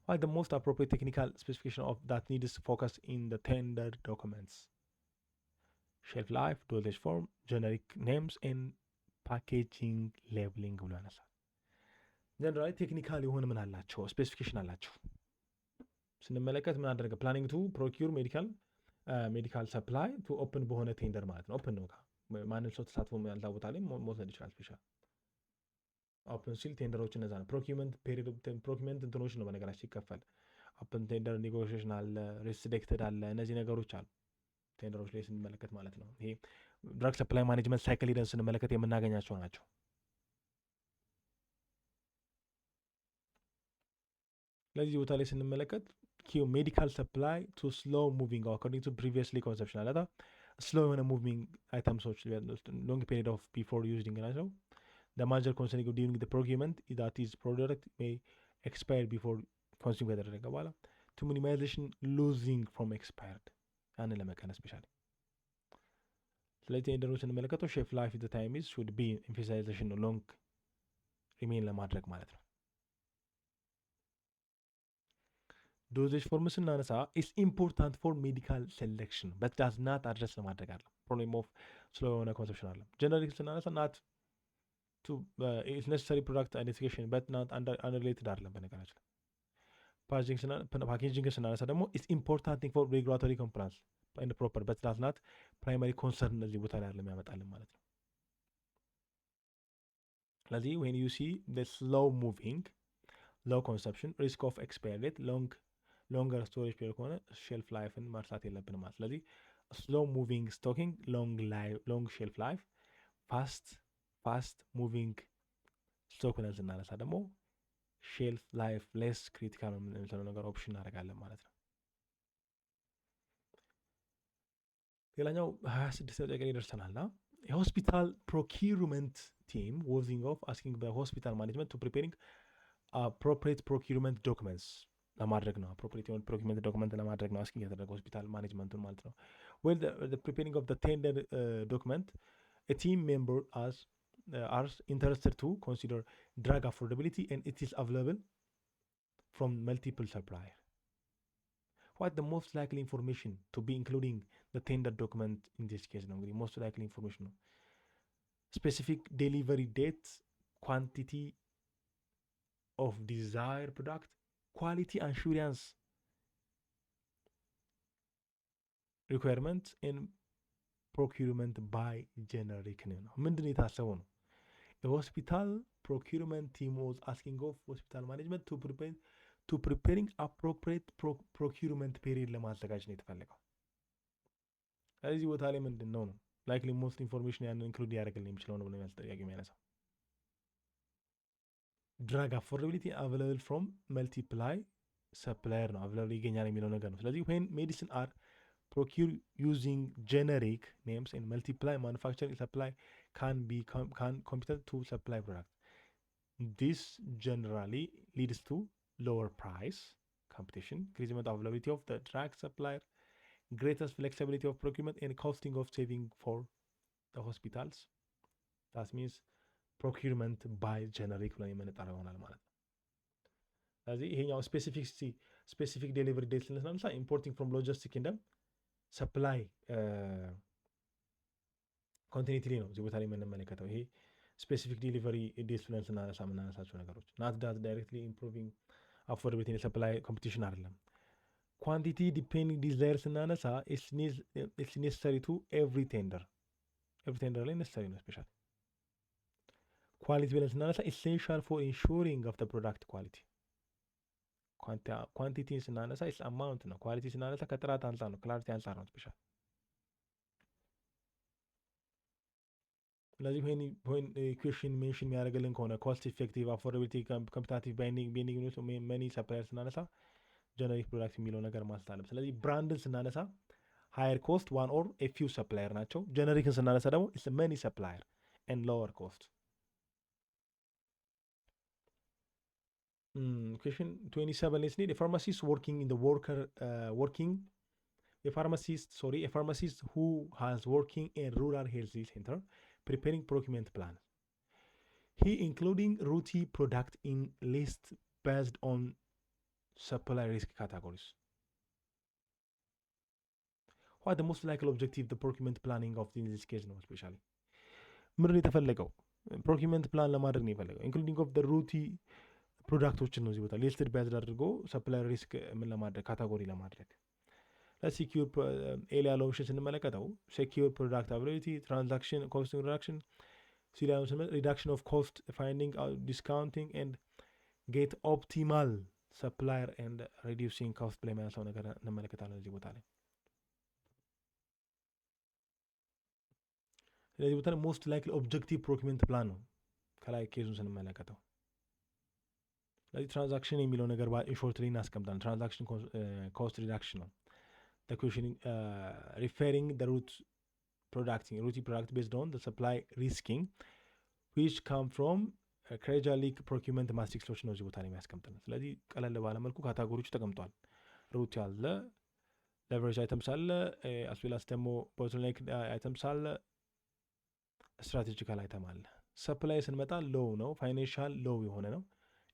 What is the most appropriate technical specification of that needs focus in the tender documents? Shelf life, dosage form, generic names and packaging labeling ብሎ ያነሳል። ጀነራሊ ቴክኒካል የሆነ ምን አላቸው ስፔሲፊኬሽን አላቸው ስንመለከት ምን አደረገ ፕላኒንግ ቱ ፕሮኪውር ሜዲካል ሰፕላይ ቱ ኦፕን በሆነ ቴንደር ማለት ነው። ኦፕን ነው ማንም ሰው ተሳትፎ ያልታወታ ላይ መውሰድ ይችላል። ስፔሻል ኦፕን ሲል ቴንደሮች እነዛ ነው። ፕሮኪውመንት ፔሪድ ፕሮኪውመንት እንትኖች ነው በነገራችን ሲከፈል ኦፕን ቴንደር ኔጎሽዬሽን አለ፣ ሬስትሪክትድ አለ፣ እነዚህ ነገሮች አሉ ቴንደሮች ላይ ስንመለከት ማለት ነው። ይሄ ድራግ ሰፕላይ ማኔጅመንት ሳይክል ሂደን ስንመለከት የምናገኛቸው ናቸው። ስለዚህ ቦታ ላይ ስንመለከት ኪው ሜዲካል ሰፕላይ ቱ ስሎው ሙቪንግ አኮርዲንግ ቱ ፕሪቪየስሊ ኮንሰፕሽናል ዳታ ስሎው የሆነ ሙቪንግ አይተምሶች ሎንግ ፔሪድ ኦፍ ቢፎር ዩዚንግ ናቸው። the major concern during the procurement is that is product may expire before consume ከተደረገ በኋላ to minimization losing from expired ያንን ለመቀነስ ስፔሻሊ ስለዚህ ቴንደሮች ስንመለከተው ሼፍ ላይፍ the time is should be emphasization no long remain ለማድረግ ማለት ነው። ዶዜጅ ፎርም ስናነሳ is important for medical selection but does not address ለማድረግ አለ problem of slow የሆነ ኮንሰፕሽን አለ። ጀነሪክ ስናነሳ not to is necessary product identification but not unrelated አይደለም በነገራችን ላይ። ፓኬጂንግ ስናነሳ ደግሞ is important thing for regulatory compliance and proper but does not primary concern እነዚህ ቦታ ላይ አይደለም ያመጣልን ማለት ነው። ስለዚህ when you see the slow moving low consumption risk of expiry date longer storage period ከሆነ shelf life-ን መርሳት የለብንም ማለት። ስለዚህ slow moving stocking long shelf life fast moving stock ብለን ስናነሳ ደግሞ ሼልፍ ላይፍ ሌስ ክሪቲካል የምንለው ነገር ኦፕሽን እናደርጋለን ማለት ነው። ሌላኛው 26 ጥያቄ ላይ ደርሰናልና የሆስፒታል ፕሮኪሩመንት ቲም ወርዚንግ ኦፍ አስኪንግ በሆስፒታል ማኔጅመንት ቱ ፕሪፔሪንግ አፕሮፕሪየት ፕሮኪሩመንት ዶክመንትስ ለማድረግ ነው። አፕሮፕሪየት የሆነ ፕሮኪሩመንት ዶክመንት ለማድረግ ነው አስኪንግ የተደረገ ሆስፒታል ማኔጅመንቱን ማለት ነው። ዌል ዘ ፕሪፔሪንግ ኦፍ ዘ ቴንደር ዶክመንት ኤ ቲም ሜምበር are interested to consider drug affordability and it is available from multiple suppliers. What the most likely information to be including the tender document in this case ነው እንግዲህ most likely information ነው specific delivery date, quantity of desired product, quality assurance requirement and procurement by generic ነው። ምንድን ነው የታሰበው ነው? The hospital procurement team was asking of hospital management to preparing appropriate procurement period ለማዘጋጀት ነው የተፈለገው። እዚህ ቦታ ላይ ምንድን ነው likely most information ያንን ኢንክሉድ ያደርግልን የሚችለው ነው ብሎ ጥያቄ የሚያነሳው drug affordability available from multiply supplier ነው available ይገኛል የሚለው ነገር ነው። ስለዚህ when medicine are procured using generic names and multiply manufacturing supply can compete to supply product. This generally leads to lower price competition, increasement of availability of the drug supplier, greatest flexibility of procurement and costing of saving for the hospitals. That means procurement by generic ብለን የምንጠራው ይሆናል ማለት ነው። ስለዚህ ይሄኛው ስፔሲፊክ ዴሊቨሪ ዴት ስናነሳ ኢምፖርቲንግ ፍሮም ሎጂስቲክ እንደም ሰፕላይ ኮንቲኒቲ ላይ ነው እዚህ ቦታ ላይ የምንመለከተው። ይሄ ስፔሲፊክ ዴሊቨሪ ዴት ብለን ስናነሳ የምናነሳቸው ነገሮች ናት ዳት ዳይሬክትሊ ኢምፕሩቪንግ አፎርደቢሊቲ ሰፕላይ ኮምፒቲሽን አይደለም። ኳንቲቲ ዲፔንዲንግ ዲዛይር ስናነሳ ኢትስ ኔሰሰሪ ቱ ኤቭሪ ቴንደር ላይ ኔሰሰሪ ነው። ስፔሻል ኳሊቲ ብለን ስናነሳ ኢሴንሻል ፎር ኢንሹሪንግ ኦፍ ዘ ፕሮዳክት ኳሊቲ። ኳንቲቲን ስናነሳ ኢትስ አማውንት ነው። ኳሊቲ ስናነሳ ከጥራት አንጻር ነው፣ ክላሪቲ አንጻር ነው ስፔሻል። ስለዚህ ሆን ኢኩዌሽን ሜንሽን የሚያደርግልን ከሆነ ኮስት ኢፌክቲቭ አፎርደቢሊቲ ኮምፒታቲቭ ባይንዲንግ መኒ ሰፕላየር ስናነሳ ጀነሪክ ፕሮዳክት የሚለው ነገር ማንሳት አለብን። ስለዚህ ብራንድን ስናነሳ ሃየር ኮስት ዋን ኦር ኤ ፊው ሰፕላየር ናቸው። ጀነሪክን ስናነሳ ደግሞ ኢትስ መኒ ሰፕላየር ኤንድ ሎወር ኮስት። Question 27 let's need a pharmacist working in the a pharmacist who has working in rural health center preparing procurement plan. He including routine product in list based on supply risk categories. What the most likely objective the procurement planning of this case ነው especially ምን ነው የተፈለገው? procurement plan ለማድረግ ነው የፈለገው including of the routine ፕሮዳክቶችን ነው እዚህ ቦታ ሊስትድ ባይዝድ አድርጎ ሰፕላይ ሪስክ ምን ለማድረግ ካታጎሪ ለማድረግ ለሲኪዩር ኤል ያለው ኦፕሽን ስንመለከተው ሴኪዩር ፕሮዳክት አቬይላቢሊቲ፣ ትራንዛክሽን ኮስት ሪዳክሽን፣ ሲላም ሪዳክሽን ኦፍ ኮስት ፋይንዲንግ ዲስካውንቲንግ ኤንድ ጌት ኦፕቲማል ሰፕላየር ኤንድ ሪዲዩሲንግ ኮስት ብለን የሚያነሳው ነገር እንመለከታለን እዚህ ቦታ ላይ። ስለዚህ ቦታ ላይ ሞስት ላይክሊ ኦብጀክቲቭ ፕሮኪውመንት ፕላን ነው ከላይ ኬዙን ስንመለከተው። ስለዚህ ትራንዛክሽን የሚለው ነገር ኢንሾርት ላይ እናስቀምጣለን። ትራንዛክሽን ኮስት ሪዳክሽን ነው። ኩዌሽን ሪፌሪንግ ሩት ፕሮዳክት ቤዝድ ኦን ሰፕላይ ሪስኪንግ ዊች ካም ፍሮም ክሬጃሊክ ፕሮኪውመንት ማስቲክሶች ነው እዚህ ቦታ ላይ የሚያስቀምጥልን። ስለዚህ ቀለል ባለመልኩ ካታጎሪዎች ተቀምጧል። ሩት ያለ፣ ሌቨሬጅ አይተምስ አለ፣ አስዌላስ ደግሞ ቦትልኔክ አይተምስ አለ፣ ስትራቴጂካል አይተም አለ። ሰፕላይ ስንመጣ ሎው ነው፣ ፋይናንሻል ሎው የሆነ ነው።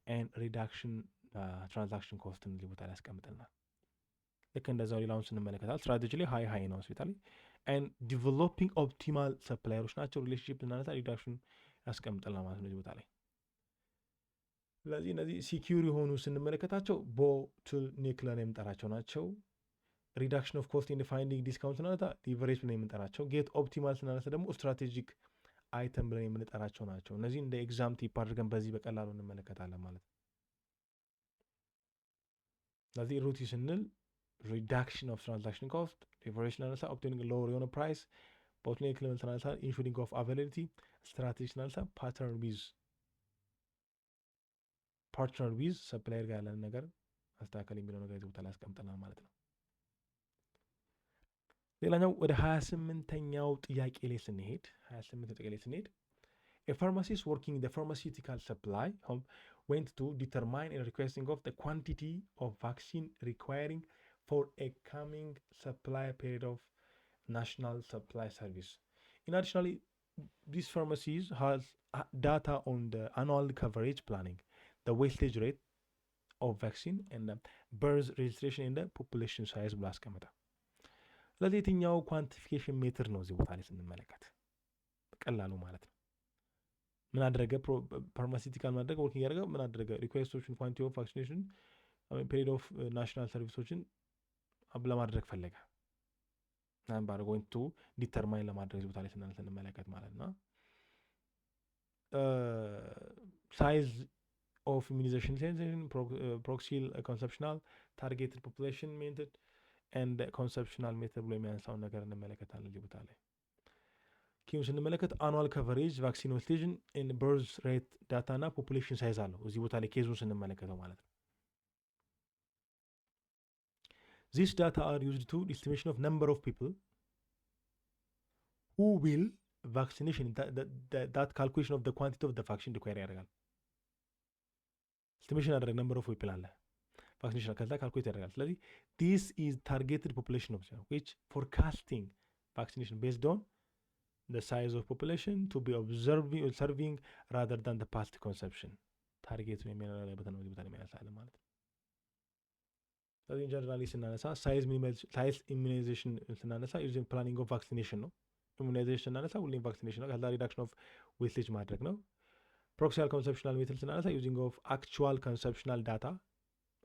ኤንድ ሪዳክሽን ትራንዛክሽን ኮስትን እዚህ ቦታ ላይ ያስቀምጥልናል። ልክ እንደዛው ሌላውን ስንመለከታል ስትራቴጂ ላይ ሃይ ነው ሆስፒታል ላይ ኤንድ ዲቨሎፒንግ ኦፕቲማል ሰፕላየሮች ናቸው። ሪሌሽንሺፕ እናነሳ ሪዳክሽን ያስቀምጥልናል ማለት ነው እዚህ ቦታ ላይ። ስለዚህ እነዚህ ሲኪዩር የሆኑ ስንመለከታቸው ቦትል ኔክ ብለን የምንጠራቸው ናቸው። ሪዳክሽን ኦፍ ኮስት ኢን ፋይንዲንግ ዲስካውንት ስናነሳ ሊቨሬጅ ብለን የምንጠራቸው፣ ጌት ኦፕቲማል ስናነሳ ደግሞ ስትራቴጂክ አይተም ብለን የምንጠራቸው ናቸው። እነዚህ እንደ ኤግዛም ቲፕ አድርገን በዚህ በቀላሉ እንመለከታለን ማለት ነው። ስለዚህ ሩቲ ስንል ሪዳክሽን ኦፍ ትራንዛክሽን ኮስት፣ ሊቨሬጅ ስናነሳ ኦፕቴኒንግ ሎወር የሆነ ፕራይስ፣ ቦትልኔክ ስናነሳ ኢንሹሪንግ ኦፍ አቬይላቢሊቲ፣ ስትራቴጂ ስናነሳ ፓተርን ዊዝ ፓርትነር ዊዝ ሰፕላየር ጋር ያለን ነገር ማስተካከል የሚለው ነገር እዚህ ቦታ ላይ ያስቀምጠናል ማለት ነው። ሌላኛው ወደ 28ኛው ጥያቄ ላይ ስንሄድ a pharmacist working in the pharmaceutical supply went to determine and requesting of the quantity of vaccine requiring for a coming supply period of national supply service. Additionally, this pharmacy has data on the annual coverage planning, the wastage rate of vaccine, and the birth registration in the population size ብሎ አስቀመጠ። ስለዚህ የትኛው ኳንቲፊኬሽን ሜትር ነው እዚህ ቦታ ላይ ስንመለከት ቀላሉ ማለት ነው። ምን አደረገ? ፋርማሲቲካል ማድረግ ወርኪንግ ያደረገ ምን አደረገ? ሪኩዌስቶችን ኳንቲ ኦፍ ቫክሲኔሽን ፔሪድ ኦፍ ናሽናል ሰርቪሶችን ለማድረግ ፈለገ። ናምባር ጎይንግ ቱ ዲተርማይን ለማድረግ እዚህ ቦታ ላይ ስንመለከት ማለት ነው። ሳይዝ ኦፍ ኢሚዩናይዜሽን ሴንሴሽን ፕሮክሲል ኮንሰፕሽናል ታርጌትድ ፖፑሌሽን ሜንትድ ኤንድ ኮንሰፕሽናል ሜተድ ብሎ የሚያነሳውን ነገር እንመለከታለን እዚህ ቦታ ላይ። ኪም ስንመለከት አኑዋል ከቨሬጅ ቫክሲን ዌስቴጅን ኤንድ በርዝ ሬት ዳታ እና ፖፑሌሽን ሳይዝ አለው እዚህ ቦታ ላይ ኬዙን ስንመለከተው ማለት ነው። ዚስ ዳታ አር ዩዝድ ቱ ኤስቲሜሽን ኦፍ ነምበር ኦፍ ፒፕል ሁ ዊል ቫክሲኔሽን ዳት ካልኩሌሽን ኦፍ ኳንቲቲ ኦፍ ቫክሲን ሪኳየር ያደርጋል። ኤስቲሜሽን ያደረግ ነምበር ኦፍ ፒፕል አለ ቫክሲኔሽን ከዛ ካልኩሌት ያደርጋል። ስለዚህ ዲስ ኢዝ ታርጌትድ ፖፑሌሽን ኦፍ ዊች ፎርካስቲንግ ቫክሲኔሽን ቤዝድ ኦን the size of population to be observing rather than the past consumption ታርጌት ነው የሚያደርገው ነው እዚህ የሚያሳለ ማለት ነው። ስለዚህ ጀነራሊ ስናነሳ ሳይዝ ኢሚዩናይዜሽን ስናነሳ ዩዚንግ ፕላኒንግ ኦፍ ቫክሲኔሽን ነው። ኢሚዩናይዜሽን ስናነሳ ሁሌም ቫክሲኔሽን ነው። ከዛ ሪዳክሽን ኦፍ ዌስቴጅ ማድረግ ነው። ፕሮክሲያል ኮንሰፕሽናል ሜትድ ስናነሳ ዩዚንግ ኦፍ አክቹዋል ኮንሰፕሽናል ዳታ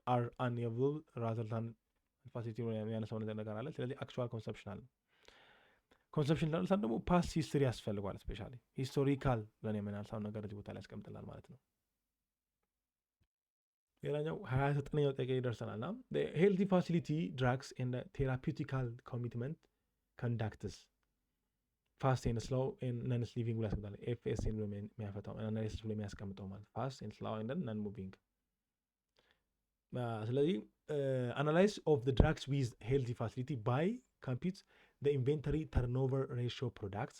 አር አንኤብል ራዘር ዳን ፋሲሊቲ የሚያነሳው ነገር አለ። ስለዚህ አክቹዋል ኮንሰፕሽናል ነው። ኮንሰፕሽን ላነሳ ደግሞ ፓስት ሂስትሪ ያስፈልጓል። ስፔሻሊ ሂስቶሪካል ብለን የምናነሳውን ነገር እዚህ ቦታ ላይ ያስቀምጥላል ማለት ነው። ሌላኛው 29ኛው ጥያቄ ይደርሰናል እና ሄልቲ ፋሲሊቲ ድራግስ ኤንድ ቴራፒውቲካል ኮሚትመንት ኮንዳክትስ ፋስት ኤንድ ስሎው ነን ስሊቪንግ ብሎ ያስቀምጣል። ኤፍኤስኤን ብሎ የሚያፈታው አናሊሲስ ብሎ የሚያስቀምጠው ማለት ፋስት ኤንድ ስሎው ኤንድ ነን ሙቪንግ። ስለዚህ አናላይዝ ኦፍ ዘ ድራግስ ዊዝ ሄልቲ ፋሲሊቲ ባይ ኮምፒውት the inventory turnover ratio products.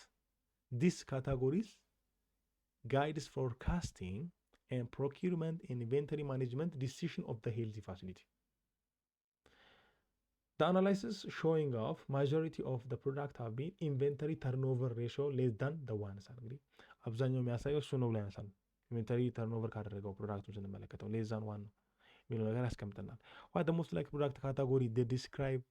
These categories guides forecasting and procurement and inventory management decision of the healthy facility. The analysis showing of majority of the product have been inventory turnover ratio less than the ones እንግዲህ አብዛኛው የሚያሳየው እሱ ነው ብላ ያነሳል። ኢንቨንተሪ ተርኖቨር ካደረገው ፕሮዳክቱን ስንመለከተው ሌስ ዛን ዋን ነው የሚለው ነገር ያስቀምጠናል። what the most like product category they describe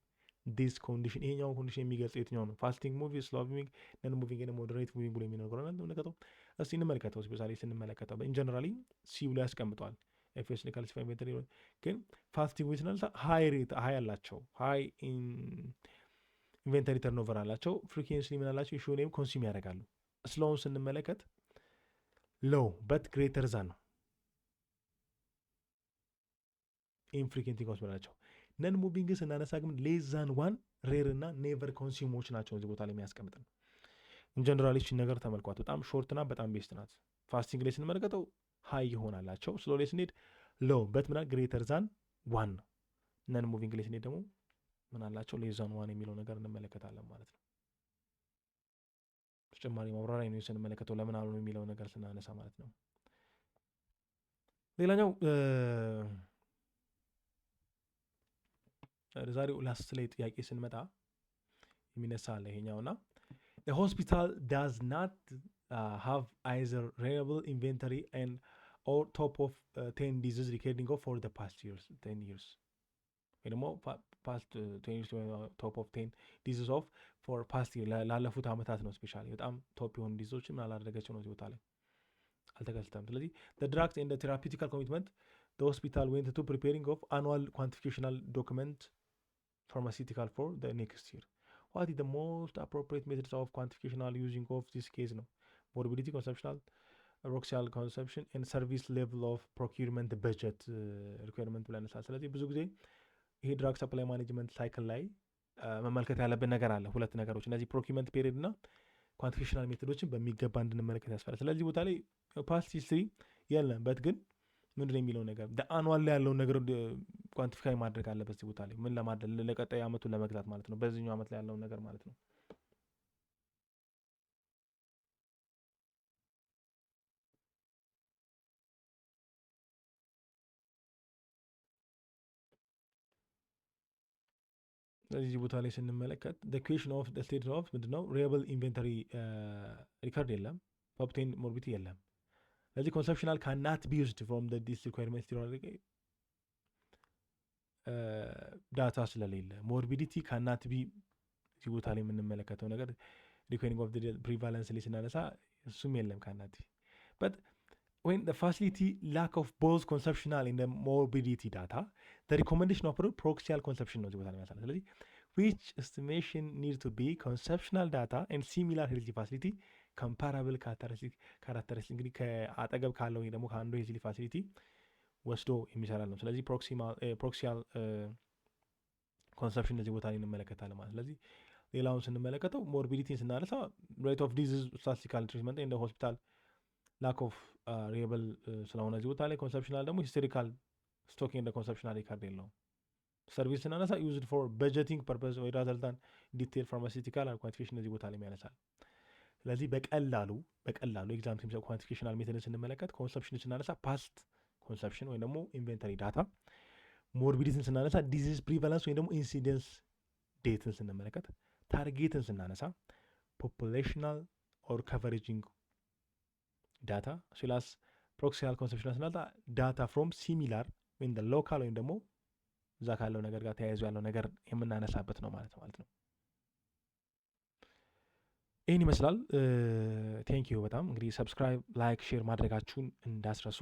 ዲስ ኮንዲሽን ይሄኛውን ኮንዲሽን የሚገልጽ የትኛው ነው? ፋስቲንግ ሙቪ፣ ስሎው ሙቪንግ፣ ነን ሙቪንግ እና ሞደሬት ሙቪንግ ብሎ የሚነግረው እንመለከተው። እስቲ እንመለከተው። ስፔሻሊ ስንመለከተው ኢንጀነራሊ ሲ ብሎ ያስቀምጠዋል። ኤፍኤስ ካልሲፋይ ኢንቨንተሪ ግን ፋስቲንግ ሙቪ ስናነሳ ሃይ ሬት ሃይ አላቸው፣ ሃይ ኢንቨንተሪ ተርኖቨር አላቸው። ፍሪኩዌንሲ ምን አላቸው? ኢሹኔም ኮንሱም ያደርጋሉ። ስሎውን ስንመለከት ሎው በት ግሬተር ዛን ነው። ኢንፍሪኩዌንት ኮንሱም አላቸው። ነን ሙቪንግ ስናነሳ ግን ሌስ ዛን ዋን ሬር እና ኔቨር ኮንሱሞች ናቸው እዚህ ቦታ ላይ የሚያስቀምጥ ነው። ኢንጀነራሊ እቺን ነገር ተመልኳት። በጣም ሾርትና በጣም ቤስት ናት። ፋስቲንግ ላይ ስንመለከተው ሃይ ይሆናላቸው። ስሎ ላይ ስንሄድ ሎው በት ምና ግሬተር ዛን ዋን ነው። ነን ሙቪንግ ላይ ስንሄድ ደግሞ ምን አላቸው? ሌስ ዛን ዋን የሚለው ነገር እንመለከታለን ማለት ነው። ተጨማሪ ማብራሪያ ነው ስንመለከተው ለምን አሉ የሚለው ነገር ስናነሳ ማለት ነው። ሌላኛው ዛሬው ላስት ላይ ጥያቄ ስንመጣ የሚነሳ አለ ይሄኛውና the hospital does not have either reliable inventory and or top of 10 disease recording for the past years 10 years ወይ ደግሞ past 10 years top of 10 disease of for past year ላለፉት አመታት ነው። ስፔሻሊ በጣም ቶፕ የሆኑ ዲዚዞችን ምን አላደረገችው ነው እዚህ ቦታ ላይ አልተገልጸም። ስለዚህ the drugs and the therapeutical commitment the hospital went to preparing of annual quantificational document pharmaceutical for the next year. What is the most appropriate methods of quantificational using of this case ነው? morbidity, consumptional, roxial consumption and service level of procurement budget requirement ብለን እንሳለን። ስለዚህ ብዙ ጊዜ ይሄ ድራግ ሰፕላይ ማኔጅመንት ሳይክል ላይ መመልከት ያለብን ነገር አለ። ሁለት ነገሮች እነዚህ ፕሮኪውመንት ፔሪድ እና ኳንቲፊኬሽናል ሜቶዶችን በሚገባ እንድንመለከት ያስፈልጋል። ስለዚህ ቦታ ላይ ፓስት ሂስትሪ የለም በት ግን ምንድን ነው የሚለው ነገር አኑዋል ላይ ያለውን ነገር ኳንቲፋይ ማድረግ አለበት እዚህ ቦታ ላይ ምን ለማድረግ ለቀጣይ አመቱን ለመግዛት ማለት ነው። በዚህኛው አመት ላይ ያለውን ነገር ማለት ነው። እዚህ ቦታ ላይ ስንመለከት ኩዌሽን ኦፍ ስቴት ኦፍ ምንድነው ሪየብል ኢንቨንተሪ ሪከርድ የለም፣ ኦብቴን ሞርቢዲቲ የለም። ስለዚህ ኮንሰፕሽናል ካናት ቢ ዩዝድ ፍሮም ዲስ ሪኳየርመንት ዳታ ስለሌለ ሞርቢዲቲ ካናት ቢ እዚህ ቦታ ላይ የምንመለከተው ነገር ሪኮኒንግ ኦፍ ፕሪቫለንስ ላይ ስናነሳ እሱም የለም ካናት በት when the facility lack of both conceptual and the morbidity data, the recommendation of proxial conception ነው እዚህ ቦታ ላይ የሚያሳየው። ስለዚህ which estimation need to be conceptual data and similar healthy facility comparable characteristic እንግዲህ ከአጠገብ ካለው ወይ ደግሞ ከአንዱ healthy facility ወስዶ የሚሰራ ነው። ስለዚህ proxial conception እዚህ ቦታ ላይ እንመለከታለን ማለት። ስለዚህ ሌላውን ስንመለከተው ሞርቢዲቲን ስናነሳ rate of disease statistical treatment in the hospital lack of ሪየብል ስለሆነ እዚህ ቦታ ላይ ኮንሰፕሽናል ደግሞ ሂስቶሪካል ስቶኪንግ እንደ ኮንሰፕሽናል ሪካርድ የለውም። ሰርቪስ ስናነሳ ዩዝድ ፎር በጀቲንግ ፐርፐስ ወይ ራዘር ዛን ዲቴል ፋርማሲቲካል ኳንቲፊኬሽን እዚህ ቦታ ላይ ያነሳል። ስለዚህ በቀላሉ ኤግዛም ሲምፕል ኳንቲፊኬሽናል ሜተድን ስንመለከት ኮንሰፕሽን ስናነሳ ፓስት ኮንሰፕሽን ወይ ደግሞ ኢንቨንተሪ ዳታ፣ ሞርቢዲቲን ስናነሳ ዲዚዝ ፕሪቫለንስ ወይ ደግሞ ኢንሲደንስ ዴትን ስንመለከት፣ ታርጌትን ስናነሳ ፖፑሌሽናል ኦር ከቨሬጂንግ ዳታ ሲላስ ፕሮክሲያል ኮንሰፕሽናል ስናልታ ዳታ ፍሮም ሲሚላር ወይም ሎካል ወይም ደግሞ እዛ ካለው ነገር ጋር ተያይዞ ያለው ነገር የምናነሳበት ነው ማለት ነው። ይህን ይመስላል። ቴንኪዩ በጣም እንግዲህ ሰብስክራይብ፣ ላይክ፣ ሼር ማድረጋችሁን እንዳስረሱ።